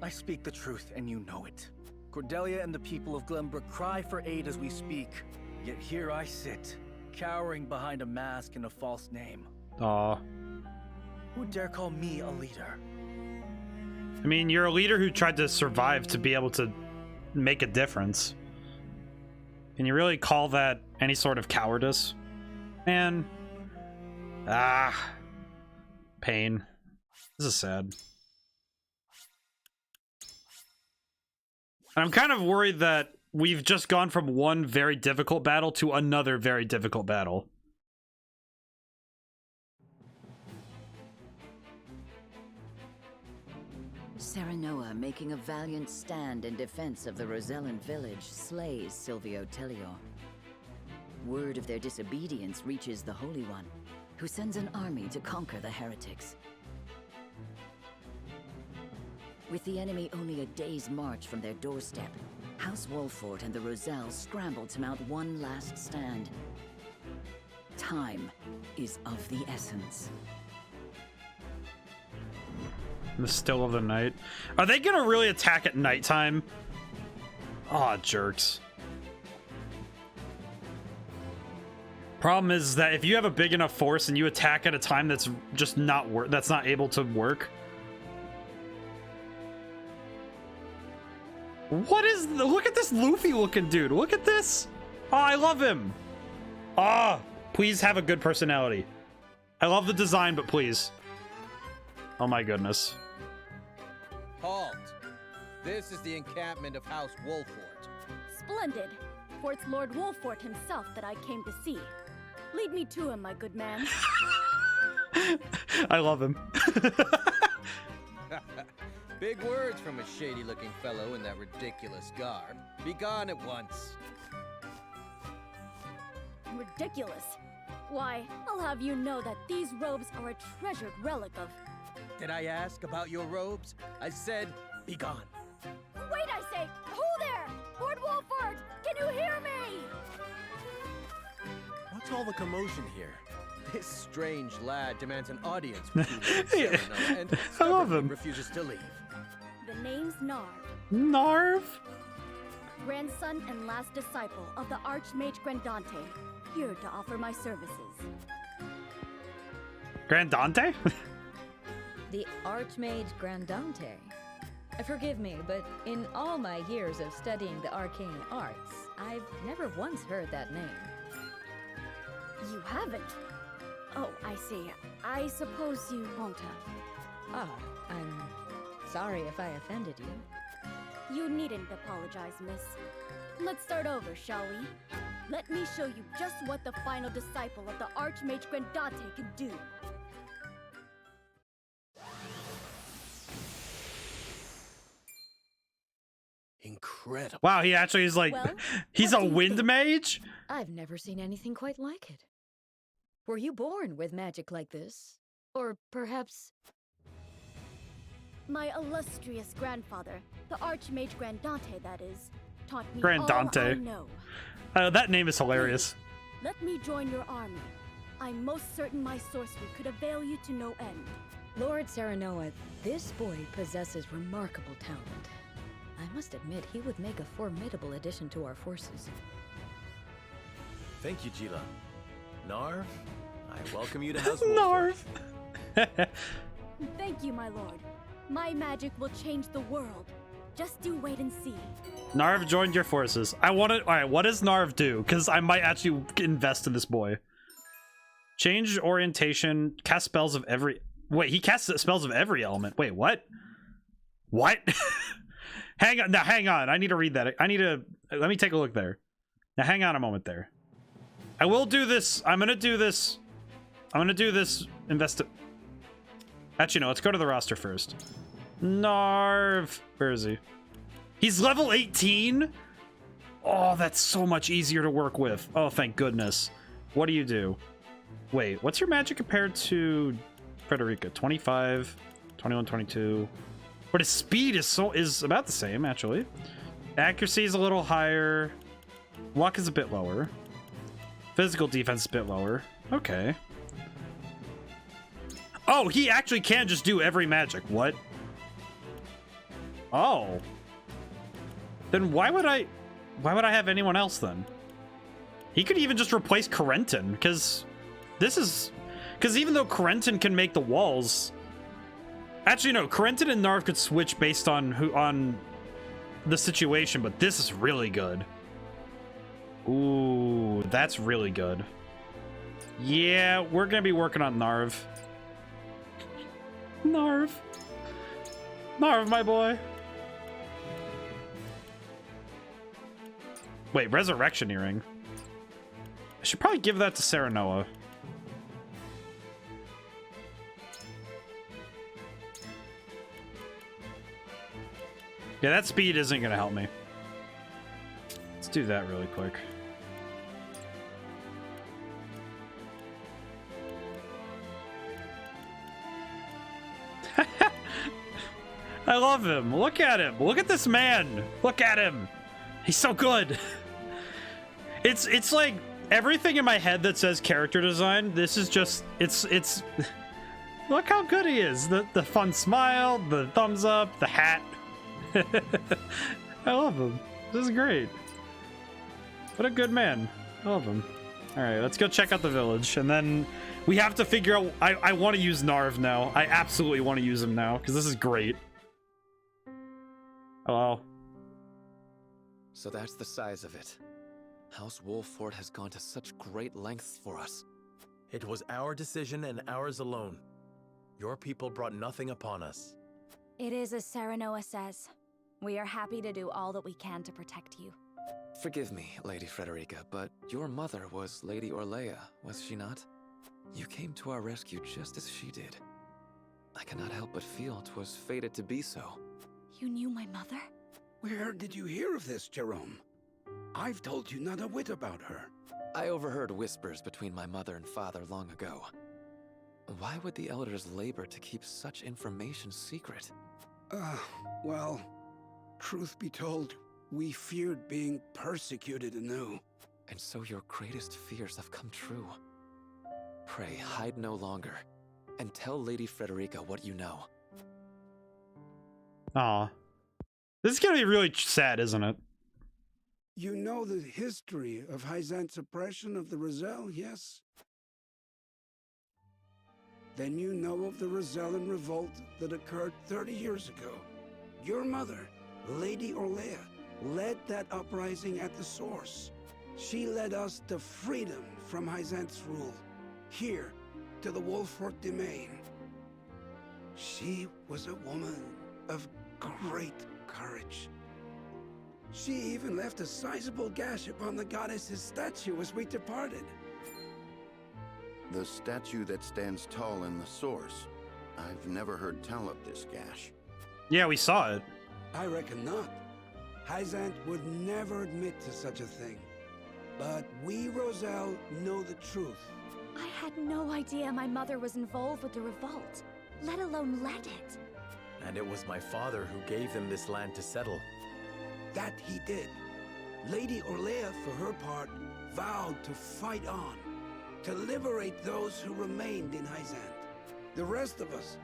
I speak the truth, and you know it. Cordelia and the people of Glenbrook cry for aid as we speak. Yet here I sit, cowering behind a mask and a false name. Aw. Who dare call me a leader? I mean, you're a leader who tried to survive to be able to make a difference. Can you really call that any sort of cowardice? Man. Pain. This is sad. I'm kind of worried that we've just gone from one very difficult battle to another very difficult battle. Serenoa, making a valiant stand in defense of the Rosellan village, slays Silvio Tellior. Word of their disobedience reaches the Holy One, who sends an army to conquer the heretics. With the enemy only a day's march from their doorstep, House Wolford and the Roselle scramble to mount one last stand. Time is of the essence. In the still of the night. Are they gonna really attack at nighttime? Aw, jerks. Problem is that if you have a big enough force and you attack at a time that's just not able to work. What is look at this Luffy looking dude. Look at this. Oh, I love him. Ah, please have a good personality. I love the design, but please. Oh my goodness. Halt! This is the encampment of House Wolford. Splendid. For it's Lord Wolford himself that I came to see. Lead me to him, my good man. I love him. Big words from a shady-looking fellow in that ridiculous garb. Be gone at once. Ridiculous. Why, I'll have you know that these robes are a treasured relic of... Did I ask about your robes? I said, be gone. Wait, I say! Who there? Lord Wolford! Can you hear me? What's all the commotion here? This strange lad demands an audience with you, Lord Serenoa, and I love him. refuses to leave. The name's Narv. Narv? Grandson and last disciple of the Archmage Grandante. Here to offer my services. Grandante? The Archmage Grandante. Forgive me, but in all my years of studying the arcane arts, I've never once heard that name. You haven't? Oh, I see. I suppose you won't have. Ah, I'm sorry if I offended you. You needn't apologize, miss. Let's start over, shall we? Let me show you just what the final disciple of the Archmage Grandante can do. Incredible. Wow, he actually is like, Well, he's what a do you wind think? mage? I've never seen anything quite like it. Were you born with magic like this? Or perhaps... My illustrious grandfather, the Archmage Grandante, that is, taught me Grandante. all I know. That name is hilarious. Let me join your army. I'm most certain my sorcery could avail you to no end. Lord Serenoa, this boy possesses remarkable talent. I must admit, he would make a formidable addition to our forces. Thank you, Jila. Narv, I welcome you to House Narv. Thank you, my lord. My magic will change the world. Just do wait and see. Narv joined your forces. I want to. All right, what does Narv do? Because I might actually invest in this boy. Change orientation. Cast spells of every. Wait, he casts spells of every element. Wait, what? What? Hang on. Now, hang on. I need to read that. I need to. Let me take a look there. Now, hang on a moment there. I will do this. I'm gonna do this. I'm gonna do this. Actually, no. Let's go to the roster first. Narv. Where is he? He's level 18? Oh, that's so much easier to work with. Oh, thank goodness. What do you do? Wait, what's your magic compared to Frederica? 25, 21, 22. But his speed is about the same, actually. Accuracy is a little higher. Luck is a bit lower. Physical defense is a bit lower. Okay. Oh, he actually can just do every magic. What? Oh. Then why would I have anyone else then? He could even just replace Corentin, because even though Corentin can make the walls, actually no, Corentin and Narv could switch based on the situation, but this is really good. Ooh, that's really good. Yeah, we're gonna be working on Narv. Narv, my boy. Wait, Resurrection Earring. I should probably give that to Serenoa. Yeah, that speed isn't going to help me. Let's do that really quick. I love him. Look at him. Look at this man. Look at him. He's so good. It's like everything in my head that says character design. This is just it's look how good he is. The fun smile, the thumbs up, the hat. I love him. This is great. What a good man. I love him. All right, let's go check out the village, and then we have to figure out. I want to use Narv now. I absolutely want to use him now because this is great. Hello. So that's the size of it. House Wolffort has gone to such great lengths for us. It was our decision and ours alone. Your people brought nothing upon us. It is as Serenoa says. We are happy to do all that we can to protect you. Forgive me, Lady Frederica, but your mother was Lady Orlea, was she not? You came to our rescue just as she did. I cannot help but feel 'twas fated to be so. You knew my mother? Where did you hear of this, Jerome? I've told you not a whit about her. I overheard whispers between my mother and father long ago. Why would the elders labor to keep such information secret? Well, truth be told, we feared being persecuted anew. And so your greatest fears have come true. Pray, hide no longer, and tell Lady Frederica what you know. Aw. This is gonna be really sad, isn't it? You know the history of Hyzante's oppression of the Roselle, yes? Then you know of the Rosellan revolt that occurred 30 years ago. Your mother, Lady Orlea, led that uprising at the source. She led us to freedom from Hyzante's rule, here to the Wolfort domain. She was a woman of great courage. She even left a sizable gash upon the goddess's statue as we departed. The statue that stands tall in the source. I've never heard tell of this gash. Yeah, we saw it. I reckon not. Hyzante would never admit to such a thing. But we, Roselle, know the truth. I had no idea my mother was involved with the revolt, let alone led it. And it was my father who gave them this land to settle. That he did. Lady Orlea, for her part, vowed to fight on, to liberate those who remained in Hyzante. The rest of us,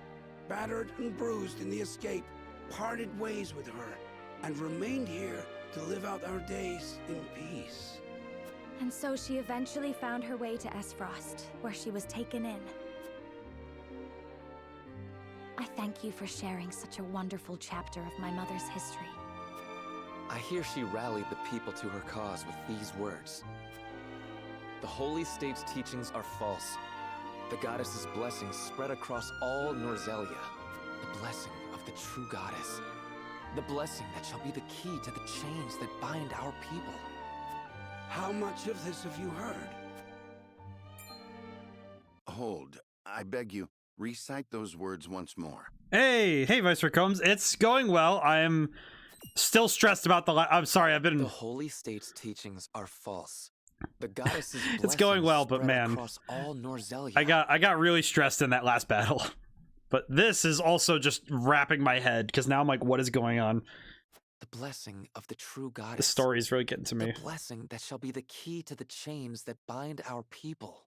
battered and bruised in the escape, parted ways with her, and remained here to live out our days in peace. And so she eventually found her way to Esfrost, where she was taken in. I thank you for sharing such a wonderful chapter of my mother's history. I hear she rallied the people to her cause with these words. The Holy State's teachings are false. The goddess's blessings spread across all Norzelia. The blessing of the true goddess. The blessing that shall be the key to the chains that bind our people. How much of this have you heard? Hold. I beg you, recite those words once more. Hey, Viceroy Combs. It's going well. I am still stressed about I'm sorry, I've been... The Holy State's teachings are false. The goddess's It's going well, but man, across all Norzelia. I got really stressed in that last battle. But this is also just wrapping my head, because now I'm like, what is going on? The blessing of the true goddess. The story's really getting to me. The blessing that shall be the key to the chains that bind our people.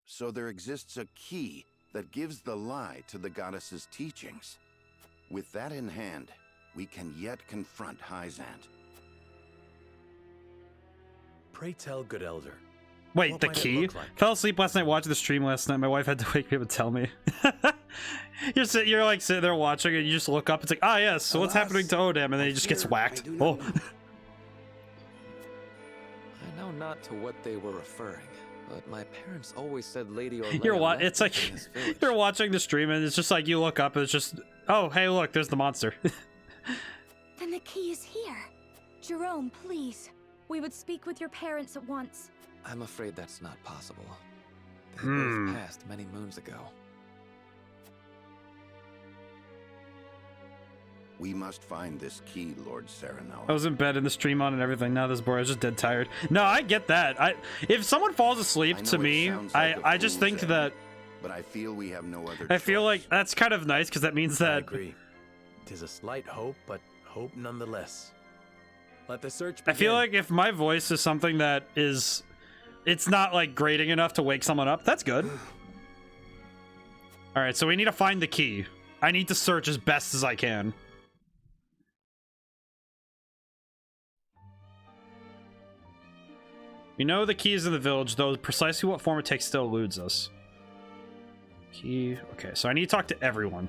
So there exists a key that gives the lie to the goddess's teachings. With that in hand, we can yet confront Hyzante. Pray tell, good elder. Wait, what the might it key? look like? Fell asleep last night watching the stream last night. My wife had to wake me up and tell me. You're like sitting there watching and you just look up. It's like, ah, yes. So what's happening to ODaM? And then he just gets whacked. Oh. I know not to what they were referring, but my parents always said Lady Orlea. It's like you're watching the stream and it's just like you look up and it's just, oh, hey, look, there's the monster. Then the key is here. Jerome, please. We would speak with your parents at once. I'm afraid that's not possible. They both passed many moons ago. We must find this key, Lord Serenella. I was in bed and the stream on and everything. Now this boy, I was just dead tired. No, I get that. If someone falls asleep to me, I just think that. But I feel we have no other. I feel like that's kind of nice because that means that. I agree. 'Tis a slight hope, but hope nonetheless. Let the search begin. I feel like if my voice is something that is, it's not like grating enough to wake someone up, that's good. All right, so we need to find the key. I need to search as best as I can. We know the key is in the village, though precisely what form it takes still eludes us. Key. Okay, so I need to talk to everyone.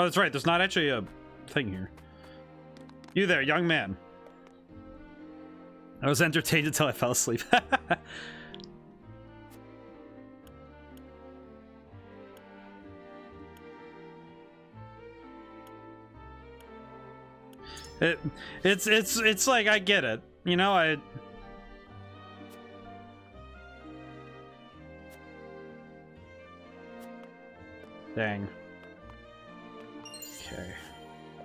Oh, that's right. There's not actually a thing here. You there, young man. I was entertained until I fell asleep. It's like I get it. You know, Dang. Okay.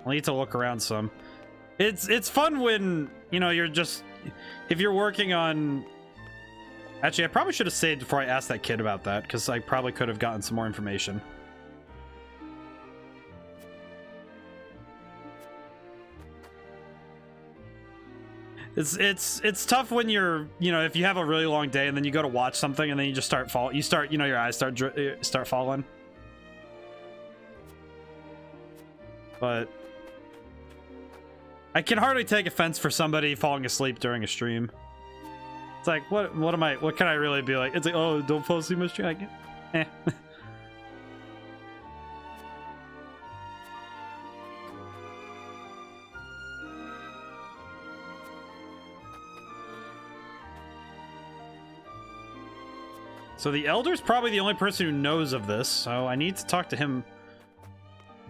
I'll need to look around some. It's fun when, you know, you're just, if you're working on, actually I probably should have saved before I asked that kid about that, because I probably could have gotten some more information. It's tough when you're, you know, if you have a really long day and then you go to watch something and then you just start you know, your eyes start falling. But I can hardly take offense for somebody falling asleep during a stream. It's like, what can I really be like? It's like, oh, don't fall asleep in my stream. Like, eh. So the Elder's probably the only person who knows of this, so I need to talk to him.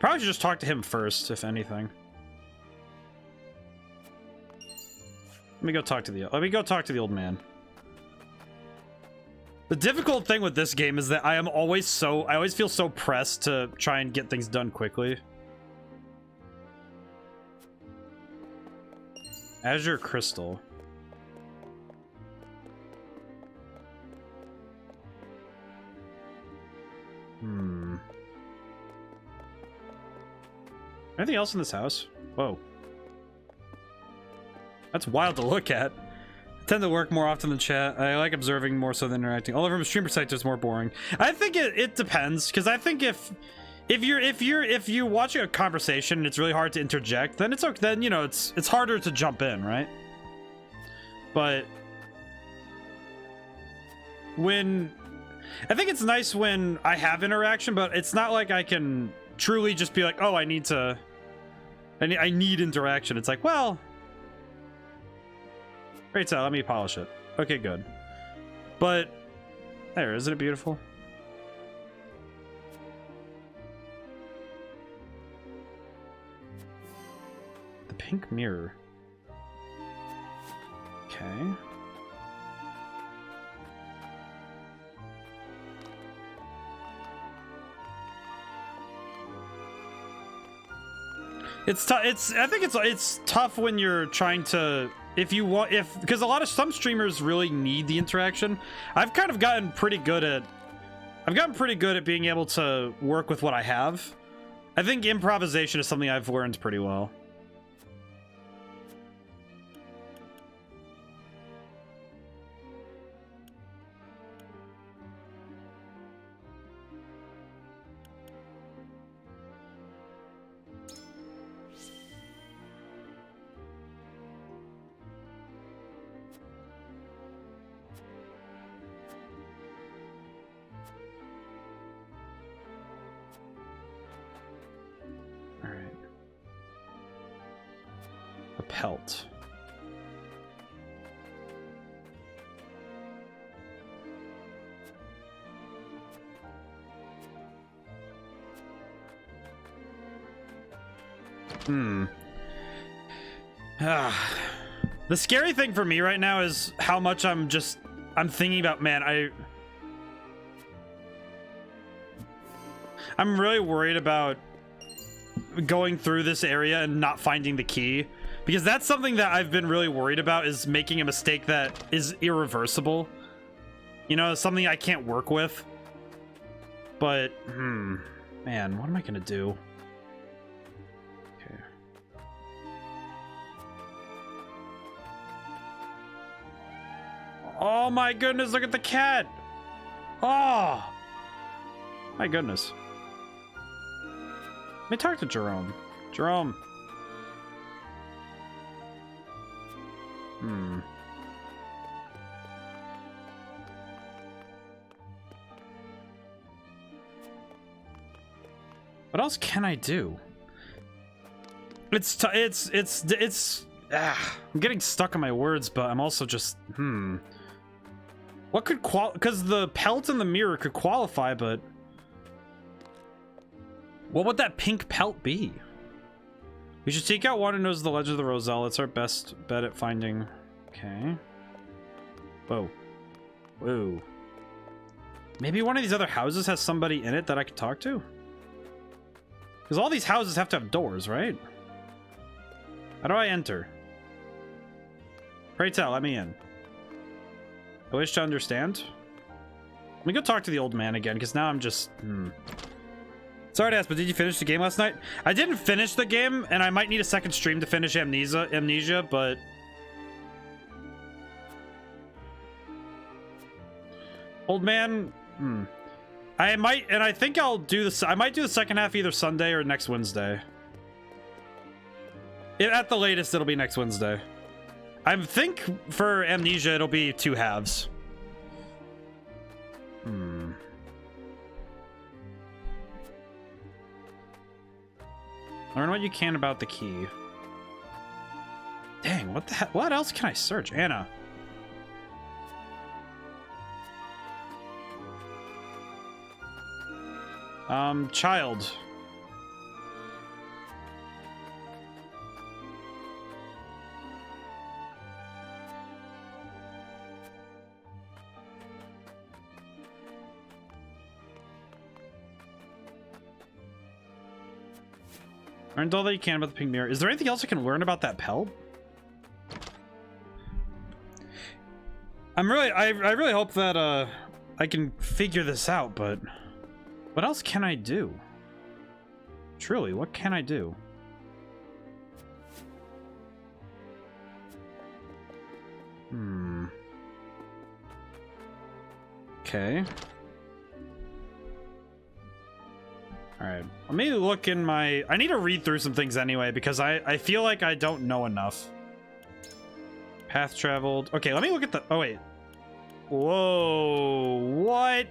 Probably should just talk to him first, if anything. Let me go talk to the old man. The difficult thing with this game is that I always feel so pressed to try and get things done quickly. Azure Crystal. Anything else in this house? Whoa. That's wild to look at. I tend to work more often than chat. I like observing more so than interacting. All from a stream perspective is more boring. I think it depends, because I think if you're watching a conversation and it's really hard to interject, then it's okay. Then you know it's harder to jump in, right? But I think it's nice when I have interaction, but it's not like I can truly just be like, oh, I need interaction. It's like, well, great, so let me polish it. Okay, good. But there, isn't it beautiful? The pink mirror. Okay. I think it's tough when you're trying to, because some streamers really need the interaction. I've gotten pretty good at being able to work with what I have. I think improvisation is something I've learned pretty well. Pelt. The scary thing for me right now is how much I'm thinking about, man, I'm really worried about going through this area and not finding the key, because that's something that I've been really worried about, is making a mistake that is irreversible. You know, something I can't work with. But, man, what am I gonna do? Okay. Oh my goodness, look at the cat! Oh! My goodness. Let me talk to Jerome. Jerome. What else can I do? I'm getting stuck on my words, but I'm also just, What could because the pelt and the mirror could qualify, but what would that pink pelt be? We should seek out one who knows the Legend of the Roselle. It's our best bet at finding. Okay. Whoa. Whoa. Maybe one of these other houses has somebody in it that I could talk to? Because all these houses have to have doors, right? How do I enter? Pray tell, let me in. I wish to understand. Let me go talk to the old man again, because now I'm just... Sorry to ask, but did you finish the game last night? I didn't finish the game, and I might need a second stream to finish Amnesia, but... Old man... I might, and I think I'll do this. I might do the second half either Sunday or next Wednesday. At the latest, it'll be next Wednesday. I think for Amnesia, it'll be 2 halves. Learn what you can about the key. Dang, what the heck? What else can I search? Anna. Child. Learned all that you can about the pink mirror. Is there anything else I can learn about that pelt? I really hope that I can figure this out, but what else can I do? Truly, what can I do? Okay. Alright, let me look in my... I need to read through some things anyway, because I feel like I don't know enough. Path traveled. Okay, let me look at the... Oh, wait. Whoa, what?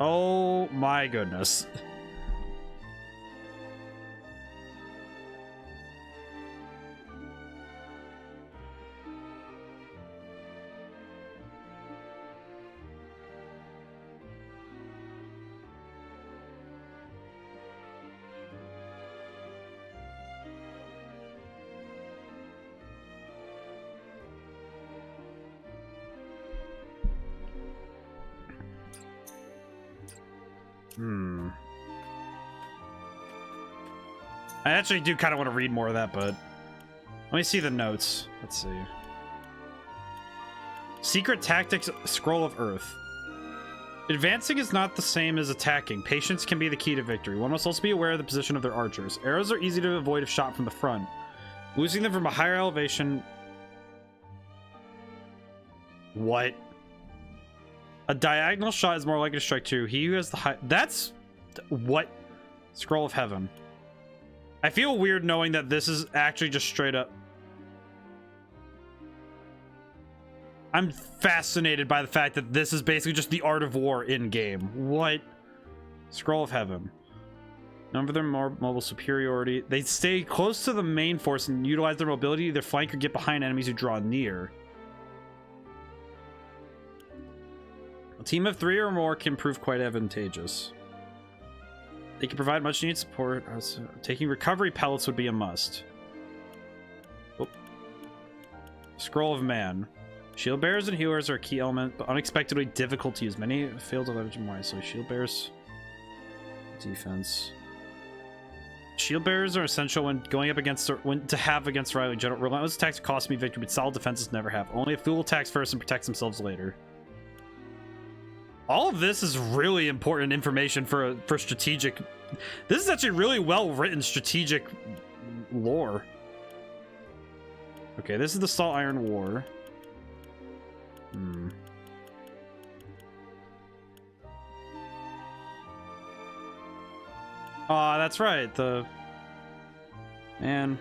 Oh my goodness. I actually do kind of want to read more of that, but let me see the notes. Let's see. Secret Tactics Scroll of Earth. Advancing is not the same as attacking. Patience can be the key to victory. One must also be aware of the position of their archers. Arrows are easy to avoid if shot from the front. Losing them from a higher elevation... What? A diagonal shot is more likely to strike true. He who has the high... That's... What? Scroll of Heaven. I feel weird knowing that this is actually just straight up... I'm fascinated by the fact that this is basically just the art of war in-game. What? Scroll of Heaven. Number their mobile superiority. They stay close to the main force and utilize their mobility to either flank or get behind enemies who draw near. A team of 3 or more can prove quite advantageous. They can provide much needed support. Taking recovery pellets would be a must. Oh. Scroll of Man. Shield bearers and healers are a key element, but unexpectedly difficult to use. Many fail to leverage them wisely. Shield bearers. Defense. Shield bearers are essential when going up against against Riley. General relentless attacks cost me victory, but solid defenses never have. Only a fool attacks first and protects themselves later. All of this is really important information for strategic. This is actually really well written strategic lore. Okay, this is the Salt Iron War. Oh, that's right. Man.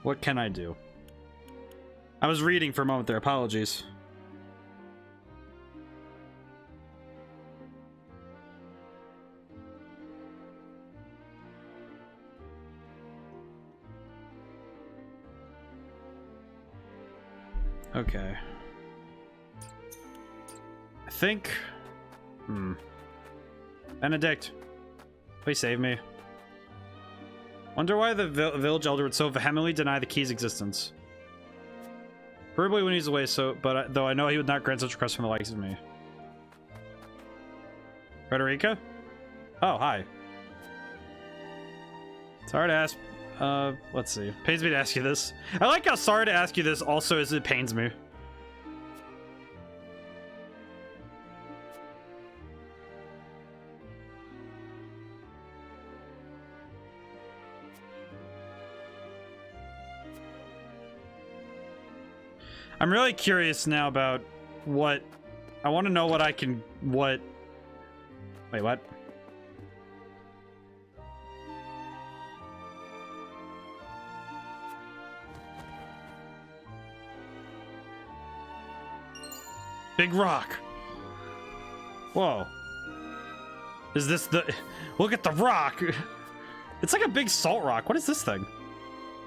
What can I do? I was reading for a moment there. Apologies. Okay. I think... Benedict, please save me. Wonder why the village elder would so vehemently deny the key's existence. Probably when he's away, though I know he would not grant such requests from the likes of me. Frederica? Oh, hi. Sorry to ask. Let's see. Pains me to ask you this. I like how sorry to ask you this also is it pains me. I'm really curious now about what... I want to know what I can... Wait, what? big rock. Whoa. Is this the... Look at the rock. It's like a big salt rock. What is this thing?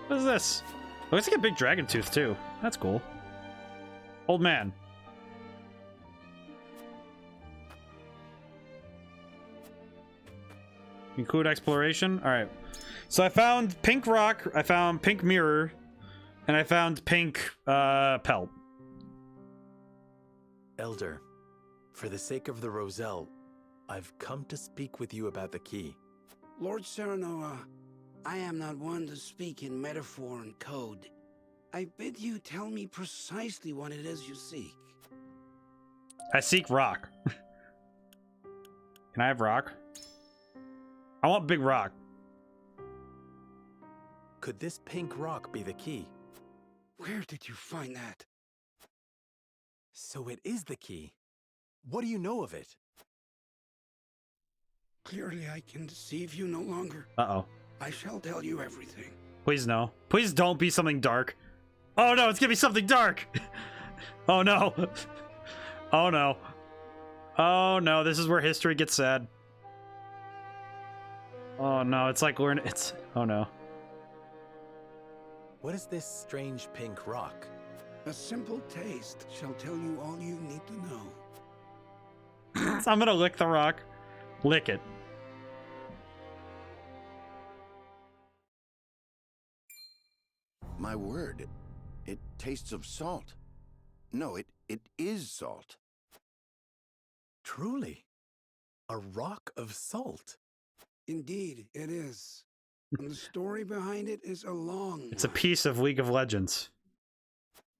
What is this? Looks like a big dragon tooth, too. That's cool. Old man. Include exploration? Alright. So I found pink rock, I found pink mirror, and I found pink pelt. Elder, for the sake of the Roselle, I've come to speak with you about the key. Lord Serenoa, I am not one to speak in metaphor and code. I bid you tell me precisely what it is you seek. I seek rock. Can I have rock? I want big rock. Could this pink rock be the key? Where did you find that? So it is the key. What do you know of it? Clearly I can deceive you no longer. Uh-oh. I shall tell you everything. Please no. Please don't be something dark. Oh no, it's gonna be something dark! Oh no. Oh no. Oh no, this is where history gets sad. Oh no, it's like it's... Oh no. What is this strange pink rock? A simple taste shall tell you all you need to know. So I'm gonna lick the rock. Lick it. My word, it tastes of salt. No, it is salt. Truly, a rock of salt. Indeed, it is. And the story behind it is a long It's a piece of League of Legends.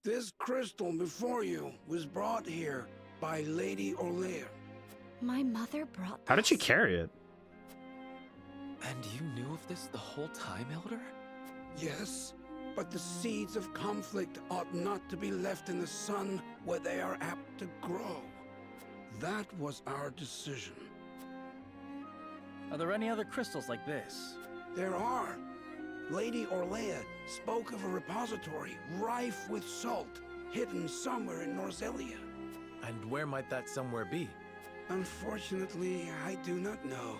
This crystal before you was brought here by Lady Orlea. My mother brought How did she carry it? And you knew of this the whole time, Elder? Yes, but the seeds of conflict ought not to be left in the sun where they are apt to grow. That was our decision. Are there any other crystals like this? There are. Lady Orlea spoke of a repository rife with salt, hidden somewhere in Norzelia. And where might that somewhere be? Unfortunately, I do not know.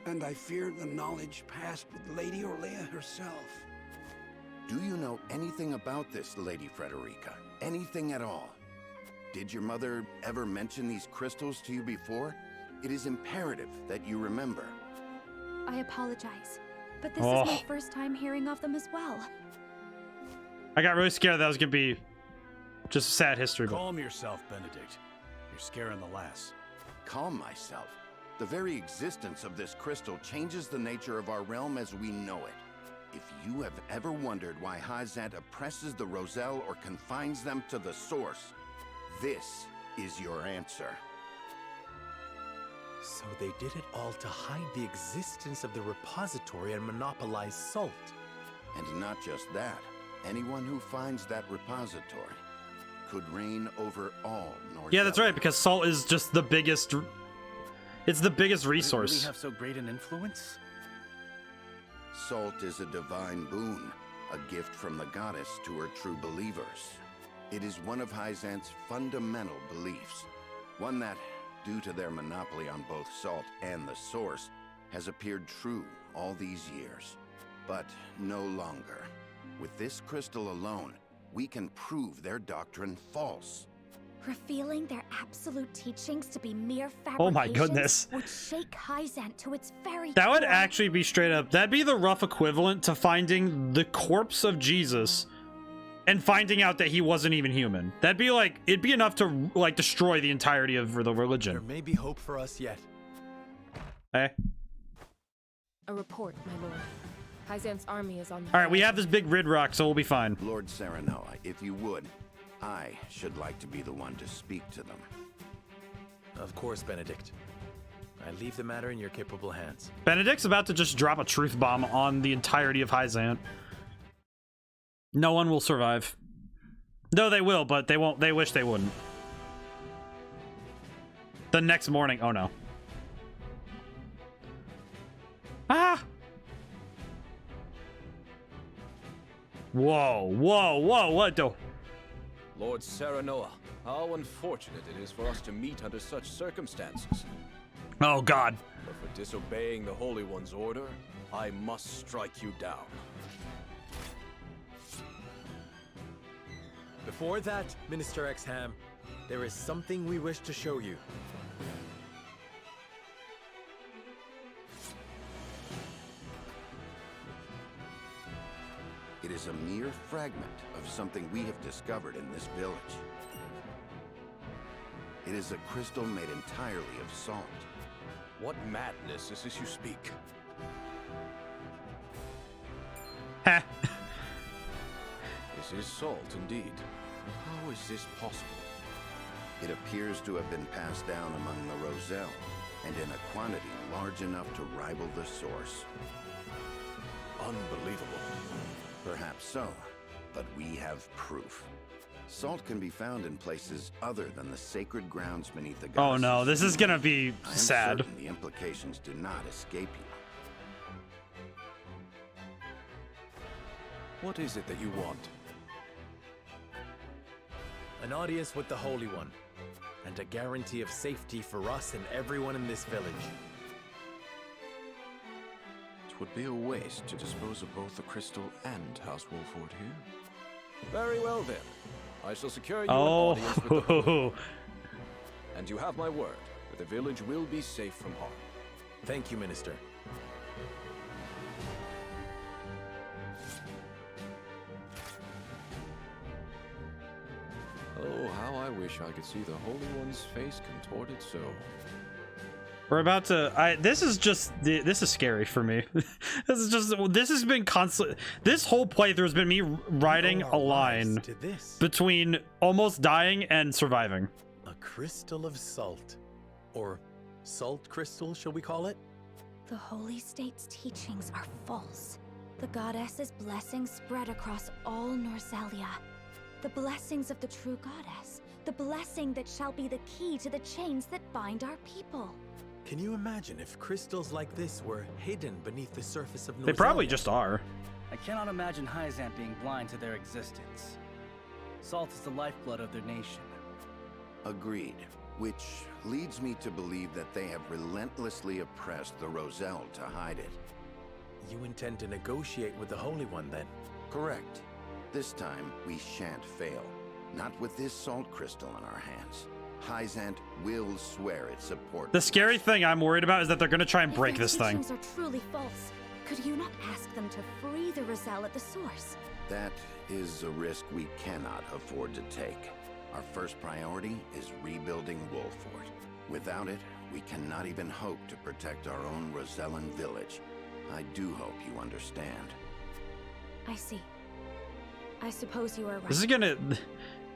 And I fear the knowledge passed with Lady Orlea herself. Do you know anything about this, Lady Frederica? Anything at all? Did your mother ever mention these crystals to you before? It is imperative that you remember. I apologize, but this is my first time hearing of them as well. I got really scared that was gonna be just sad history. Calm yourself, Benedict. You're scaring the lass. Calm myself. The very existence of this crystal changes the nature of our realm as we know it. If you have ever wondered why Hyzante oppresses the Roselle or confines them to the source, this is your answer. So they did it all to hide the existence of the repository and monopolize salt. And not just that, anyone who finds that repository could reign over all North. Yeah, that's right, because salt is just the biggest... It's the biggest resource. Did it really have so great an influence? Salt is a divine boon, a gift from the goddess to her true believers. It is one of Hyzante's fundamental beliefs, one that, due to their monopoly on both salt and the source, has appeared true all these years. But no longer. With this crystal alone, we can prove their doctrine false. Revealing their absolute teachings to be mere fabrications Oh my goodness. would shake Hyzante to its very That would core. actually be straight up. That'd be the rough equivalent to finding the corpse of Jesus and finding out that he wasn't even human. That'd be like, it'd be enough to like destroy the entirety of the religion. There may be hope for us yet. Hey. A report, my lord. Hyzante's army is on the... All right, we have this big rid rock, so we'll be fine. Lord Serenoa, if you would, I should like to be the one to speak to them. Of course, Benedict. I leave the matter in your capable hands. Benedict's about to just drop a truth bomb on the entirety of Hyzante. No one will survive. No, they will, but they won't. They wish they wouldn't. The next morning. Oh no. Ah! Whoa, whoa, whoa, what the? Lord Serenoa, How unfortunate it is for us to meet under such circumstances. Oh God. But for disobeying the Holy One's order, I must strike you down. Before that, Minister Exham, there is something we wish to show you. It is a mere fragment of something we have discovered in this village. It is a crystal made entirely of salt. What madness is this you speak? Heh. This is salt, indeed. How is this possible? It appears to have been passed down among the Roselle, and in a quantity large enough to rival the source. Unbelievable. Perhaps so, but we have proof. Salt can be found in places other than the sacred grounds beneath the goddess. Oh no, this is gonna be sad. I'm certain the implications do not escape you. What is it that you want? An audience with the Holy One, and a guarantee of safety for us and everyone in this village. It would be a waste to dispose of both the crystal and House Wolford here. Very well then. I shall secure you an audience with the Holy One. And you have my word that the village will be safe from harm. Thank you, Minister. Oh, how I wish I could see the Holy One's face contorted so. We're about to. This is scary for me. This has been constant. This whole playthrough has been me riding a line between almost dying and surviving. A crystal of salt. Or salt crystal, shall we call it? The Holy State's teachings are false. The goddess's blessings spread across all Norzelia. The blessings of the true goddess. The blessing that shall be the key to the chains that bind our people. Can you imagine if crystals like this were hidden beneath the surface of Norzelia? They probably just are. I cannot imagine Hyzante being blind to their existence. Salt is the lifeblood of their nation. Agreed. Which leads me to believe that they have relentlessly oppressed the Roselle to hide it. You intend to negotiate with the Holy One, then? Correct. This time, we shan't fail. Not with this salt crystal in our hands. Hyzante will swear its support. The scary thing I'm worried about is that they're going to try and break this thing. If their teachings are truly false, could you not ask them to free the Roselle at the source? That is a risk we cannot afford to take. Our first priority is rebuilding Wolford. Without it, we cannot even hope to protect our own Rosellan village. I do hope you understand. I see. I suppose you are right. This is gonna...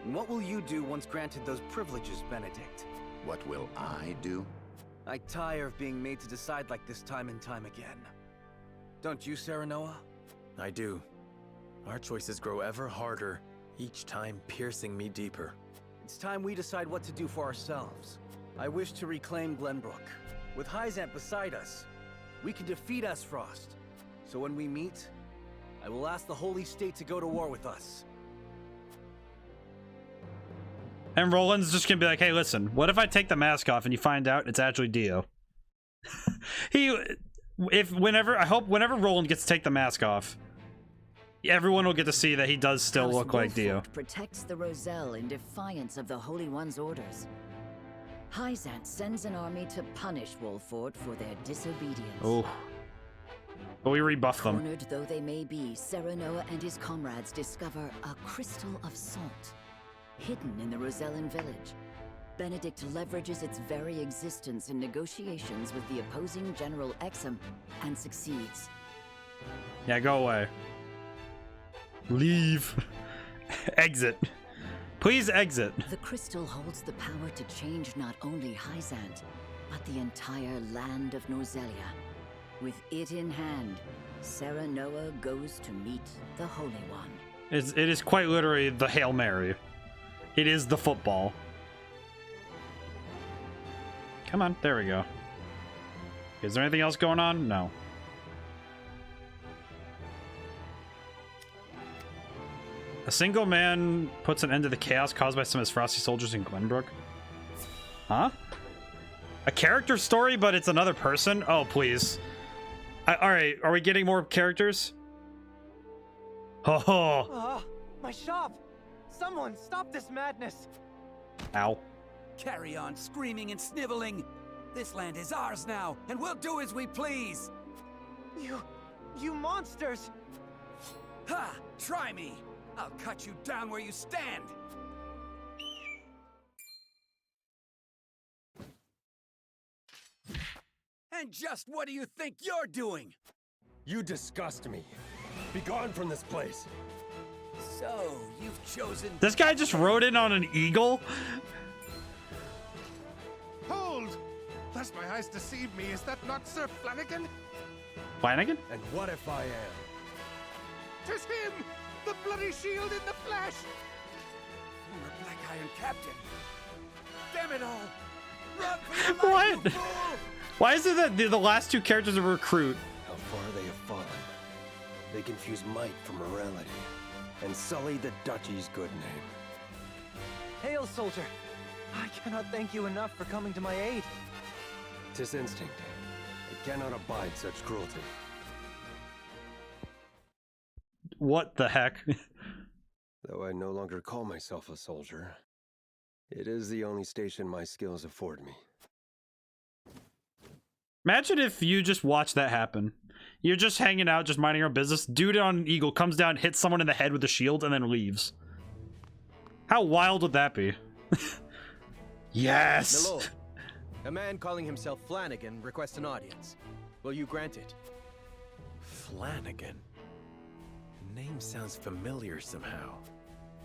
What will you do once granted those privileges, Benedict? What will I do? I tire of being made to decide like this time and time again. Don't you, Serenoa? I do. Our choices grow ever harder, each time piercing me deeper. It's time we decide what to do for ourselves. I wish to reclaim Glenbrook. With Hyzante beside us, we can defeat Esfrost. So when we meet, I will ask the Holy State to go to war with us. And Roland's just gonna be like, hey, listen, what if I take the mask off and you find out it's actually Dio? I hope whenever Roland gets to take the mask off, everyone will get to see that he does still look like Dio. Protects the Roselle in defiance of the Holy One's orders. Hyzante sends an army to punish Wolford for their disobedience. Oh. But we rebuff them. Cornered though they may be, Serenoa and his comrades discover a crystal of salt, hidden in the Rosellan village. Benedict leverages its very existence in negotiations with the opposing General Exham and succeeds. Yeah, go away. Leave. Exit. Please exit. The crystal holds the power to change not only Hyzante, but the entire land of Norzelia. With it in hand, Serenoa goes to meet the Holy One. It is quite literally the Hail Mary. It is the football. Come on, there we go. Is there anything else going on? No. A single man puts an end to the chaos caused by some of his frosty soldiers in Glenbrook. Huh? A character story, but it's another person? Oh, please. Alright, are we getting more characters? Oh. My shop! Someone stop this madness! Ow. Carry on screaming and sniveling. This land is ours now, and we'll do as we please. You monsters! Ha! Try me! I'll cut you down where you stand! And just what do you think you're doing? You disgust me. Be gone from this place. So, you've chosen... This guy just rode in on an eagle? Hold! Lest my eyes deceive me, is that not Sir Flanagan? Flanagan? And what if I am? 'Tis him! The bloody shield in the flesh! Former Black Iron Captain. Damn it all! Run for your life, What? you fool! Why is it that the last two characters are recruit? How far they have fallen. They confuse might for morality and sully the duchy's good name. Hail, soldier! I cannot thank you enough for coming to my aid. 'Tis instinct. It cannot abide such cruelty. What the heck? Though I no longer call myself a soldier, it is the only station my skills afford me. Imagine if you just watch that happen. You're just hanging out, just minding your own business. Dude on an eagle comes down, hits someone in the head with a shield, and then leaves. How wild would that be? Yes! Milord, a man calling himself Flanagan requests an audience. Will you grant it? Flanagan? Name sounds familiar somehow.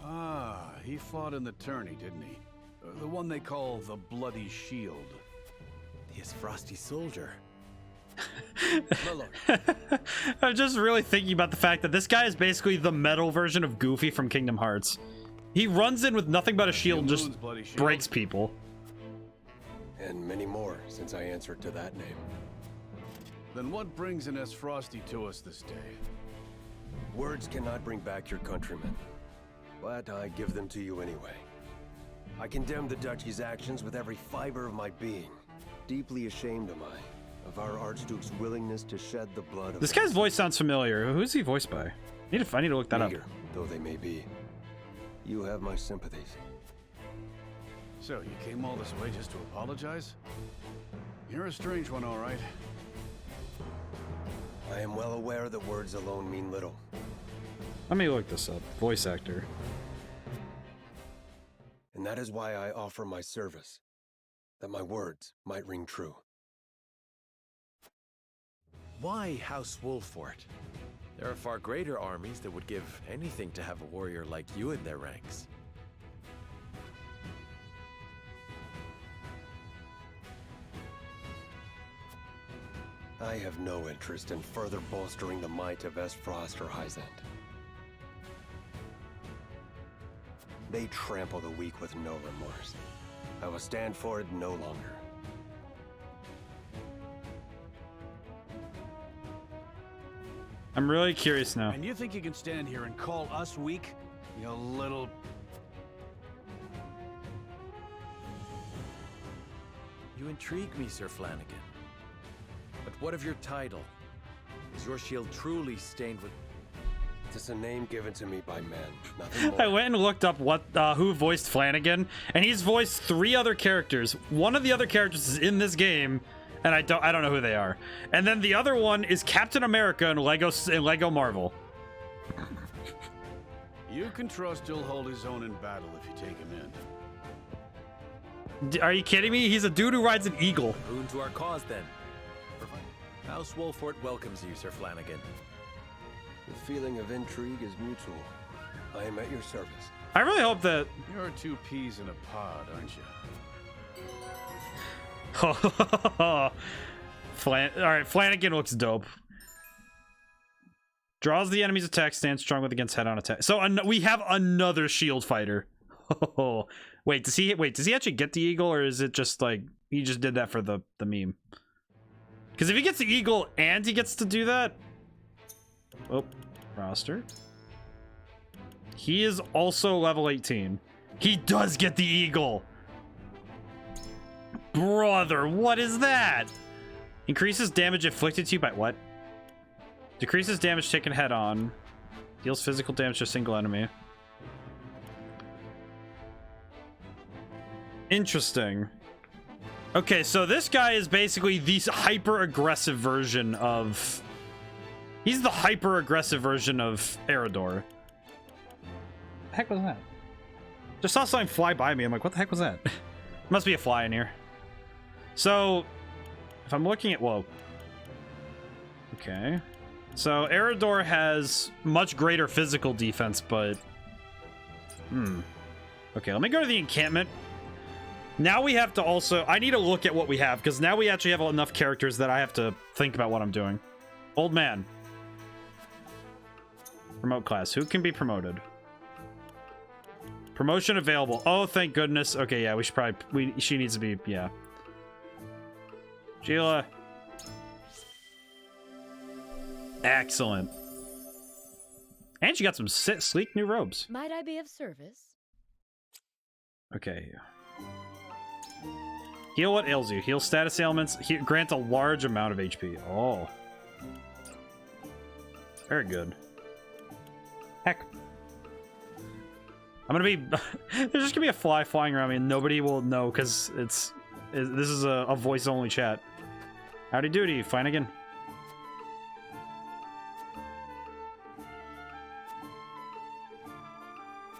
Ah, he fought in the tourney, didn't he? The one they call the Bloody Shield. His frosty soldier. I'm just really thinking about the fact that this guy is basically the metal version of Goofy from Kingdom Hearts. He runs in with nothing but a shield and just breaks people. And many more since I answered to that name. Then what brings an S. Frosty to us this day? Words cannot bring back your countrymen, but I give them to you anyway. I condemn the duchy's actions with every fiber of my being. Deeply ashamed am I of our Archduke's willingness to shed the blood of... This guy's voice sounds familiar. Who's he voiced by? I need to look that up. Though they may be, you have my sympathies. So, you came all this way just to apologize? You're a strange one, all right. I am well aware that words alone mean little. Let me look this up. Voice actor. And that is why I offer my service, that my words might ring true. Why House Wolfort? There are far greater armies that would give anything to have a warrior like you in their ranks. I have no interest in further bolstering the might of Frost or Hyzante. They trample the weak with no remorse. I will stand for it no longer. I'm really curious now. And you think you can stand here and call us weak? You little... You intrigue me, Sir Flanagan. But what of your title? Is your shield truly stained with... It's a name given to me by men, nothing more. I went and looked up who voiced Flanagan, and he's voiced 3 other characters. One of the other characters is in this game, and I don't know who they are. And then the other one is Captain America in Lego Marvel. You can trust he'll hold his own in battle if you take him in. Are you kidding me? He's a dude who rides an eagle. Boon to our cause, then. House Wolfort welcomes you, Sir Flanagan. The feeling of intrigue is mutual. I am at your service. I really hope that... You're 2 peas in a pod, aren't you? Alright, Flanagan looks dope. Draws the enemy's attack, stands strong with against head-on attack. So we have another shield fighter. Wait, does he actually get the eagle, or is it just like he just did that for the meme? Because if he gets the eagle and he gets to do that... Oh, roster. He is also level 18. He does get the eagle. Brother, what is that? Increases damage inflicted to you by what? Decreases damage taken head on. Deals physical damage to a single enemy. Interesting. Okay, so this guy is basically the hyper-aggressive version of... He's the hyper-aggressive version of Eridor. The heck was that? Just saw something fly by me. I'm like, what the heck was that? Must be a fly in here. So, if I'm looking at... Whoa. Okay. So, Eridor has much greater physical defense, but... Okay, let me go to the encampment. Now we have to also... I need to look at what we have, because now we actually have enough characters that I have to think about what I'm doing. Old man. Promote class. Who can be promoted? Promotion available. Oh, thank goodness. Okay, yeah, we should probably... She needs to be... Yeah. Sheila. Excellent. And she got some sleek new robes. Might I be of service? Okay. Heal what ails you. Heal status ailments. Grant a large amount of HP. Oh. Very good. Heck. I'm gonna be... There's just gonna be a fly flying around me and nobody will know because this is a voice-only chat. Howdy doody, Flanagan.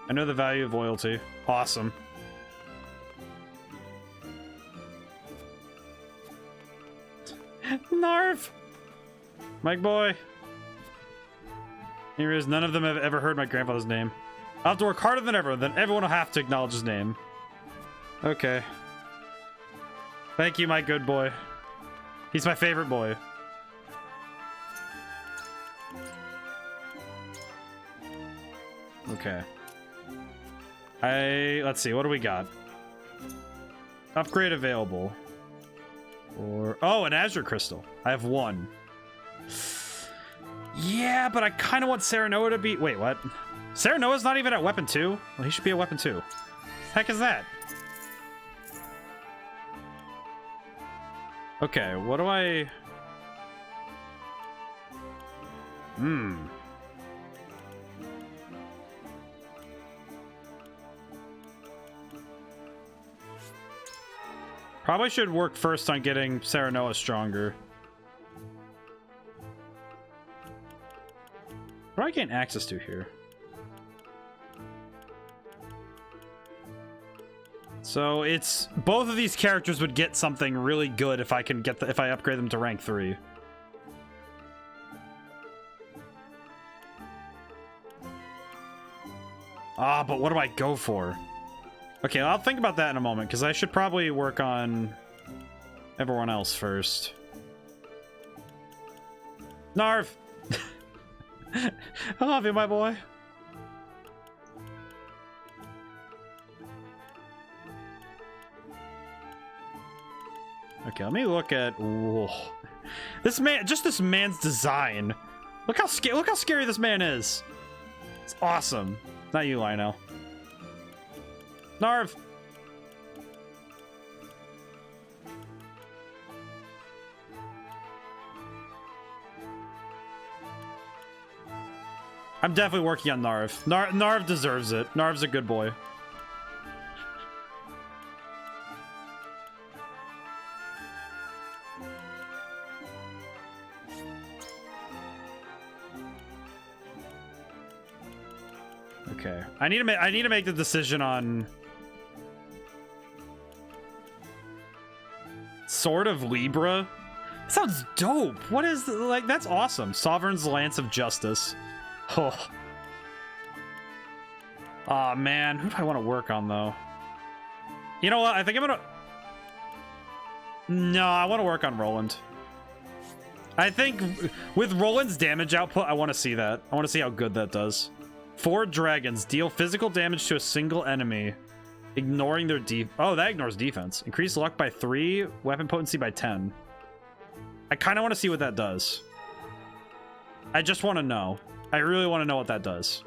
I know the value of loyalty. Awesome. Narv! Mike boy. Here is, none of them have ever heard my grandfather's name. I'll have to work harder than ever, then everyone will have to acknowledge his name. Okay. Thank you, my good boy. He's my favorite boy. Okay. Let's see, what do we got? Upgrade available. Or oh, an Azure Crystal. I have one. Yeah, but I kind of want Serenoa to be... Wait, what? Serenoa's not even at weapon 2? Well, he should be at weapon 2. Heck is that? Okay, what do I... Probably should work first on getting Serenoa stronger. What do I gain access to here? So it's both of these characters would get something really good if I can get if I upgrade them to rank 3. Ah, but what do I go for? Okay, I'll think about that in a moment, because I should probably work on everyone else first. Narv! I love you, my boy. Okay, let me look at... Whoa. This man, just this man's design. Look how scary this man is. It's awesome. Not you, Lionel. Narv! I'm definitely working on Narv. Narv deserves it. Narv's a good boy. Okay. I need to make the decision on Sword of Libra. That sounds dope. What is like that's awesome. Sovereign's Lance of Justice. Oh. Aw, man. Who do I want to work on though? You know what? I think I'm gonna... No, I want to work on Roland. I think with Roland's damage output, I want to see that. I want to see how good that does. 4 dragons deal physical damage to a single enemy, ignoring their oh, that ignores defense. Increase luck by 3, weapon potency by 10. I kind of want to see what that does. I just want to know. I really want to know what that does.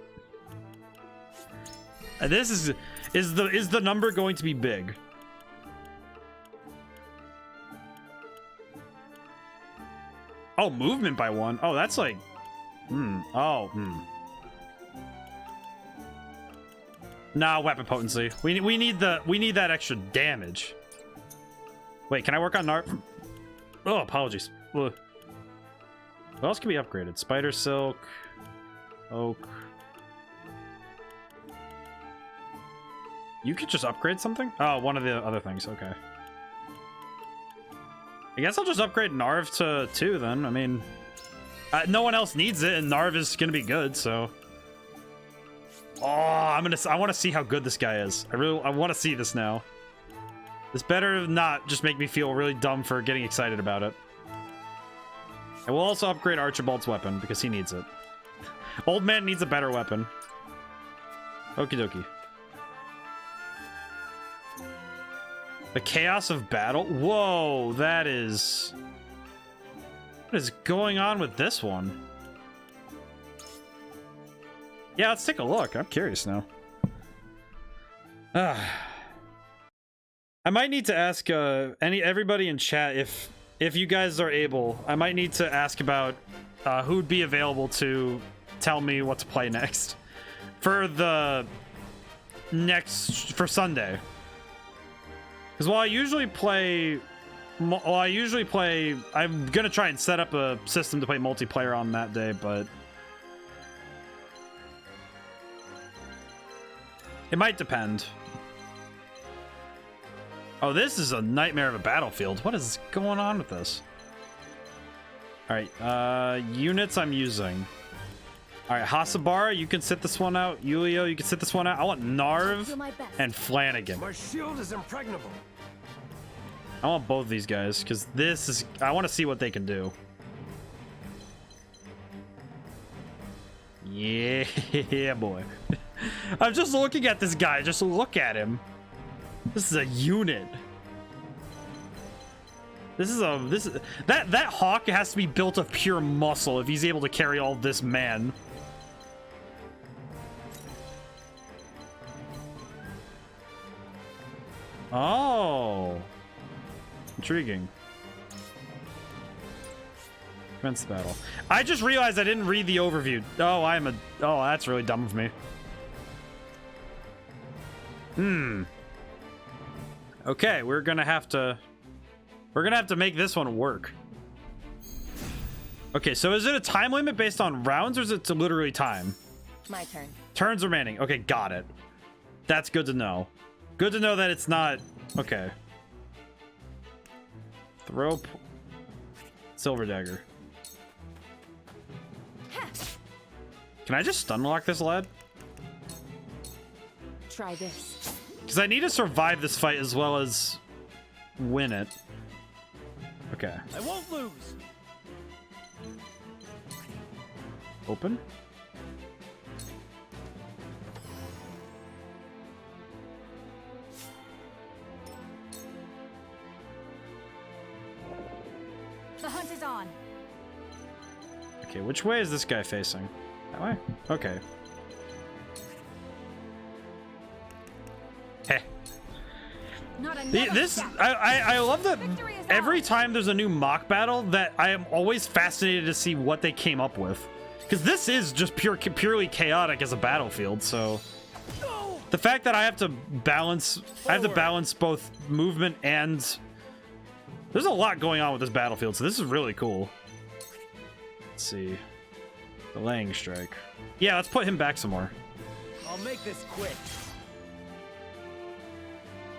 This is the number going to be big? Oh, movement by 1. Oh, that's like, Nah, weapon potency. We need that extra damage. Wait, can I work on Narv? Oh, apologies. Ugh. What else can be upgraded? Spider silk, oak. You could just upgrade something? Oh, one of the other things. Okay. I guess I'll just upgrade Narv to 2 then. I mean, no one else needs it, and Narv is gonna be good. So. Oh, I want to see how good this guy is. I want to see this now. This better not just make me feel really dumb for getting excited about it. I will also upgrade Archibald's weapon because he needs it. Old man needs a better weapon. Okie dokie. The chaos of battle? Whoa, that is... What is going on with this one? Yeah, let's take a look. I'm curious now. I might need to ask everybody in chat if you guys are able. I might need to ask about who'd be available to tell me what to play next for Sunday. Because while I usually play, I'm gonna try and set up a system to play multiplayer on that day, but it might depend. Oh, this is a nightmare of a battlefield. What is going on with this? All right, units I'm using. All right, Hasabara, you can sit this one out. Yulio, you can sit this one out. I want Narv and Flanagan. My shield is impregnable. I want both these guys because this is. I want to see what they can do. Yeah, boy. I'm just looking at this guy. Just look at him. This is a unit. That hawk has to be built of pure muscle if he's able to carry all this man. Oh, intriguing. Commence the battle. I just realized I didn't read the overview. Oh, that's really dumb of me. Okay, we're gonna have to make this one work. Okay, so is it a time limit based on rounds, or is it literally time? My turn. Turns remaining. Okay, got it. That's good to know. Good to know that it's not... Okay. Throw... Silver dagger. Can I just stun lock this lad? Try this. Because I need to survive this fight as well as win it. Okay. I won't lose. Open. The hunt is on. Okay, which way is this guy facing? That way? Okay. Heh. I love that every time there's a new mock battle that I am always fascinated to see what they came up with. Because this is just purely chaotic as a battlefield, so the fact that I have to balance both movement and there's a lot going on with this battlefield, so this is really cool. Let's see. Delaying strike. Yeah, let's put him back some more. I'll make this quick.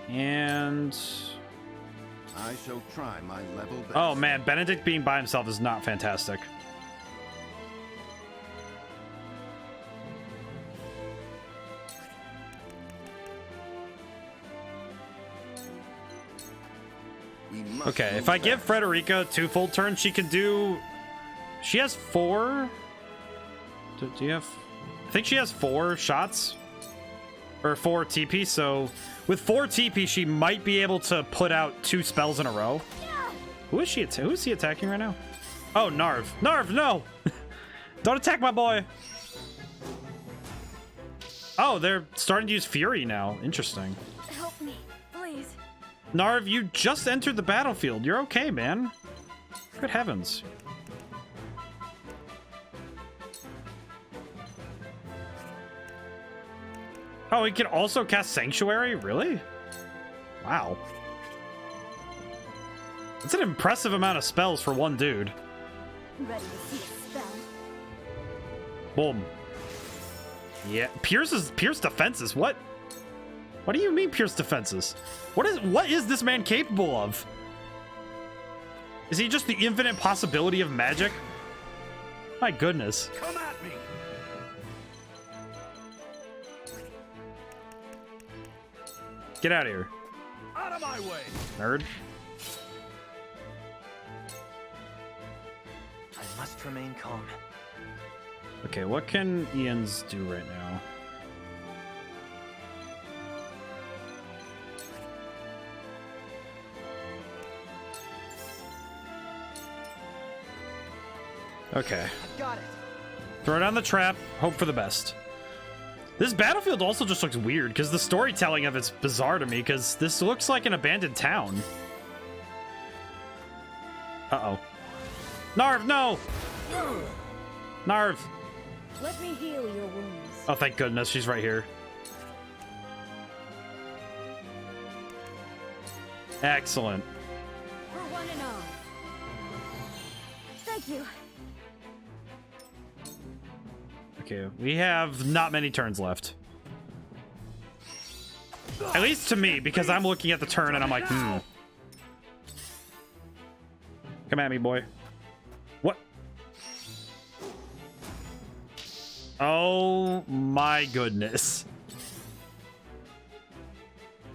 And I shall try my level best. oh man, Benedict being by himself is not fantastic. Okay, if I give Frederica 2 turns, she can do... She has 4... Do you have... I think she has 4 shots. Or 4 TP, so... With 4 TP, she might be able to put out 2 spells in a row. Who is she attacking right now? Oh, Narv. Narv, no! Don't attack my boy! Oh, they're starting to use Fury now. Interesting. Help me, please. Narv, you just entered the battlefield. You're okay, man. Good heavens. Oh, he can also cast Sanctuary? Really? Wow. That's an impressive amount of spells for one dude. Ready to see a spell? Boom. Yeah, Pierce defenses. What? What do you mean Pierce defenses? What is this man capable of? Is he just the infinite possibility of magic? My goodness. Come at me. Get out of here. Out of my way. Nerd. I must remain calm. Okay, what can Ian's do right now? Okay. Got it. Throw down the trap, hope for the best. This battlefield also just looks weird because the storytelling of it's bizarre to me because this looks like an abandoned town. Uh-oh. Narv, no! Narv! Let me heal your wounds. Oh, thank goodness, she's right here. Excellent. For one and all. Thank you. Okay, we have not many turns left. At least to me, because I'm looking at the turn and I'm like, hmm. Come at me, boy. What? Oh my goodness.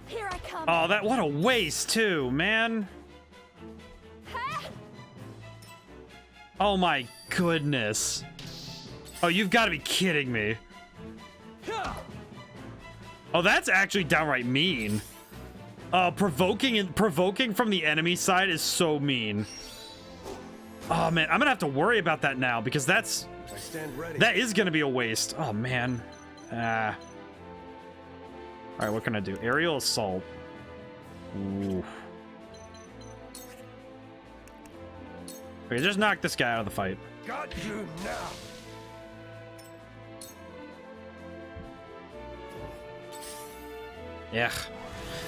Here I come. Oh, what a waste too, man. Oh my goodness. Oh, you've got to be kidding me. Oh, that's actually downright mean. Provoking from the enemy side is so mean. Oh man, I'm gonna have to worry about that now because that is gonna be a waste. Oh man. All right, what can I do? Aerial assault. Ooh. Okay, just knock this guy out of the fight. Got you now. Yeah,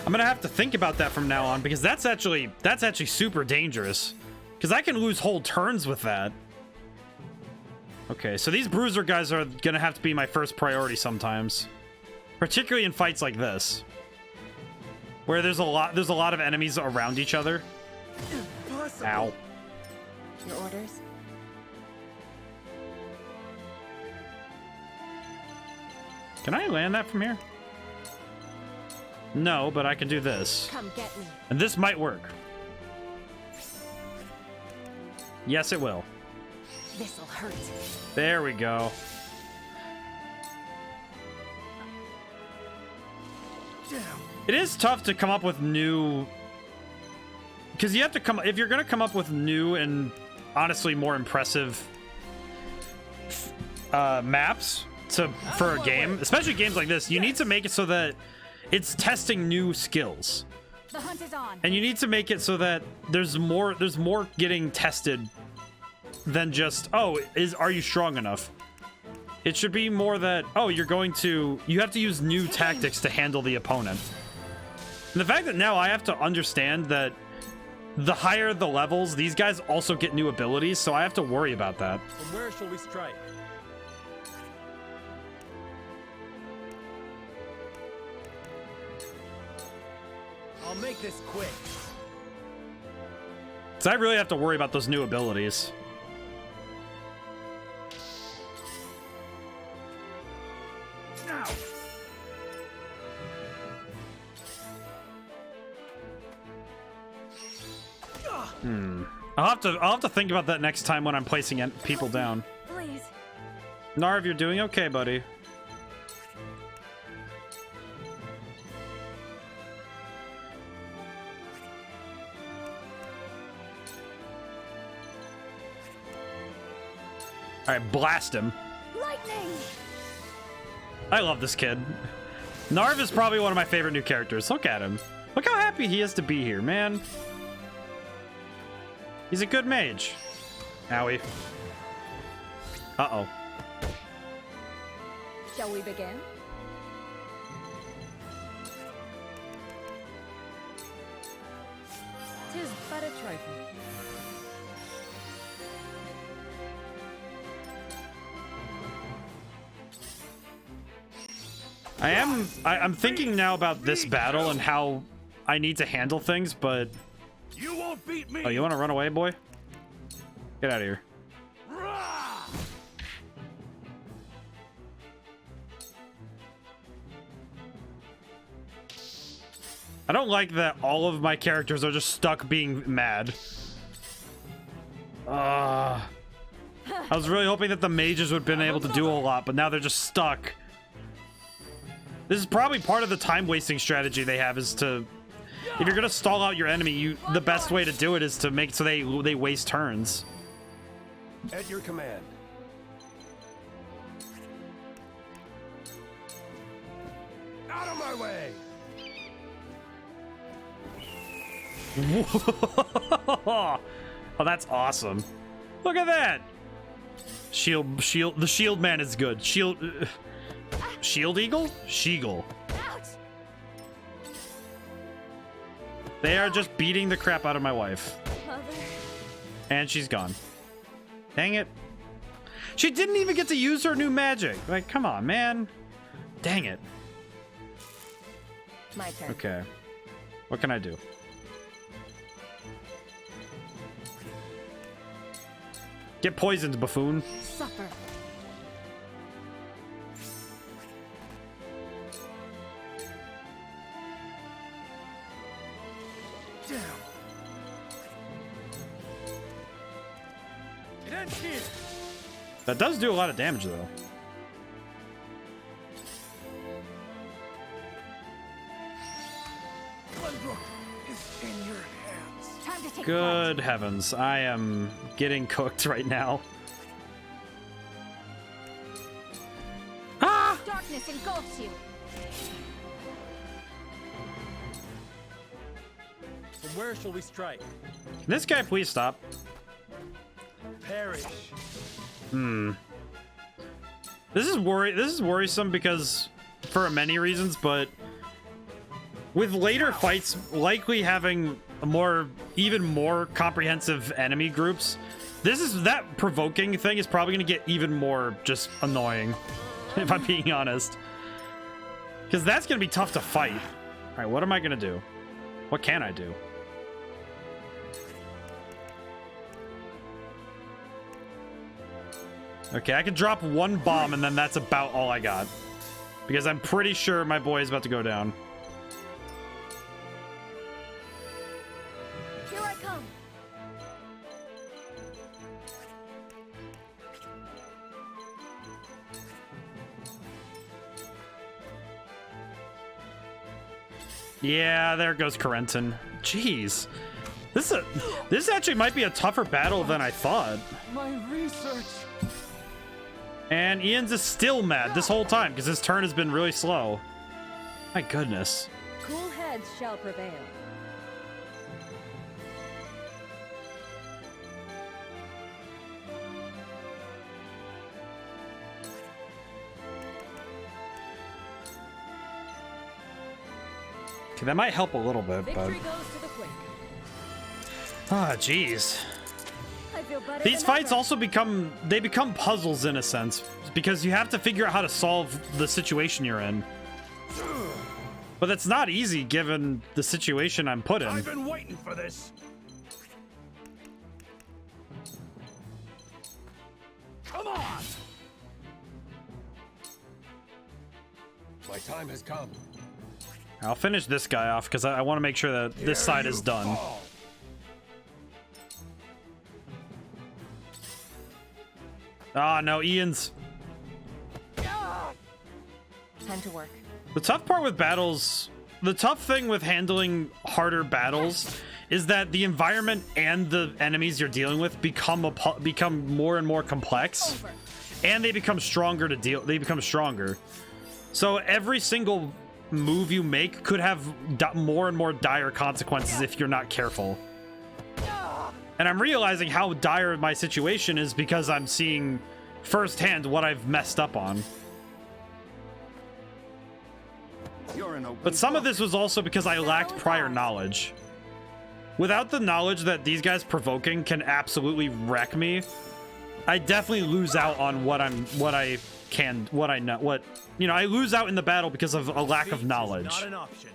I'm gonna have to think about that from now on because that's actually super dangerous because I can lose whole turns with that. Okay, so these bruiser guys are gonna have to be my first priority sometimes, particularly in fights like this where there's a lot of enemies around each other. Ow. Your orders? Can I land that from here? No, but I can do this. Come get me. And this might work. Yes, it will. This'll hurt. There we go. It is tough to come up with new... Because you have to if you're going to come up with new and honestly more impressive maps for a game, especially games like this, you need to make it so that it's testing new skills. The hunt is on. And you need to make it so that there's more getting tested than just, oh, are you strong enough? It should be more that, oh, you have to use new tactics to handle the opponent. And the fact that now I have to understand that the higher the levels, these guys also get new abilities, so I have to worry about that. From where shall we strike? I'll make this quick. So I really have to worry about those new abilities. Now. I'll have to think about that next time when I'm placing people down. Please. Narv, you're doing okay, buddy. All right, blast him. Lightning. I love this kid. Narv is probably one of my favorite new characters. Look at him. Look how happy he is to be here, man. He's a good mage. Owie. Uh-oh. Shall we begin? Tis but a trifle. I'm thinking now about this battle and how I need to handle things, but You won't beat me. oh, you want to run away, boy? Get out of here. I don't like that all of my characters are just stuck being mad. I was really hoping that the mages would have been able to do a lot, but now they're just stuck. This is probably part of the time-wasting strategy they have, is to... If you're gonna stall out your enemy, the best way to do it is to make so they waste turns. At your command. Out of my way. Oh, that's awesome. Look at that. The shield man is good. Shield eagle? Sheagle. They are just beating the crap out of my wife. Mother. And she's gone. Dang it. She didn't even get to use her new magic. Like, come on, man. Dang it. My turn. Okay. What can I do? Get poisoned, buffoon. Suffer. Damn. It ends here. That does do a lot of damage, though. Glenbrook is in your hands. Time to take Good heavens. I am getting cooked right now. flight. Darkness engulfs you. From where shall we strike? Can this guy please stop? Perish. This is worrisome because for many reasons, but with later fights likely having even more comprehensive enemy groups, that provoking thing is probably going to get even more just annoying, if I'm being honest. Because that's going to be tough to fight. All right, what am I going to do? What can I do? Okay, I can drop one bomb and then that's about all I got. Because I'm pretty sure my boy is about to go down. Here I come. Yeah, there goes Corentin. Jeez. This actually might be a tougher battle than I thought. My research. And Ian's is still mad this whole time because his turn has been really slow. My goodness. Cool heads shall prevail. Okay, that might help a little bit, but... Victory goes to the quick. Ah, jeez. I feel better These than fights ever. also become puzzles in a sense, because you have to figure out how to solve the situation you're in. But that's not easy given the situation I'm put in. I've been waiting for this. Come on. My time has come. I'll finish this guy off because I want to make sure that this side is done. Ah, no, Ian's. Time to work. The tough part with battles, the tough thing with handling harder battles is that the environment and the enemies you're dealing with become more and more complex, and they become stronger to deal. They become stronger. So every single move you make could have more and more dire consequences if you're not careful. And I'm realizing how dire my situation is because I'm seeing firsthand what I've messed up on. But some of this was also because I lacked prior knowledge. Without the knowledge that these guys provoking can absolutely wreck me, I definitely lose out on what I lose out in the battle because of a lack of knowledge. Not an option.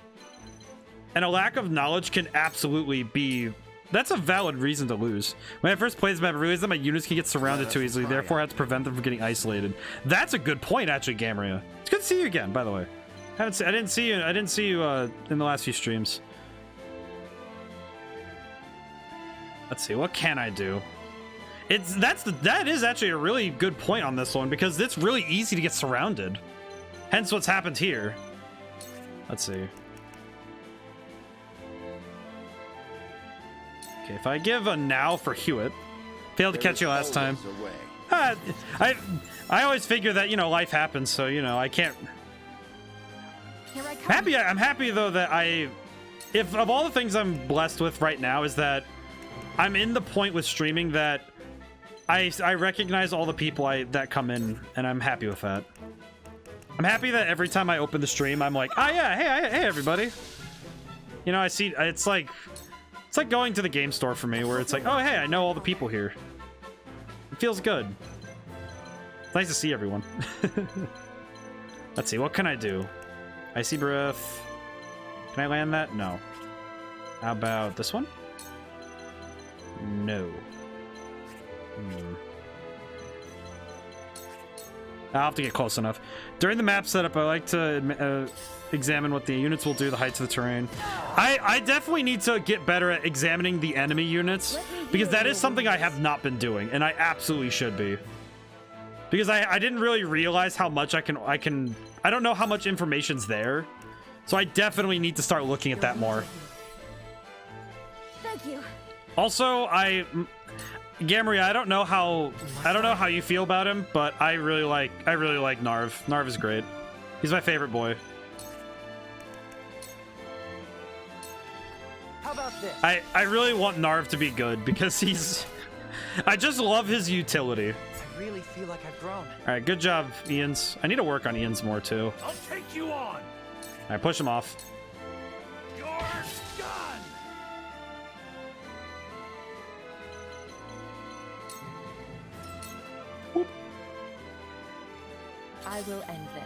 And a lack of knowledge can absolutely be... That's a valid reason to lose. When I first played this map, I realized that my units can get surrounded too easily, therefore I have to prevent them from getting isolated. That's a good point, actually, Gamria. It's good to see you again, by the way. I didn't see you in the last few streams. Let's see, what can I do? That is actually a really good point on this one, because it's really easy to get surrounded. Hence what's happened here. Let's see. Okay, if I give a now for Hewitt. Failed to catch you last time. I always figure that, you know, life happens, so, you know, I can't... I'm happy though that if of all the things I'm blessed with right now is that I'm in the point with streaming that I recognize all the people that come in, and I'm happy with that. I'm happy that every time I open the stream, I'm like, oh yeah, hey everybody. You know, I see, it's like going to the game store for me, where it's like, oh hey, I know all the people here. It feels good. It's nice to see everyone. Let's see, what can I do? Icy Breath. Can I land that? No. How about this one? No. I'll have to get close enough. During the map setup, I like to examine what the units will do, the heights of the terrain. I definitely need to get better at examining the enemy units, because that is something I have not been doing, and I absolutely should be. Because I didn't really realize how much I don't know how much information's there, so I definitely need to start looking at that more. Thank you. Also, Gamria, I don't know how you feel about him, but I really like Narv. Narv is great. He's my favorite boy. How about this? I really want Narv to be good because I just love his utility. I really feel like I've grown. All right, good job, Ian's. I need to work on Ian's more too. I'll take you on. All right, push him off. You're done. I will end this.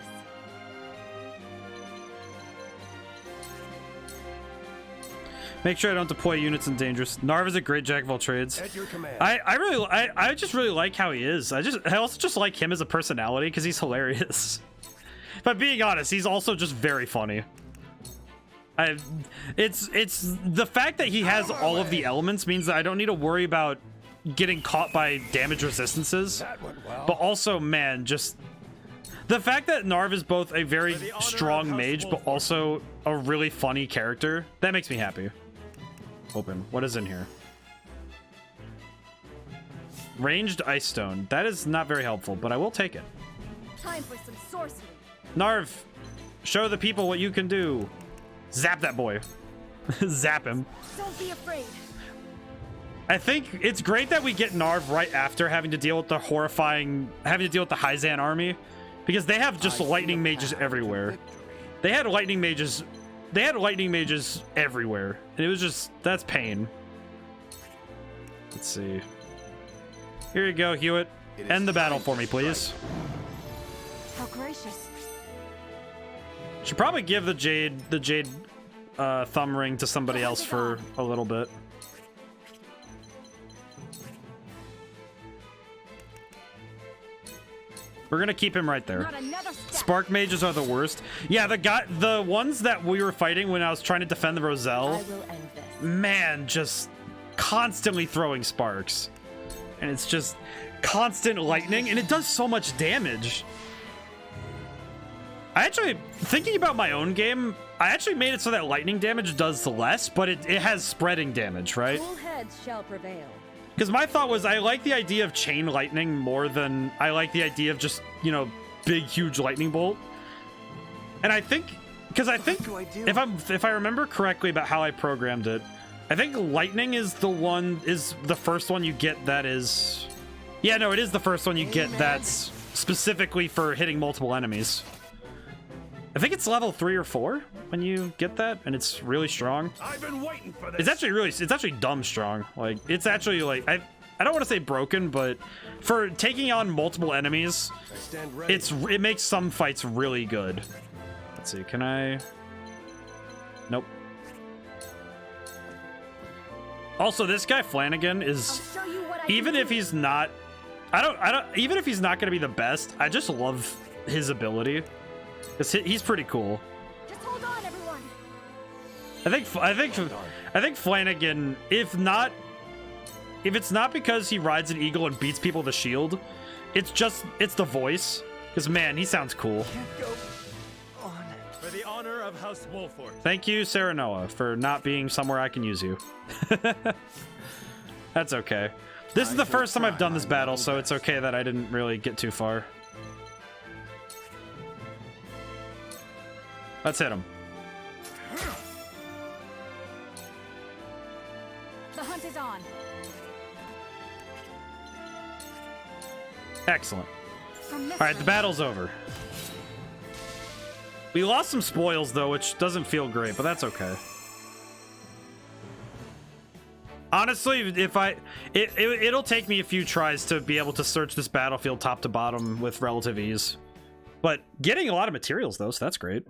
Make sure I don't deploy units in dangerous. Narv is a great jack of all trades. At your command. I just really like how he is. I also just like him as a personality because he's hilarious. But being honest, he's also just very funny. It's the fact that he has all of the elements means that I don't need to worry about getting caught by damage resistances. But also, man, just the fact that Narv is both a very strong mage but also a really funny character, that makes me happy. Open. What is in here? Ranged ice stone. That is not very helpful, but I will take it. Time for some sorcery. Narv, show the people what you can do. Zap that boy. Zap him. Don't be afraid. I think it's great that we get Narv right after having to deal with the Hyzante army, because they have just lightning mages everywhere. They had lightning mages everywhere, and it was just, that's pain. Let's see. Here you go, Hewitt. End the battle for me, please. How gracious. Should probably give the jade thumb ring to somebody else for a little bit. We're gonna keep him right there. Spark mages are the worst. Yeah, the ones that we were fighting when I was trying to defend the Roselle, man, just constantly throwing sparks. And it's just constant lightning, and it does so much damage. I actually, thinking about my own game, I actually made it so that lightning damage does less, but it has spreading damage, right? Cool heads shall prevail. Because my thought was, I like the idea of chain lightning more than I like the idea of just, you know, big, huge lightning bolt. And I think, because I think if I remember correctly about how I programmed it, I think lightning is the first one you get that is, yeah, no, it is the first one you get that's specifically for hitting multiple enemies. I think it's level 3 or 4 when you get that, and it's really strong. I've been waiting for this. It's actually dumb strong. Like, it's actually like, I don't want to say broken, but for taking on multiple enemies, it makes some fights really good. Let's see, can I? Nope. Also, this guy Flanagan is, even if he's not, even if he's not going to be the best, I just love his ability. He's pretty cool. Just hold on, everyone. I think Flanagan, if it's not because he rides an eagle and beats people with a shield, it's the voice. Because man, he sounds cool. For the honor of House Wolford. Thank you, Sarah Noah, for not being somewhere I can use you. That's okay. This is the first time I've done this battle, so it's okay that I didn't really get too far. Let's hit him. The hunt is on. Excellent. Alright, the battle's over. We lost some spoils, though, which doesn't feel great, but that's okay. Honestly, it'll take me a few tries to be able to search this battlefield top to bottom with relative ease. But getting a lot of materials, though, so that's great.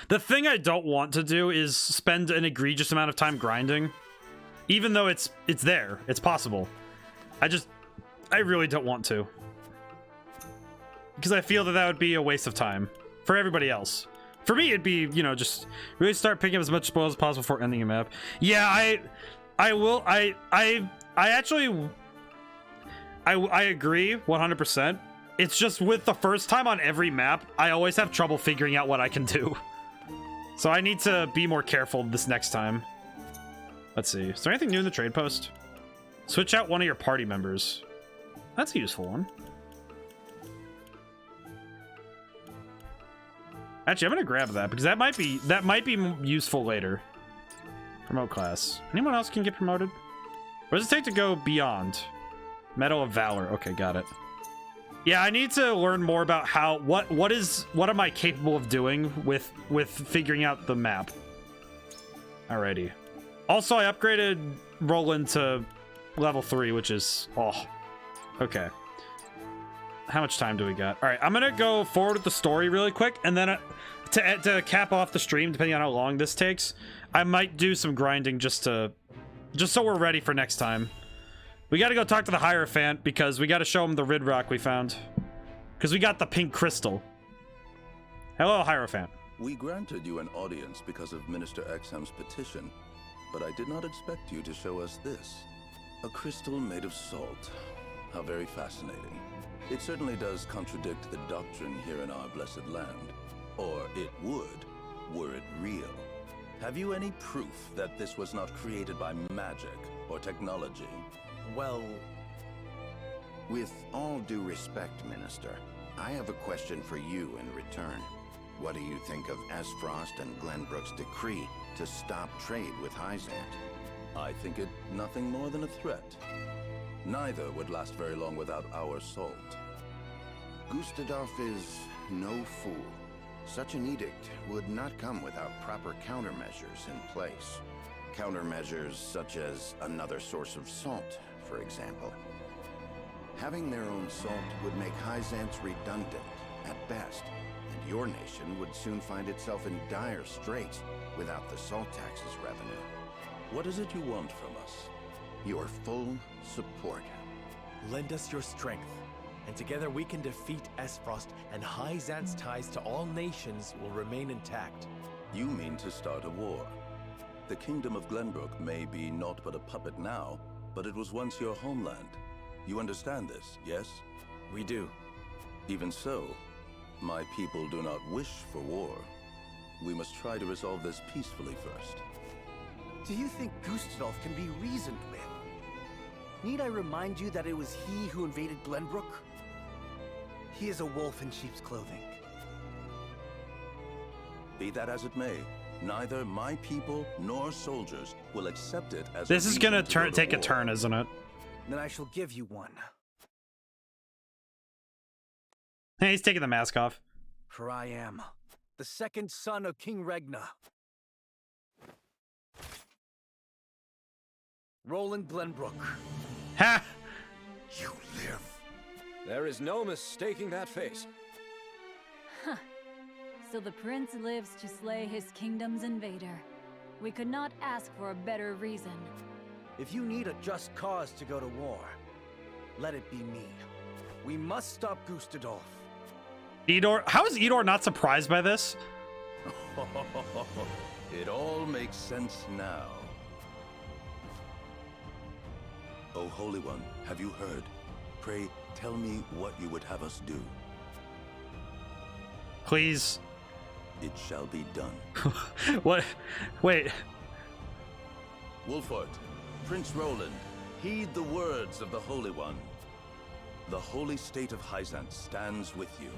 The thing I don't want to do is spend an egregious amount of time grinding. Even though it's there. It's possible. I really don't want to. Because I feel that would be a waste of time. For everybody else. For me, it'd be, you know, just really start picking up as much spoils as possible before ending a map. Yeah, I will. I actually... I agree 100%. It's just with the first time on every map, I always have trouble figuring out what I can do. So I need to be more careful this next time. Let's see. Is there anything new in the trade post? Switch out one of your party members. That's a useful one. Actually, I'm gonna grab that because that might be useful later. Promote class. Anyone else can get promoted? What does it take to go beyond? Medal of Valor. Okay, got it. Yeah, I need to learn more about how what am I capable of doing with figuring out the map. Alrighty. Also, I upgraded Roland to level 3, which is okay. How much time do we got? All right, I'm gonna go forward with the story really quick, and then to cap off the stream, depending on how long this takes, I might do some grinding just so we're ready for next time. We got to go talk to the Hierophant because we got to show him the Rid Rock we found. Because we got the pink crystal. Hello, Hierophant. We granted you an audience because of Minister Exham's petition, but I did not expect you to show us this. A crystal made of salt. How very fascinating. It certainly does contradict the doctrine here in our blessed land. Or it would, were it real. Have you any proof that this was not created by magic or technology? Well... With all due respect, Minister, I have a question for you in return. What do you think of Esfrost and Glenbrook's decree to stop trade with Hyzante? I think it nothing more than a threat. Neither would last very long without our salt. Gustadolf is no fool. Such an edict would not come without proper countermeasures in place. Countermeasures such as another source of salt, for example. Having their own salt would make Hyzante redundant, at best, and your nation would soon find itself in dire straits without the salt tax's revenue. What is it you want from us? Your full support. Lend us your strength, and together we can defeat Esfrost, and Hyzante's ties to all nations will remain intact. You mean to start a war? The Kingdom of Glenbrook may be naught but a puppet now, but it was once your homeland. You understand this, yes? We do. Even so, my people do not wish for war. We must try to resolve this peacefully first. Do you think Gustadolf can be reasoned with? Need I remind you that it was he who invaded Glenbrook? He is a wolf in sheep's clothing. Be that as it may, neither my people nor soldiers will accept it as This a is gonna reason to go to take a war. turn, isn't it? Then I shall give you one. Hey, he's taking the mask off. For I am the second son of King Regna. Roland Glenbrook. Ha! You live. There is no mistaking that face. Huh. So the prince lives to slay his kingdom's invader. We could not ask for a better reason. If you need a just cause to go to war, let it be me. We must stop Gustadolf. Edor, how is Edor not surprised by this? It all makes sense now. O Holy One, have you heard? Pray, tell me what you would have us do. Please. It shall be done. What? Wait. Wolfort, Prince Roland, heed the words of the Holy One. The holy state of Hyzante stands with you.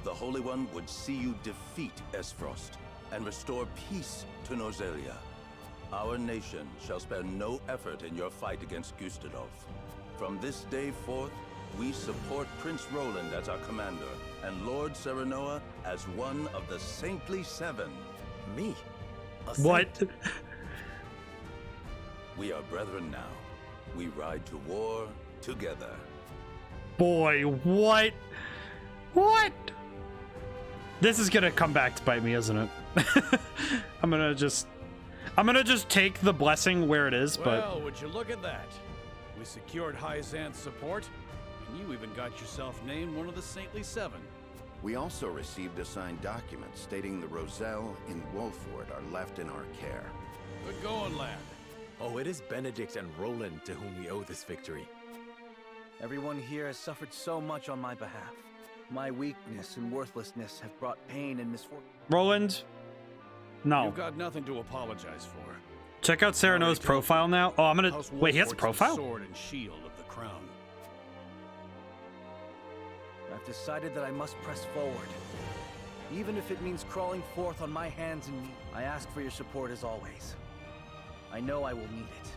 The Holy One would see you defeat Esfrost and restore peace to Norzelia. Our nation shall spare no effort in your fight against Gustadolf. From this day forth, we support Prince Roland as our commander and Lord Serenoa as one of the Saintly Seven. Me? What? We are brethren now. We ride to war together. Boy, what? What? This is gonna come back to bite me, isn't it? I'm gonna just take the blessing where it is, but... Well, would you look at that? We secured Hyzante's support, and you even got yourself named one of the Saintly Seven. We also received a signed document stating the Roselle in Wolford are left in our care. Good going, lad. Oh, it is Benedict and Roland to whom we owe this victory. Everyone here has suffered so much on my behalf. My weakness and worthlessness have brought pain and misfortune. Roland? No. You've got nothing to apologize for. Check out Sereno's profile now. Oh, I'm gonna... Wait, he has a profile? Sword and shield of the crown. I've decided that I must press forward. Even if it means crawling forth on my hands and knees. I ask for your support as always. I know I will need it.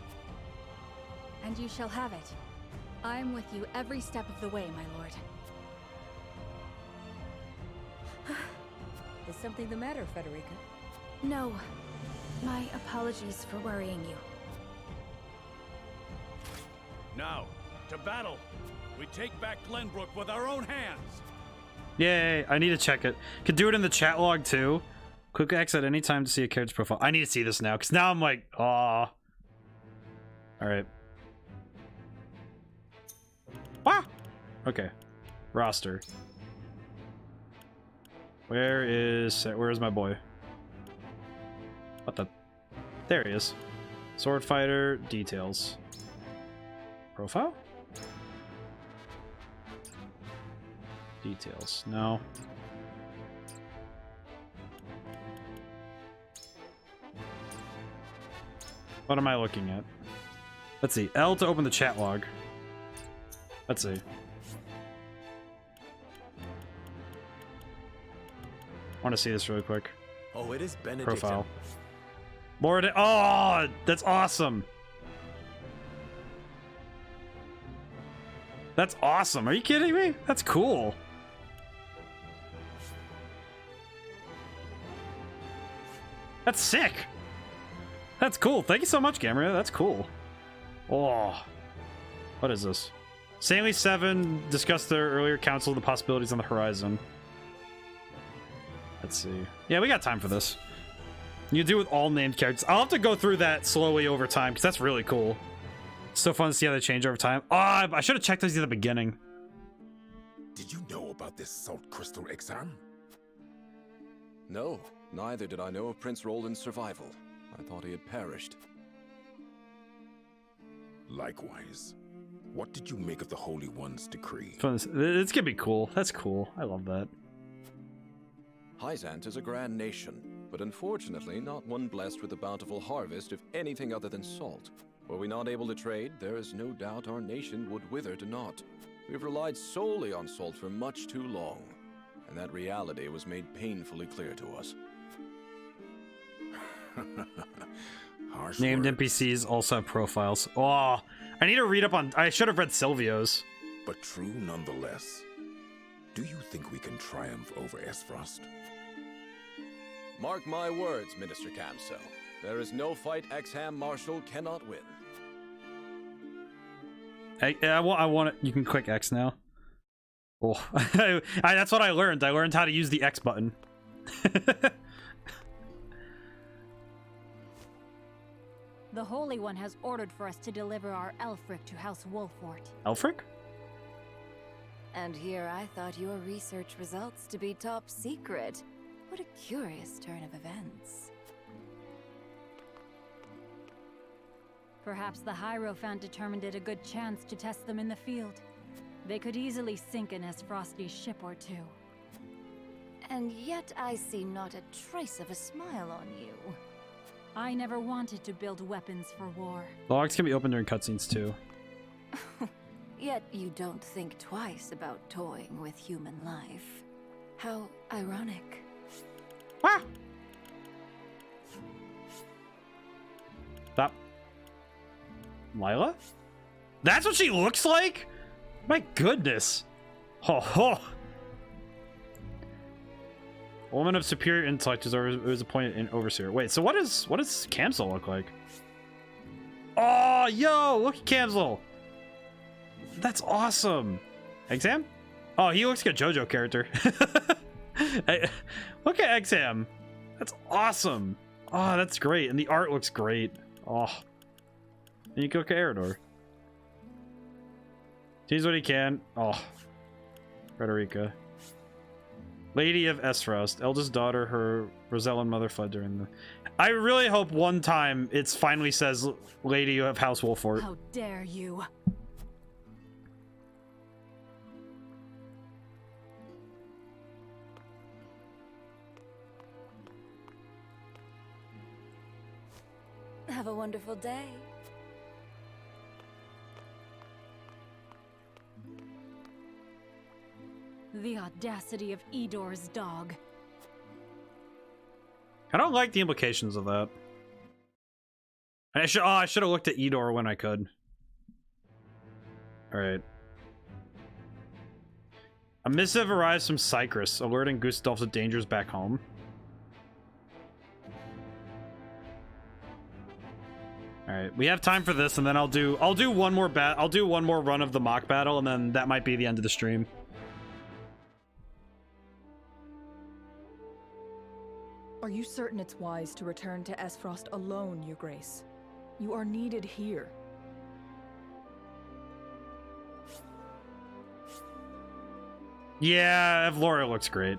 And you shall have it. I am with you every step of the way, my lord. Is something the matter, Frederica? No. My apologies for worrying you. Now, to battle! We take back Glenbrook with our own hands! Yay, I need to check it. Could do it in the chat log too. Quick X at any time to see a character's profile. I need to see this now, because now I'm like, aw. Alright. Ah! Okay. Roster. Where's my boy? What the? There he is. Sword fighter, details. Profile? Details. No. What am I looking at? Let's see. L to open the chat log. Let's see. I want to see this really quick. Oh, it is Benedict. Profile. Lord. Oh, that's awesome. That's awesome. Are you kidding me? That's cool. That's sick. That's cool. Thank you so much, Gamera. That's cool. Oh. What is this? Saintly 7 discussed their earlier council of the possibilities on the horizon. Let's see. Yeah, we got time for this. You do with all named characters. I'll have to go through that slowly over time, because that's really cool. It's so fun to see how they change over time. Oh, I should have checked those at the beginning. Did you know about this salt crystal exam? No, neither did I know of Prince Roland's survival. I thought he had perished. Likewise. What did you make of the Holy One's decree? It's gonna be cool. That's cool. I love that. Hyzante is a grand nation, but unfortunately not one blessed with a bountiful harvest of anything other than salt. Were we not able to trade, there is no doubt our nation would wither to naught. We've relied solely on salt for much too long, and that reality was made painfully clear to us. Harsh Named word, NPCs also have profiles. Oh, I need to read up on... I should have read Silvio's. but true nonetheless. Do you think we can triumph over Esfrost? Mark my words, Minister Camso. There is no fight Exham Marshal cannot win. I want it. You can click X now. Oh, that's what I learned. I learned how to use the X button. The Holy One has ordered for us to deliver our Elfric to House Wolfort. Elfric? And here I thought your research results to be top secret. What a curious turn of events. Perhaps the Hierophant determined it a good chance to test them in the field. They could easily sink an Esfrosti's ship or two. And yet I see not a trace of a smile on you. I never wanted to build weapons for war. Logs can be opened during cutscenes too. Yet you don't think twice about toying with human life. How ironic. Ah! Stop. Lila? That's what she looks like? My goodness. Ho ho. Woman of superior intellect is appointed in overseer. Wait, so what does Camsel look like? Oh, yo, look at Camsel. That's awesome. Exam? Oh, he looks like a JoJo character. Hey, look at Exam. That's awesome. Oh, that's great. And the art looks great. Oh. And you can look at Eridor. Sees what he can. Oh. Frederica. Lady of Esfrost. Eldest daughter, her Rosellan mother fled during the... I really hope one time it finally says Lady of House Wolfort. How dare you? Have a wonderful day. The audacity of Edor's dog. I don't like the implications of that. I should have looked at Edor when I could. Alright. A missive arrives from Cyprus, alerting Gustulf of dangers back home. Alright, we have time for this, and then I'll do one more run of the mock battle, and then that might be the end of the stream. Are you certain it's wise to return to Esfrost alone, Your Grace? You are needed here. Yeah, Evlora looks great.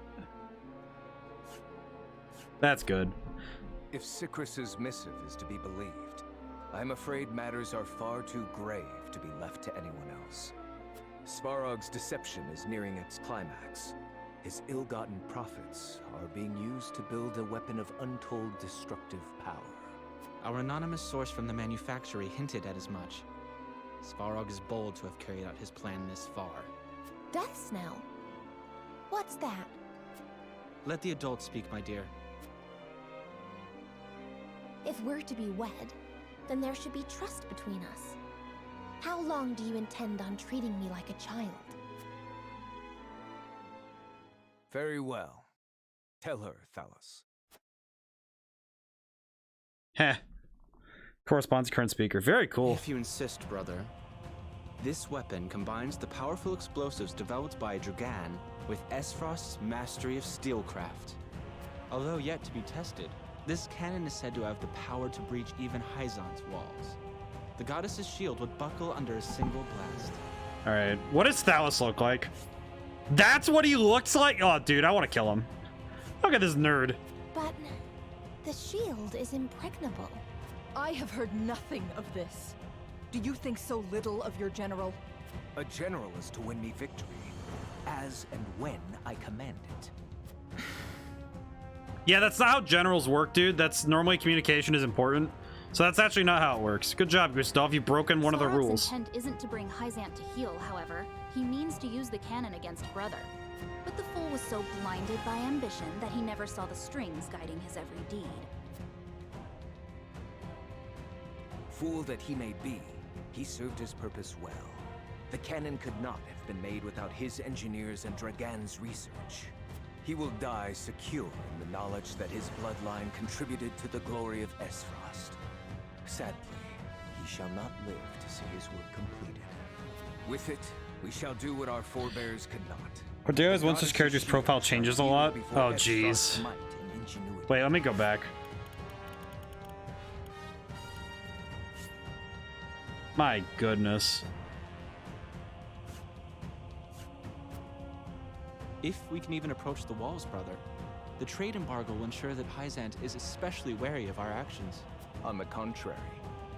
That's good. If Cycrus's missive is to be believed, I'm afraid matters are far too grave to be left to anyone else. Svarog's deception is nearing its climax. His ill-gotten profits are being used to build a weapon of untold destructive power. Our anonymous source from the manufactory hinted at as much. Svarog is bold to have carried out his plan this far. Death Snell? What's that? Let the adults speak, my dear. If we're to be wed, then there should be trust between us. How long do you intend on treating me like a child? Very well. Tell her, Thalos. Heh. Corresponds to current speaker. Very cool. If you insist, brother. This weapon combines the powerful explosives developed by Dragan with Esfrost's mastery of steelcraft. Although yet to be tested, this cannon is said to have the power to breach even Hyzante's walls. The goddess's shield would buckle under a single blast. Alright, what does Thalos look like? That's what he looks like? Oh, dude, I want to kill him. Look at this nerd. But the shield is impregnable. I have heard nothing of this. Do you think so little of your general? A general is to win me victory, as and when I command it. Yeah, that's not how generals work, dude. That's normally communication is important. So that's actually not how it works. Good job, Gustav. You've broken one of the rules. intent isn't to bring Hyzante to heel, however. He means to use the cannon against Brother. But the fool was so blinded by ambition that he never saw the strings guiding his every deed. Fool that he may be, he served his purpose well. The cannon could not have been made without his engineers and Dragan's research. He will die secure in the knowledge that his bloodline contributed to the glory of Esfrost. Sadly, he shall not live to see his work completed. With it, we shall do what our forebears could not. Cordelia's once his character's profile changes a lot. Oh, jeez. Wait, let me go back. My goodness. If we can even approach the walls, brother, the trade embargo will ensure that Hyzante is especially wary of our actions. On the contrary,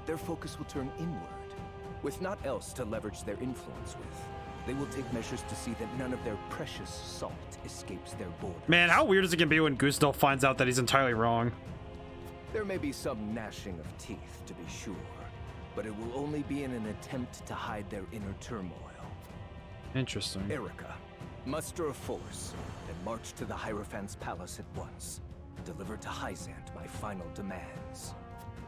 their focus will turn inward. With naught else to leverage their influence with, they will take measures to see that none of their precious salt escapes their borders. Man, how weird is it gonna be when Gustav finds out that he's entirely wrong? There may be some gnashing of teeth, to be sure, but it will only be in an attempt to hide their inner turmoil. Interesting. Erica, muster a force and march to the Hierophant's palace at once. Deliver to Hyzante my final demands.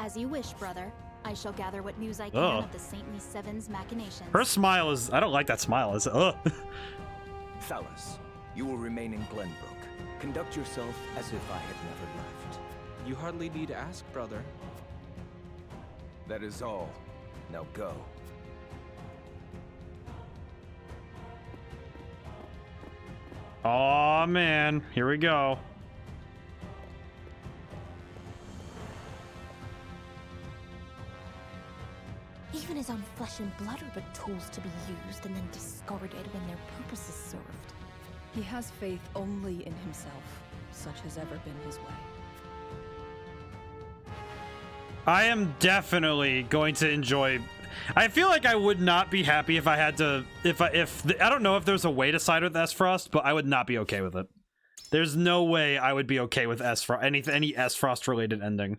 As you wish, brother. I shall gather what news I can of the Saintly Seven's machinations. Her smile is... I don't like that smile. It's... Ugh. Thalas, you will remain in Glenbrook. Conduct yourself as if I had never left. You hardly need to ask, brother. That is all. Now go. Aw, man. Here we go. Even his own flesh and blood are but tools to be used and then discarded when their purpose is served. He has faith only in himself. Such has ever been his way. I am definitely going to enjoy... I feel like I would not be happy if I had to... I don't know if there's a way to side with Esfrost, but I would not be okay with it. There's no way I would be okay with Esfrost, any Esfrost related ending.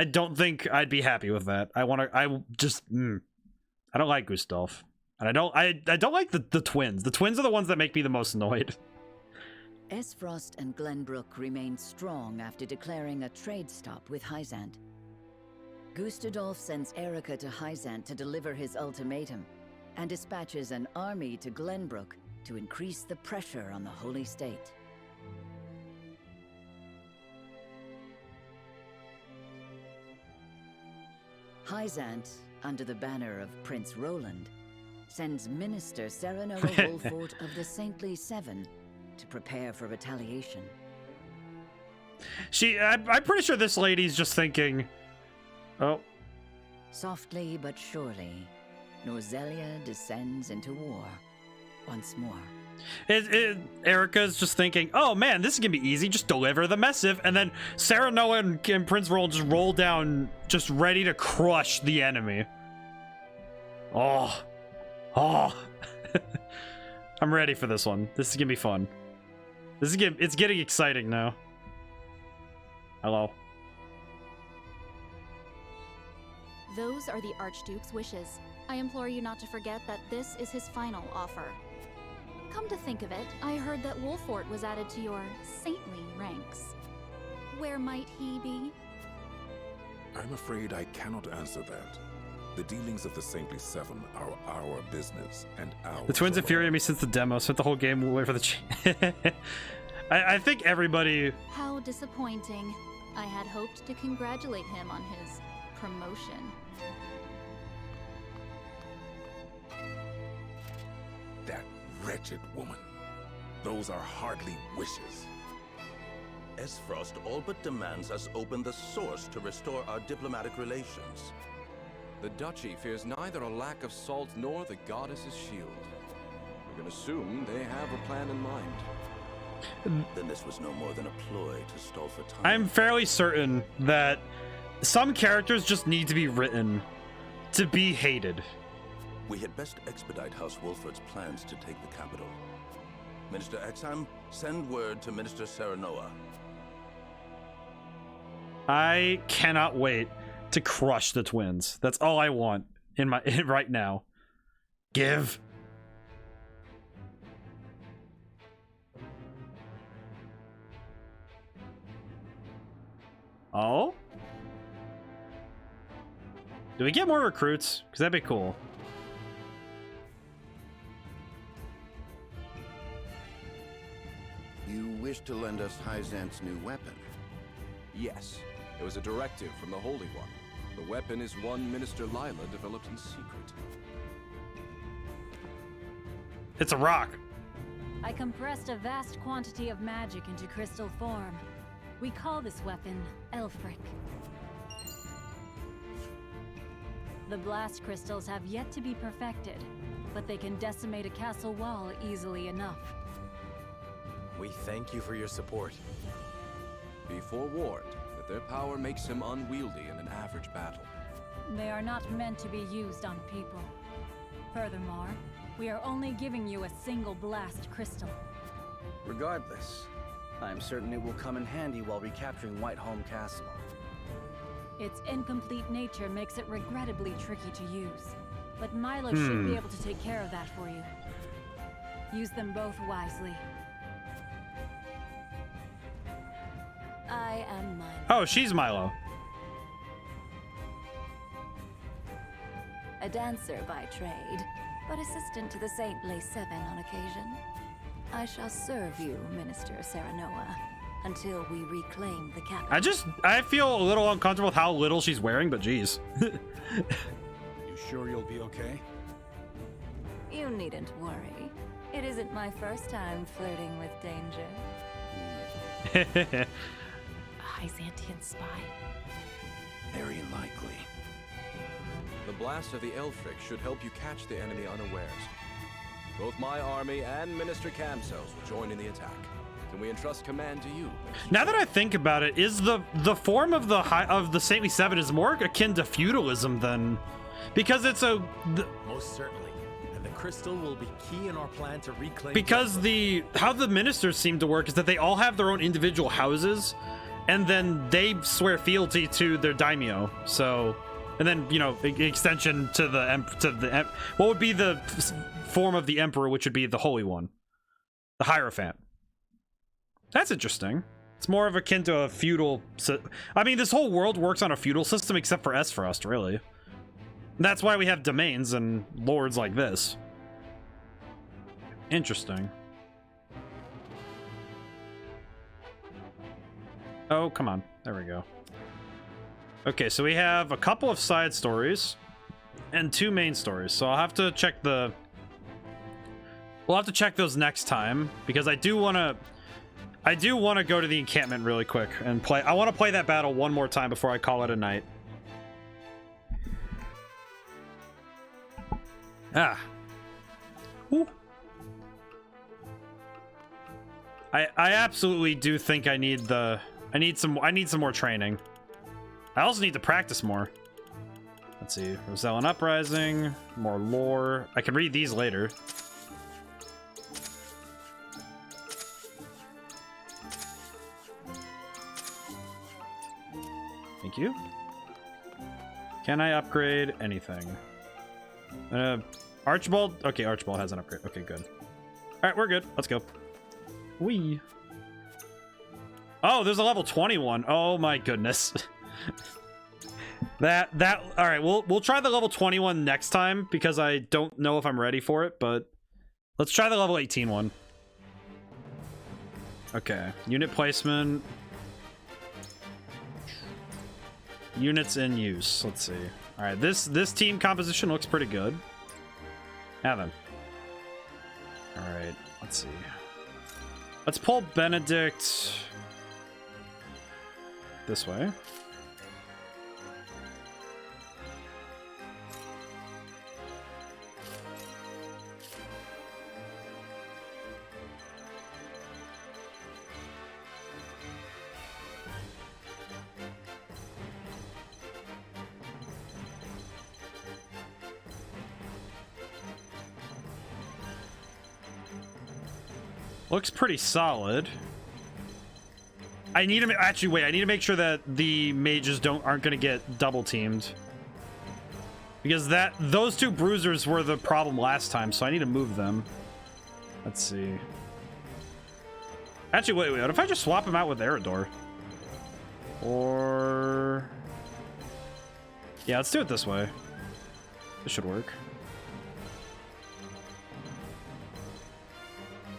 I don't think I'd be happy with that. I don't like Gustav. And I don't like the twins. The twins are the ones that make me the most annoyed. Esfrost and Glenbrook remain strong after declaring a trade stop with Hyzante. Gustadolf sends Erica to Hyzante to deliver his ultimatum, and dispatches an army to Glenbrook to increase the pressure on the Holy State. Hyzante, under the banner of Prince Roland, sends Minister Serenoa Wolfort of the Saintly Seven to prepare for retaliation. I'm pretty sure this lady's just thinking, oh. Softly but surely, Norzelia descends into war once more. Erica's just thinking, oh man, this is gonna be easy, just deliver the missive, and then Serenoa and Prince Roland just roll down, just ready to crush the enemy. Oh. I'm ready for this one. This is gonna be fun. It's getting exciting now. Hello. Those are the Archduke's wishes. I implore you not to forget that this is his final offer. Come to think of it, I heard that Wolfort was added to your saintly ranks. Where might he be? I'm afraid I cannot answer that. The dealings of the Saintly Seven are our business and our... The twins infuriate me since the demo, spent the whole game waiting for the... I think everybody... How disappointing. I had hoped to congratulate him on his promotion. That wretched woman. Those are hardly wishes. Esfrost all but demands us open the source to restore our diplomatic relations. The Duchy fears neither a lack of salt nor the goddess's shield. We can assume they have a plan in mind. Then this was no more than a ploy to stall for time. I'm fairly certain that some characters just need to be written to be hated. We had best expedite House Wolfort's plans to take the capital. Minister Exham, send word to Minister Serenoa. I cannot wait to crush the twins. That's all I want in my right now. Give. Oh? Do we get more recruits? Because that'd be cool. You wish to lend us Hyzante's new weapon? Yes. It was a directive from the Holy One. The weapon is one Minister Lila developed in secret. It's a rock. I compressed a vast quantity of magic into crystal form. We call this weapon Elfric. The blast crystals have yet to be perfected, but they can decimate a castle wall easily enough. We thank you for your support. Be forewarned that their power makes him unwieldy in an average battle. They are not meant to be used on people. Furthermore, we are only giving you a single blast crystal. Regardless, I'm certain it will come in handy while recapturing Whiteholm Castle. Its incomplete nature makes it regrettably tricky to use, but Milo should be able to take care of that for you. Use them both wisely. I am Milo. Oh, she's Milo. A dancer by trade, but assistant to the Saintly Seven on occasion. I shall serve you, Minister Serenoa, until we reclaim the capital. I feel a little uncomfortable with how little she's wearing, but geez. You sure you'll be okay? You needn't worry. It isn't my first time flirting with danger. A Hyzantean spy. Very likely. The blast of the Elfric should help you catch the enemy unawares. Both my army and Minister Camsel's will join in the attack. Can we entrust command to you? Now that I think about it, is the form of the Saintly Seven is more akin to feudalism than, because it's a most certainly, and the crystal will be key in our plan to reclaim. Because how the ministers seem to work is that they all have their own individual houses, and then they swear fealty to their daimyo. So, and then extension to the what would be the form of the emperor, which would be the Holy One, the Hierophant. That's interesting. It's more of akin to a feudal. I mean, this whole world works on a feudal system except for Esfrost, really. That's why we have domains and lords like this. Interesting. Oh, come on. There we go. Okay, so we have a couple of side stories and 2 main stories. So I'll have to check we'll have to check those next time, because I do want to go to the encampment really quick and play. I want to play that battle one more time before I call it a night. Ah. Ooh. I absolutely do think I need some more training. I also need to practice more. Let's see. Rosellan Uprising, more lore. I can read these later. Thank you. Can I upgrade anything? Archibald? Okay, Archibald has an upgrade. Okay, good. Alright, we're good. Let's go. Whee. Oh, there's a level 21. Oh my goodness. All right, we'll try the level 21 next time, because I don't know if I'm ready for it, but let's try the level 18 one. Okay, unit placement. Units in use. Let's see. All right, this team composition looks pretty good. Yeah, then. All right, let's see. Let's pull Benedict this way. Looks pretty solid. I need to actually wait. I need to make sure that the mages aren't going to get double teamed, because those two bruisers were the problem last time. So I need to move them. Let's see. Actually, wait. What if I just swap him out with Eridor? Or yeah, let's do it this way. This should work.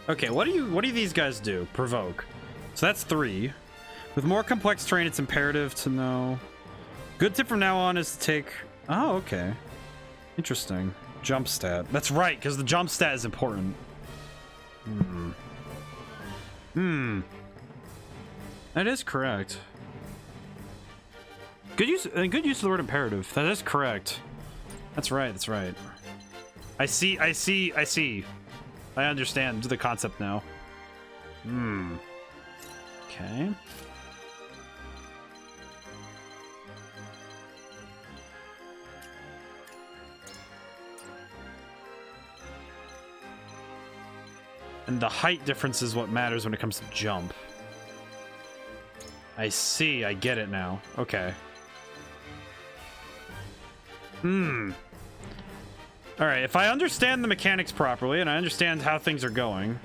Okay, what do these guys do? Provoke. So that's 3. With more complex terrain, it's imperative to know. Good tip from now on is to take... Oh, okay. Interesting. Jump stat. That's right, because the jump stat is important. That is correct. Good use of the word imperative. That is correct. That's right, that's right. I see. I understand the concept now. Okay. And the height difference is what matters when it comes to jump. I see, I get it now. Okay. Alright, if I understand the mechanics properly and I understand how things are going,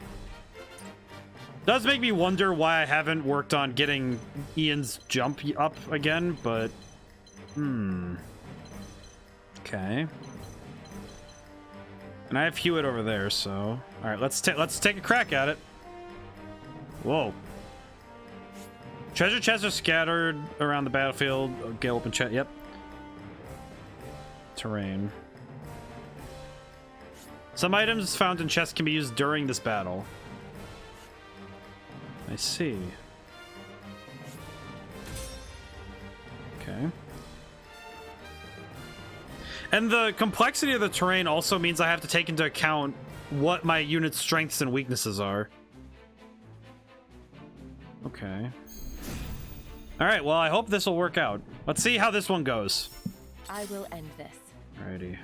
does make me wonder why I haven't worked on getting Ian's jump up again, but okay. And I have Hewitt over there, so alright, let's take a crack at it. Whoa. Treasure chests are scattered around the battlefield. Okay, open chest. Yep. Terrain. Some items found in chests can be used during this battle. I see. Okay. And the complexity of the terrain also means I have to take into account what my unit's strengths and weaknesses are. Okay. Alright, well, I hope this will work out. Let's see how this one goes. I will end this. Alrighty.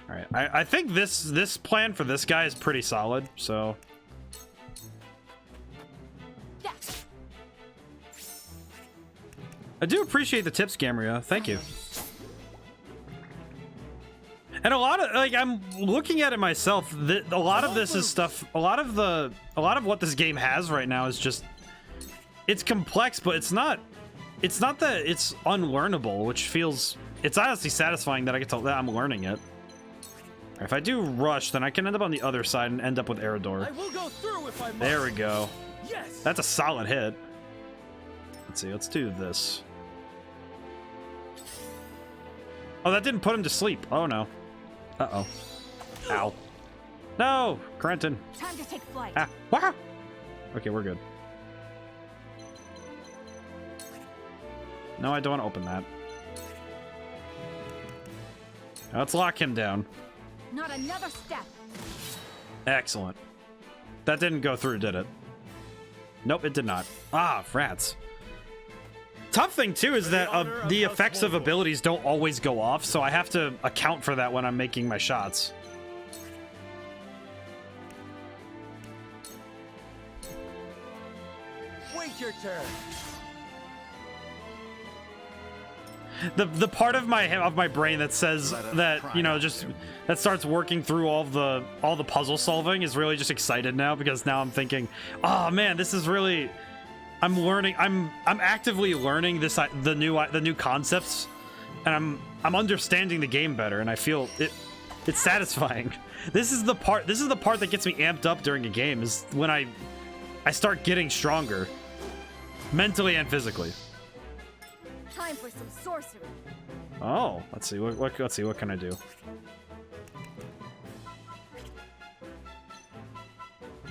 Alright, I think this plan for this guy is pretty solid, so... I do appreciate the tips, Gamria. Thank you. And a lot of, like, I'm looking at it myself, a lot of this is stuff, a lot of what this game has right now is just, it's complex, but it's not that it's unlearnable, which feels, it's honestly satisfying that I get to, that I'm learning it. If I do rush, then I can end up on the other side and end up with Eridor. I will go through if I must. There we go. Yes. That's a solid hit. Let's see, let's do this. Oh, that didn't put him to sleep. Oh no. Uh-oh. Ow. No! Crenton. Time to take flight. Ah. Wow. Okay, we're good. No, I don't want to open that. Now let's lock him down. Not another step. Excellent. That didn't go through, did it? Nope, it did not. Ah, rats. Tough thing, too, is that the effects of abilities don't always go off, so I have to account for that when I'm making my shots. Wait your turn. The part of my brain that says that, you know, just that starts working through all the puzzle solving is really just excited now, because now I'm thinking, oh man, this is really, I'm learning, I'm actively learning the new concepts, and I'm understanding the game better, and I feel it's satisfying. This is the part that gets me amped up during a game, is when I start getting stronger, mentally and physically. Time for some sorcery. Oh, let's see. Let's see. What can I do?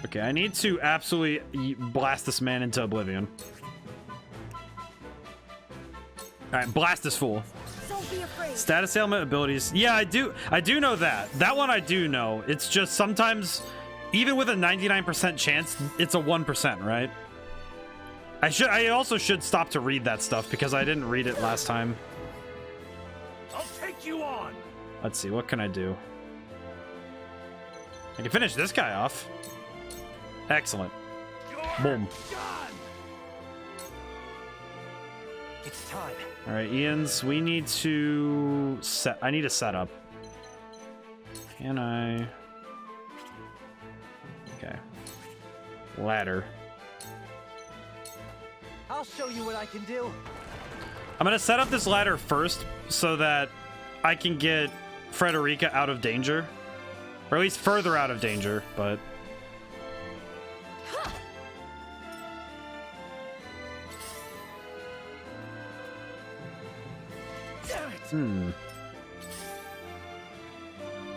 Okay, I need to absolutely blast this man into oblivion. All right, blast this fool. Don't be afraid. Status ailment abilities. Yeah, I do know that. That one I do know. It's just sometimes, even with a 99% chance, it's a 1%, right? I also should stop to read that stuff, because I didn't read it last time. I'll take you on. Let's see, what can I do? I can finish this guy off. Excellent. Boom. It's time. All right, Ian's. We need to set. I need a setup. Can I? Okay. Ladder. I'll show you what I can do. I'm gonna set up this ladder first so that I can get Frederica out of danger, or at least further out of danger. But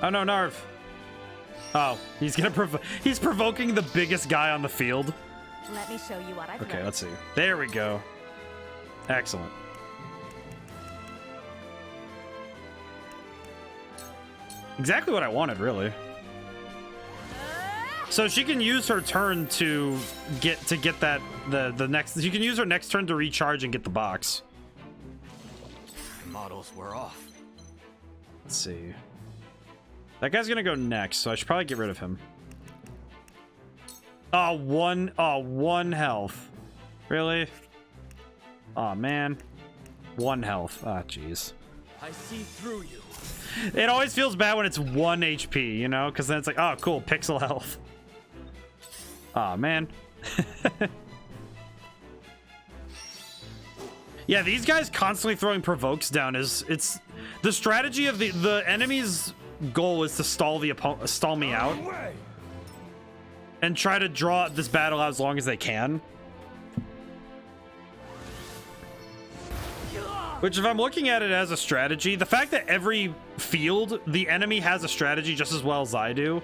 oh no, Narv. Oh, he's gonna he's provoking the biggest guy on the field. Let me show you what I've Okay, learned. let's see. There we go. Excellent. Exactly what I wanted, really. So she can use her turn to get that the next. You can use her next turn to recharge and get the box. Models were off. Let's see. That guy's gonna go next, so I should probably get rid of him. Oh, one health. Really? Oh man, 1 health. Ah, jeez. I see through you. It always feels bad when it's 1 HP, you know, because then it's like, oh, cool, pixel health. Oh man. Yeah, these guys constantly throwing provokes down it's the strategy of the enemy's goal is to stall me out and try to draw this battle out as long as they can. Which, if I'm looking at it as a strategy, the fact that every field the enemy has a strategy just as well as I do,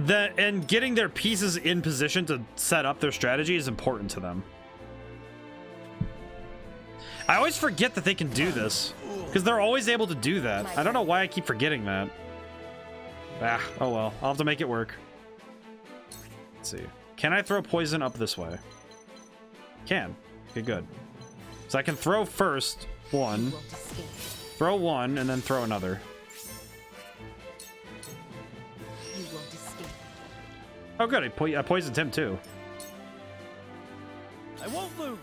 and getting their pieces in position to set up their strategy is important to them. I always forget that they can do this, because they're always able to do that. I don't know why I keep forgetting that. Ah, oh well. I'll have to make it work. Let's see. Can I throw poison up this way? Can. Okay, good. So I can throw first one, throw one, and then throw another. You won't escape. Oh good, I poisoned him too. I won't lose.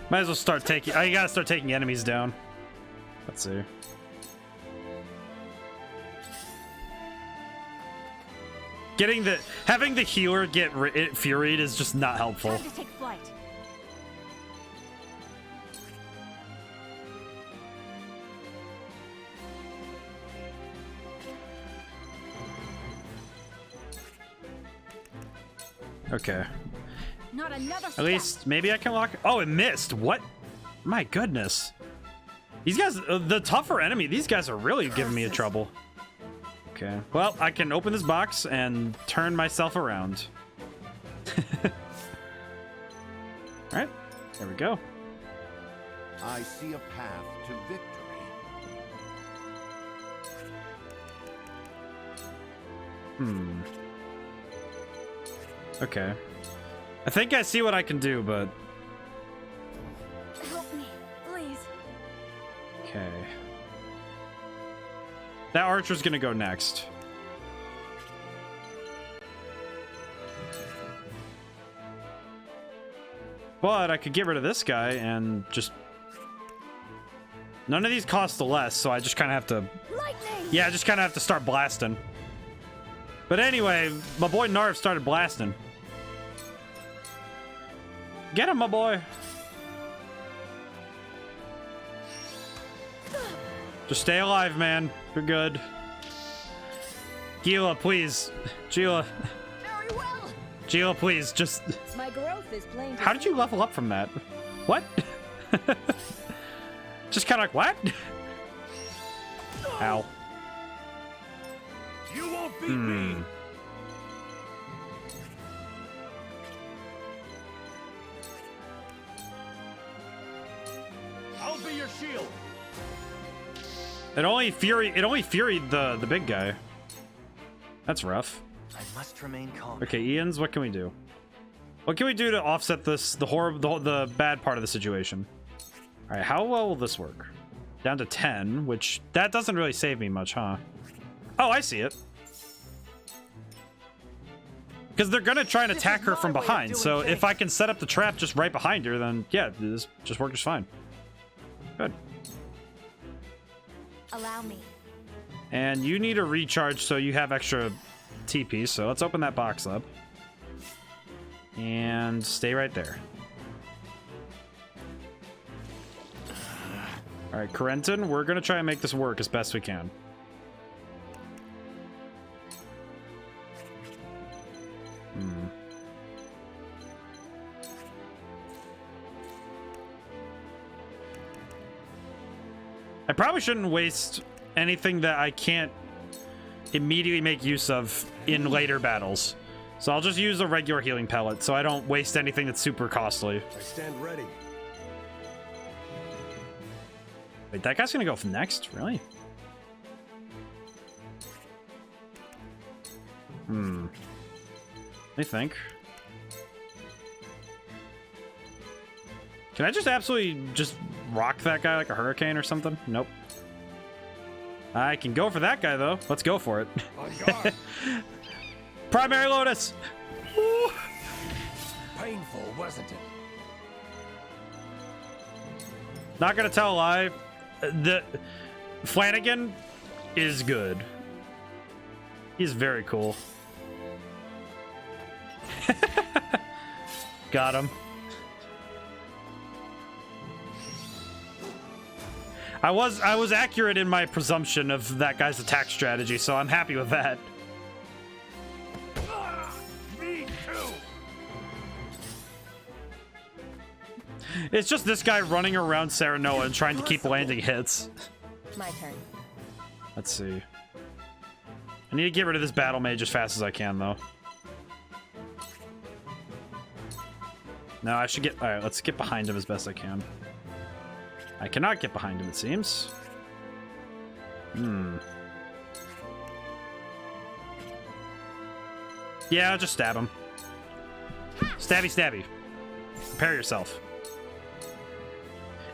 Might as well start taking. I gotta start taking enemies down. Let's see. Having the healer get furied is just not helpful. Time to take flight. Okay. Not another At least maybe I can lock. Oh, it missed. What? My goodness. These guys, the tougher enemy. These guys are really giving me a trouble. Okay. Well, I can open this box and turn myself around. All right. There we go. I see a path to victory. Okay. I think I see what I can do, but... Help me, please. Okay. That archer's gonna go next. But I could get rid of this guy and just... None of these cost less, so I just kind of have to... Lightning! Yeah, I just kind of have to start blasting. But anyway, my boy Narv started blasting. Get him, my boy. Just stay alive, man. You're good. Gila, please. Gila. Very well. Gila, please. Just... My growth is plain to How did you see. level up from that? What? Just kind of like, what? Ow. You won't beat me. I'll be your shield. It only furied the big guy. That's rough. I must remain calm. Okay, Ian's, what can we do? What can we do to offset this, the bad part of the situation? All right, how well will this work? Down to 10, which that doesn't really save me much, huh? Oh, I see it. Because they're gonna try and attack her from behind, so if I can set up the trap just right behind her, then yeah, this just works fine. Good. Allow me. And you need a recharge, so you have extra TP, so let's open that box up. And stay right there. Alright, Corentin, we're gonna try and make this work as best we can. I probably shouldn't waste anything that I can't immediately make use of in later battles. So I'll just use a regular healing pellet so I don't waste anything that's super costly. I stand ready. Wait, that guy's gonna go next? Really? Let me think. Can I just absolutely just rock that guy like a hurricane or something? Nope. I can go for that guy, though. Let's go for it. Primary Lotus! Woo! Painful, wasn't it? Not gonna tell a lie. The Flanagan is good. He's very cool. Got him. I was accurate in my presumption of that guy's attack strategy, so I'm happy with that. Me too. It's just this guy running around Serenoa and trying to keep landing hits. My turn. Let's see. I need to get rid of this battle mage as fast as I can, though. No, I should get... Alright, let's get behind him as best I can. I cannot get behind him, it seems. Yeah, I'll just stab him. Stabby, stabby. Prepare yourself.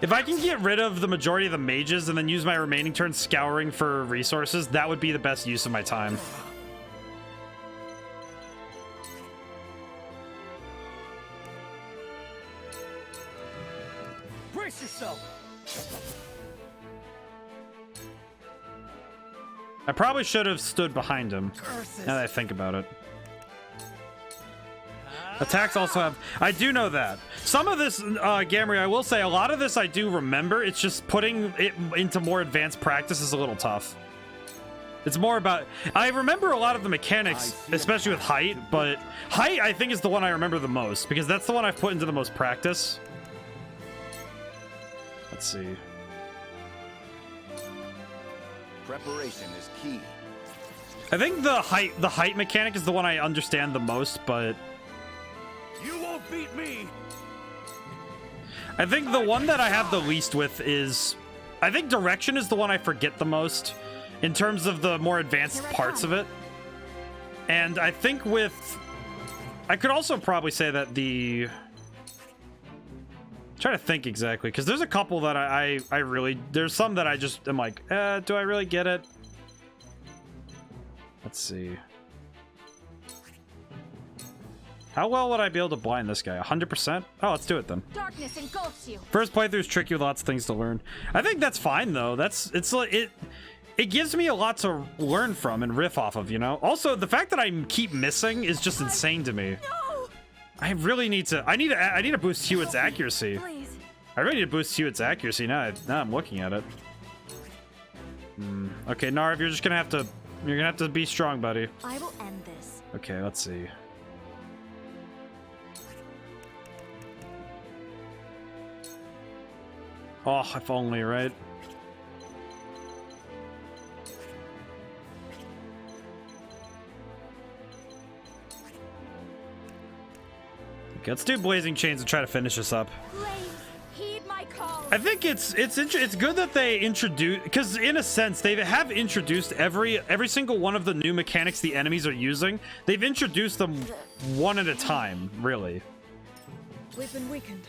If I can get rid of the majority of the mages and then use my remaining turn scouring for resources, that would be the best use of my time. Brace yourself. I probably should have stood behind him, now that I think about it. Attacks also have... I do know that. Some of this, Gamry, I will say, a lot of this I do remember. It's just putting it into more advanced practice is a little tough. It's more about... I remember a lot of the mechanics, especially with height, but height, I think, is the one I remember the most, because that's the one I've put into the most practice. Let's see. Preparation is key. I think the height mechanic is the one I understand the most, but... You won't beat me. I think the one that I have the least with is... I think direction is the one I forget the most in terms of the more advanced parts of it. And I think with... I could also probably say that the... I'm trying to think exactly, because there's a couple that I really... There's some that I just am like, do I really get it? Let's see. How well would I be able to blind this guy? 100%? Oh, let's do it then. Darkness engulfs you. First playthrough is tricky with lots of things to learn. I think that's fine though. It gives me a lot to learn from and riff off of, you know? Also, the fact that I keep missing is just insane to me. No! I really need to... I need to boost Hewitt's accuracy. Please. I really need to boost Hewitt's accuracy now I'm looking at it. Okay, Narv, you're just gonna have to... You're gonna have to be strong, buddy. I will end this. Okay, let's see. Oh, if only, right? Okay, let's do Blazing Chains and try to finish this up. Blaze, heed my call. I think it's good that they introduce, because in a sense they have introduced every single one of the new mechanics the enemies are using. They've introduced them one at a time, really. We've been weakened.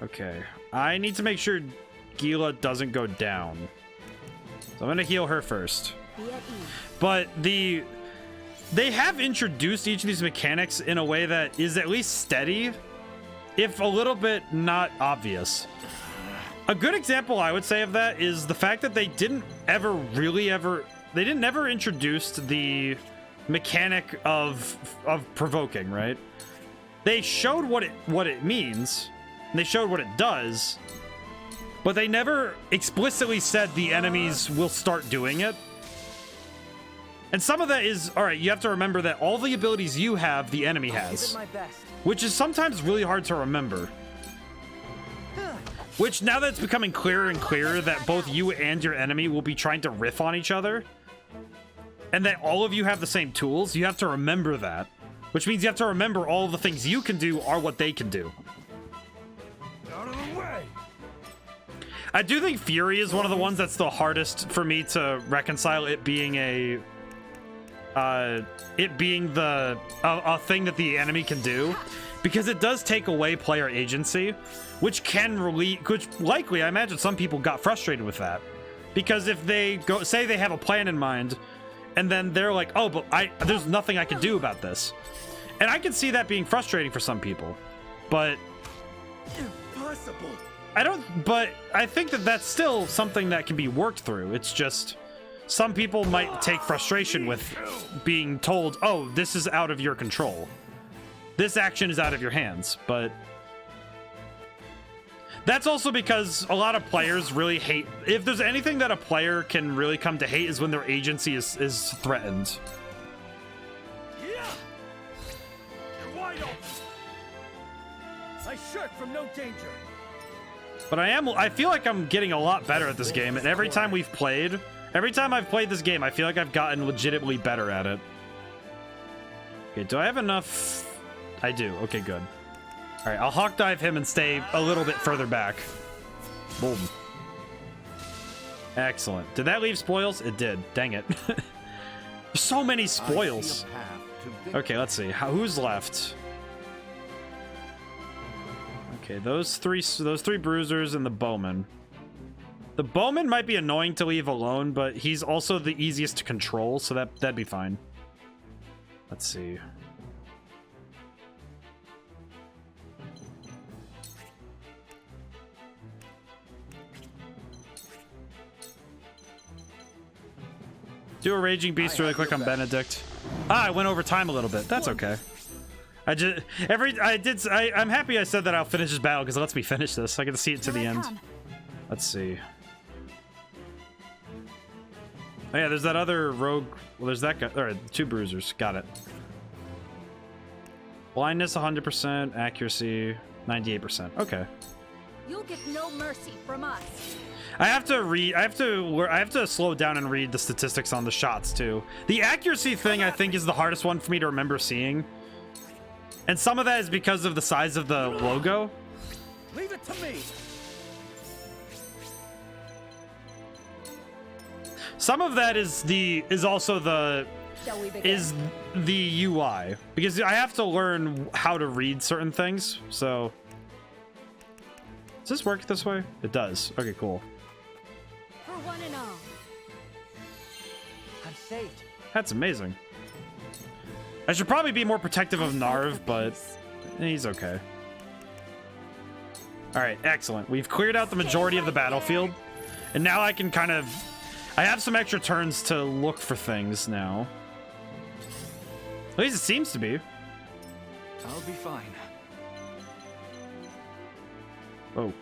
Okay, I need to make sure Gila doesn't go down. So I'm gonna heal her first. But they have introduced each of these mechanics in a way that is at least steady, if a little bit not obvious. A good example I would say of that is the fact that they didn't ever introduce the mechanic of provoking, right? They showed what it means, and they showed what it does, but they never explicitly said the enemies will start doing it. And some of that is, all right, you have to remember that all the abilities you have, the enemy has, which is sometimes really hard to remember. Which, now that it's becoming clearer and clearer that both you and your enemy will be trying to riff on each other, and that all of you have the same tools, you have to remember that. Which means you have to remember all the things you can do are what they can do. Out of the way. I do think Fury is one of the ones that's the hardest for me to reconcile, it being a thing that the enemy can do, because it does take away player agency, which likely, I imagine some people got frustrated with that, because if they say they have a plan in mind, and then they're like, oh, but there's nothing I can do about this, and I can see that being frustrating for some people, but Impossible. but I think that that's still something that can be worked through. It's just some people might take frustration with being told, oh, this is out of your control. This action is out of your hands, but that's also because a lot of players really hate, if there's anything that a player can really come to hate, is when their agency is threatened. Yeah. You're wide open. I shirk from no danger. But I feel like I'm getting a lot better at this game, and every time I've played this game, I feel like I've gotten legitimately better at it. Okay, do I have enough? I do. Okay, good. All right, I'll hawk dive him and stay a little bit further back. Boom. Excellent. Did that leave spoils? It did. Dang it. There's so many spoils. Okay, let's see. Who's left? Okay, those three bruisers and the bowman. The bowman might be annoying to leave alone, but he's also the easiest to control, so that'd be fine. Let's see. Do a raging beast really quick on Benedict. I went over time a little bit. That's okay. I'm happy I said that I'll finish this battle, because it lets me finish this. I get to see it to the end. Let's see. Oh yeah, there's that other rogue. Well, there's that guy. All right, 2 bruisers. Got it. Blindness 100%, accuracy 98%. Okay. You'll get no mercy from us. I have to slow down and read the statistics on the shots too. The accuracy thing, I think, is the hardest one for me to remember seeing. And some of that is because of the size of the logo. Leave it to me. Some of that is also the UI, because I have to learn how to read certain things. So does this work this way? It does. Okay, cool. For one and all. I'm saved. That's amazing. I should probably be more protective of Narv, but he's okay. All right, excellent. We've cleared out the majority of the battlefield, and now I can I have some extra turns to look for things now. At least it seems to be. I'll be fine. Oh.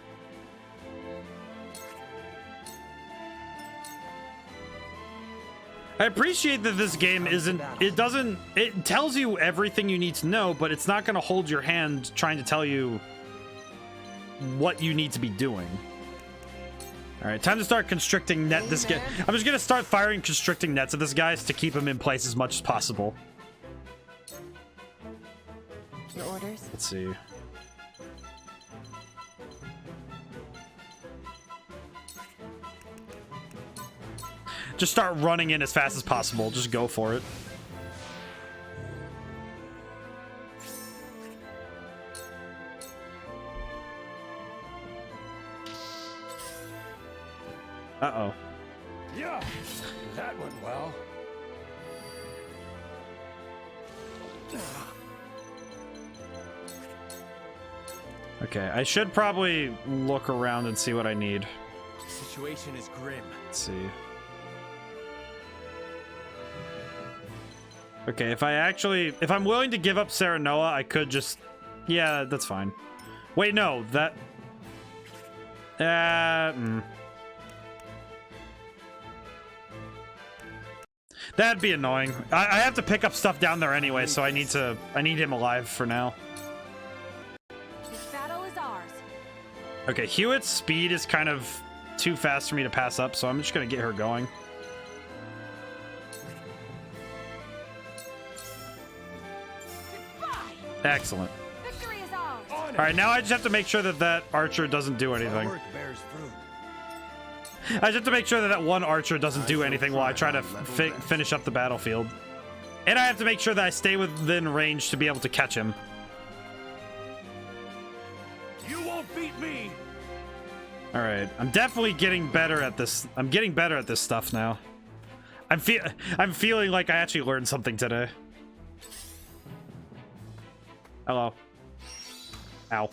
I appreciate that this game it tells you everything you need to know, but it's not going to hold your hand trying to tell you what you need to be doing. All right, time to start constricting net this guy. I'm just going to start firing constricting nets at this guy to keep him in place as much as possible. Your orders? Let's see. Just start running in as fast as possible. Just go for it. Uh-oh. Yeah, that went well. Okay, I should probably look around and see what I need. The situation is grim. Let's see. Okay, if I'm willing to give up Serenoa, I could just... Yeah, that's fine. Wait, no, that... That'd be annoying. I have to pick up stuff down there anyway, so I need him alive for now. This battle is ours. Okay, Hewitt's speed is kind of too fast for me to pass up, so I'm just gonna get her going. Excellent. Victory is ours. All right, now I just have to make sure that that archer doesn't do anything. I just have to make sure that that one archer doesn't do anything while I try to finish up the battlefield. And I have to make sure that I stay within range to be able to catch him. You won't beat me. All right, I'm definitely getting better at this. I'm getting better at this stuff now. I'm feeling like I actually learned something today. Hello. Ow.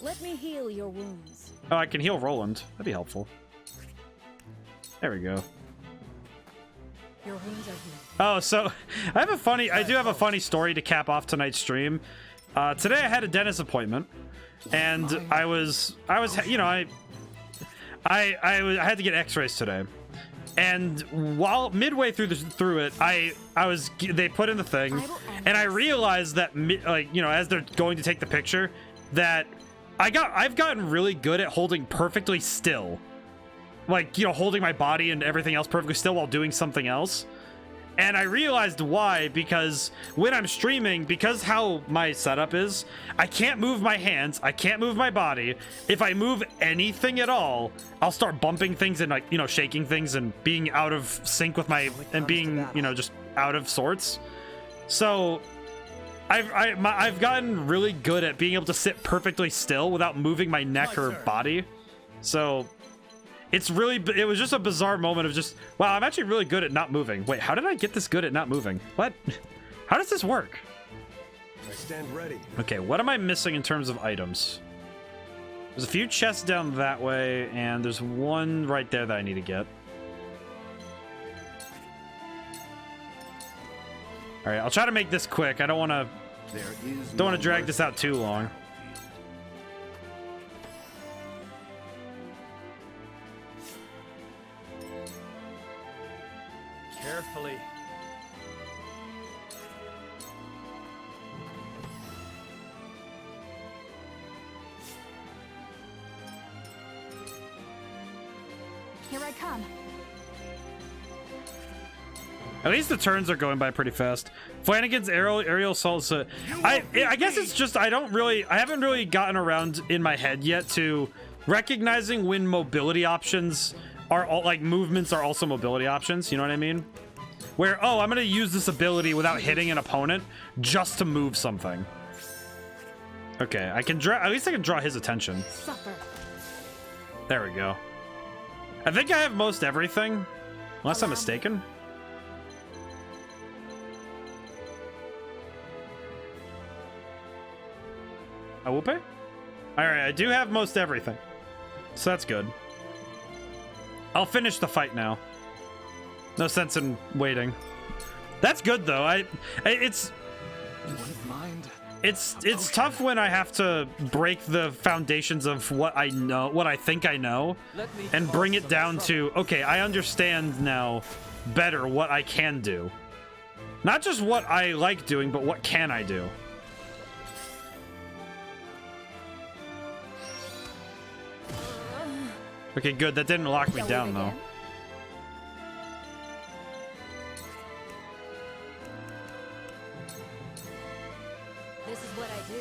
Let me heal your wounds. Oh, I can heal Roland. That'd be helpful. There we go. Your wounds are healed. Oh, so I do have a funny story to cap off tonight's stream. Today I had a dentist appointment, and I you know, I had to get X-rays today. And while midway through it, they put in the thing, and I realized that like, you know, as they're going to take the picture, that I've gotten really good at holding perfectly still, like, you know, holding my body and everything else perfectly still while doing something else. And I realized why, because when I'm streaming, because how my setup is, I can't move my hands, I can't move my body. If I move anything at all, I'll start bumping things and, like, you know, shaking things and being out of sync with and being, you know, just out of sorts. So I've gotten really good at being able to sit perfectly still without moving my neck or body. So it was just a bizarre moment of just, wow, I'm actually really good at not moving. Wait, how did I get this good at not moving? What? How does this work? I stand ready. Okay, what am I missing in terms of items? There's a few chests down that way, and there's one right there that I need to get. All right, I'll try to make this quick. I don't want to drag this out too long. Carefully. Here I come. At least the turns are going by pretty fast. Flanagan's aerial assaults. I guess it's just I haven't really gotten around in my head yet to recognizing when mobility options are all, like, movements are also mobility options. You know what I mean? Where, oh, I'm gonna use this ability without hitting an opponent just to move something. Okay, I can draw. At least I can draw his attention. Suffer. There we go. I think I have most everything, unless I'm mistaken. Awupe? All right, I do have most everything, so that's good. I'll finish the fight now. No sense in waiting. That's good though. It's tough when I have to break the foundations of what I know, what I think I know, and bring it down to, okay, I understand now better what I can do. Not just what I like doing, but what can I do? Okay, good. That didn't lock me down, though. This is what I do.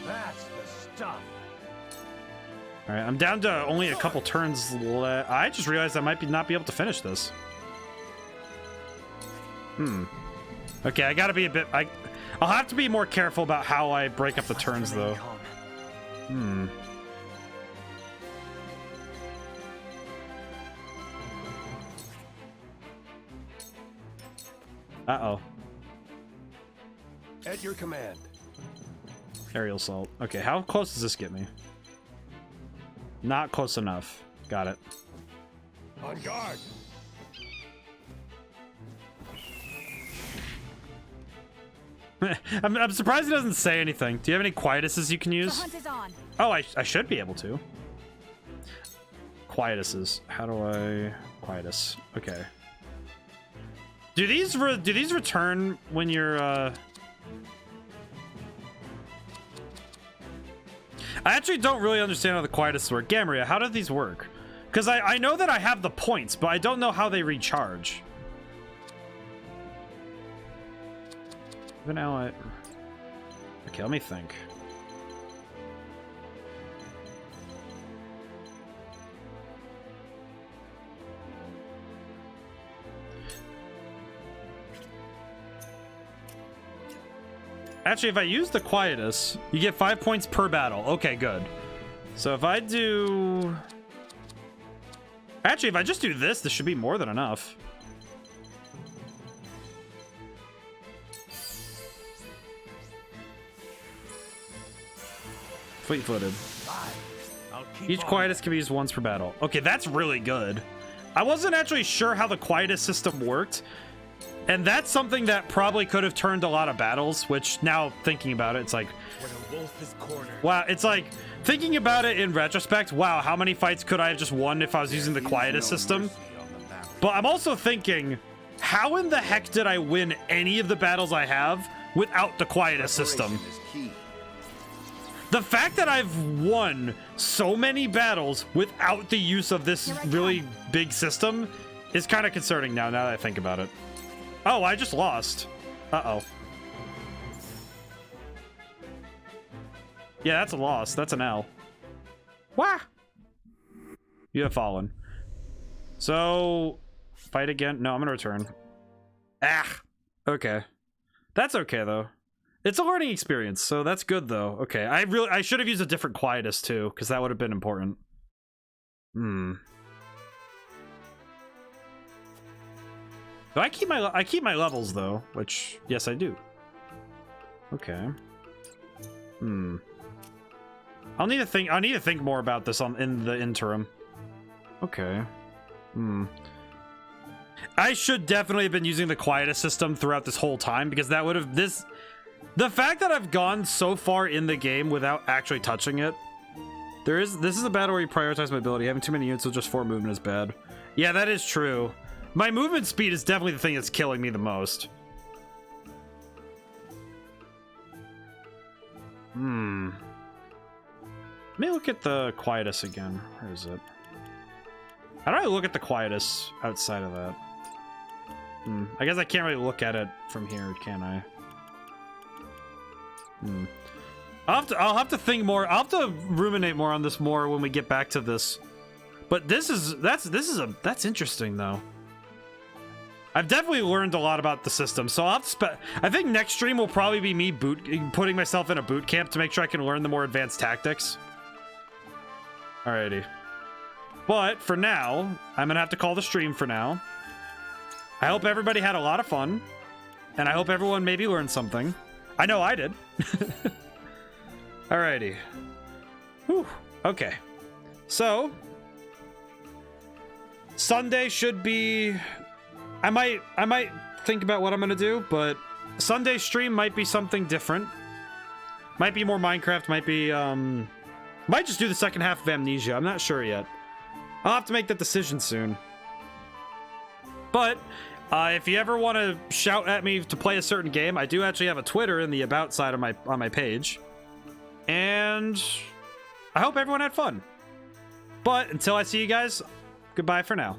That's the stuff. All right, I'm down to only a couple turns left. I just realized I might not be able to finish this. Okay, I gotta be a bit... I'll have to be more careful about how I break up the turns, though. Uh-oh. At your command. Aerial assault. Okay, how close does this get me? Not close enough. Got it. On guard. I'm surprised he doesn't say anything. Do you have any quietuses you can use? The hunt is on. Oh, I should be able to. Quietuses. How do I quietus? Okay. Do these return when you're I actually don't really understand how the quietuses work. Gamria, how do these work? Because I know that I have the points, but I don't know how they recharge. Even ally. Okay, let me think. Actually, if I use the quietus, you get 5 points per battle. Okay, good. So if I do... Actually, if I just do this, this should be more than enough. Fleet-footed. Each quietus can be used once per battle. Okay, that's really good. I wasn't actually sure how the quietus system worked. And that's something that probably could have turned a lot of battles, which now thinking about it, it's like... When a wolf is cornered. Wow, it's like, thinking about it in retrospect, wow, how many fights could I have just won if I was using the quietus system? But I'm also thinking, how in the heck did I win any of the battles I have without the quietus system? The fact that I've won so many battles without the use of this really big system is kind of concerning now that I think about it. Oh, I just lost. Uh-oh. Yeah, that's a loss. That's an L. Wah! You have fallen. So, fight again? No, I'm gonna return. Ah! Okay. That's okay, though. It's a learning experience, so that's good, though. Okay, I should have used a different quietus, too, because that would have been important. Do I keep my levels though, which yes I do. Okay. I'll need to think more about this in the interim. Okay. I should definitely have been using the quietus system throughout this whole time, because that would have the fact that I've gone so far in the game without actually touching it. This is a battle where you prioritize mobility. Having too many units with just 4 movement is bad. Yeah, that is true. My movement speed is definitely the thing that's killing me the most. Let me look at the quietus again. Where is it? How do I look at the quietus outside of that? I guess I can't really look at it from here, can I? I'll have to think more. I'll have to ruminate more on this more when we get back to this. But that's interesting though. I've definitely learned a lot about the system, so I'll have to I think next stream will probably be me putting myself in a boot camp to make sure I can learn the more advanced tactics. Alrighty. But for now, I'm gonna have to call the stream for now. I hope everybody had a lot of fun, and I hope everyone maybe learned something. I know I did. Alrighty. Whew. Okay. So Sunday should be... I might think about what I'm gonna do, but Sunday stream might be something different. Might be more Minecraft, might just do the second half of Amnesia. I'm not sure yet. I'll have to make that decision soon. But if you ever want to shout at me to play a certain game, I do actually have a Twitter in the about side of on my page. And I hope everyone had fun. But until I see you guys, goodbye for now.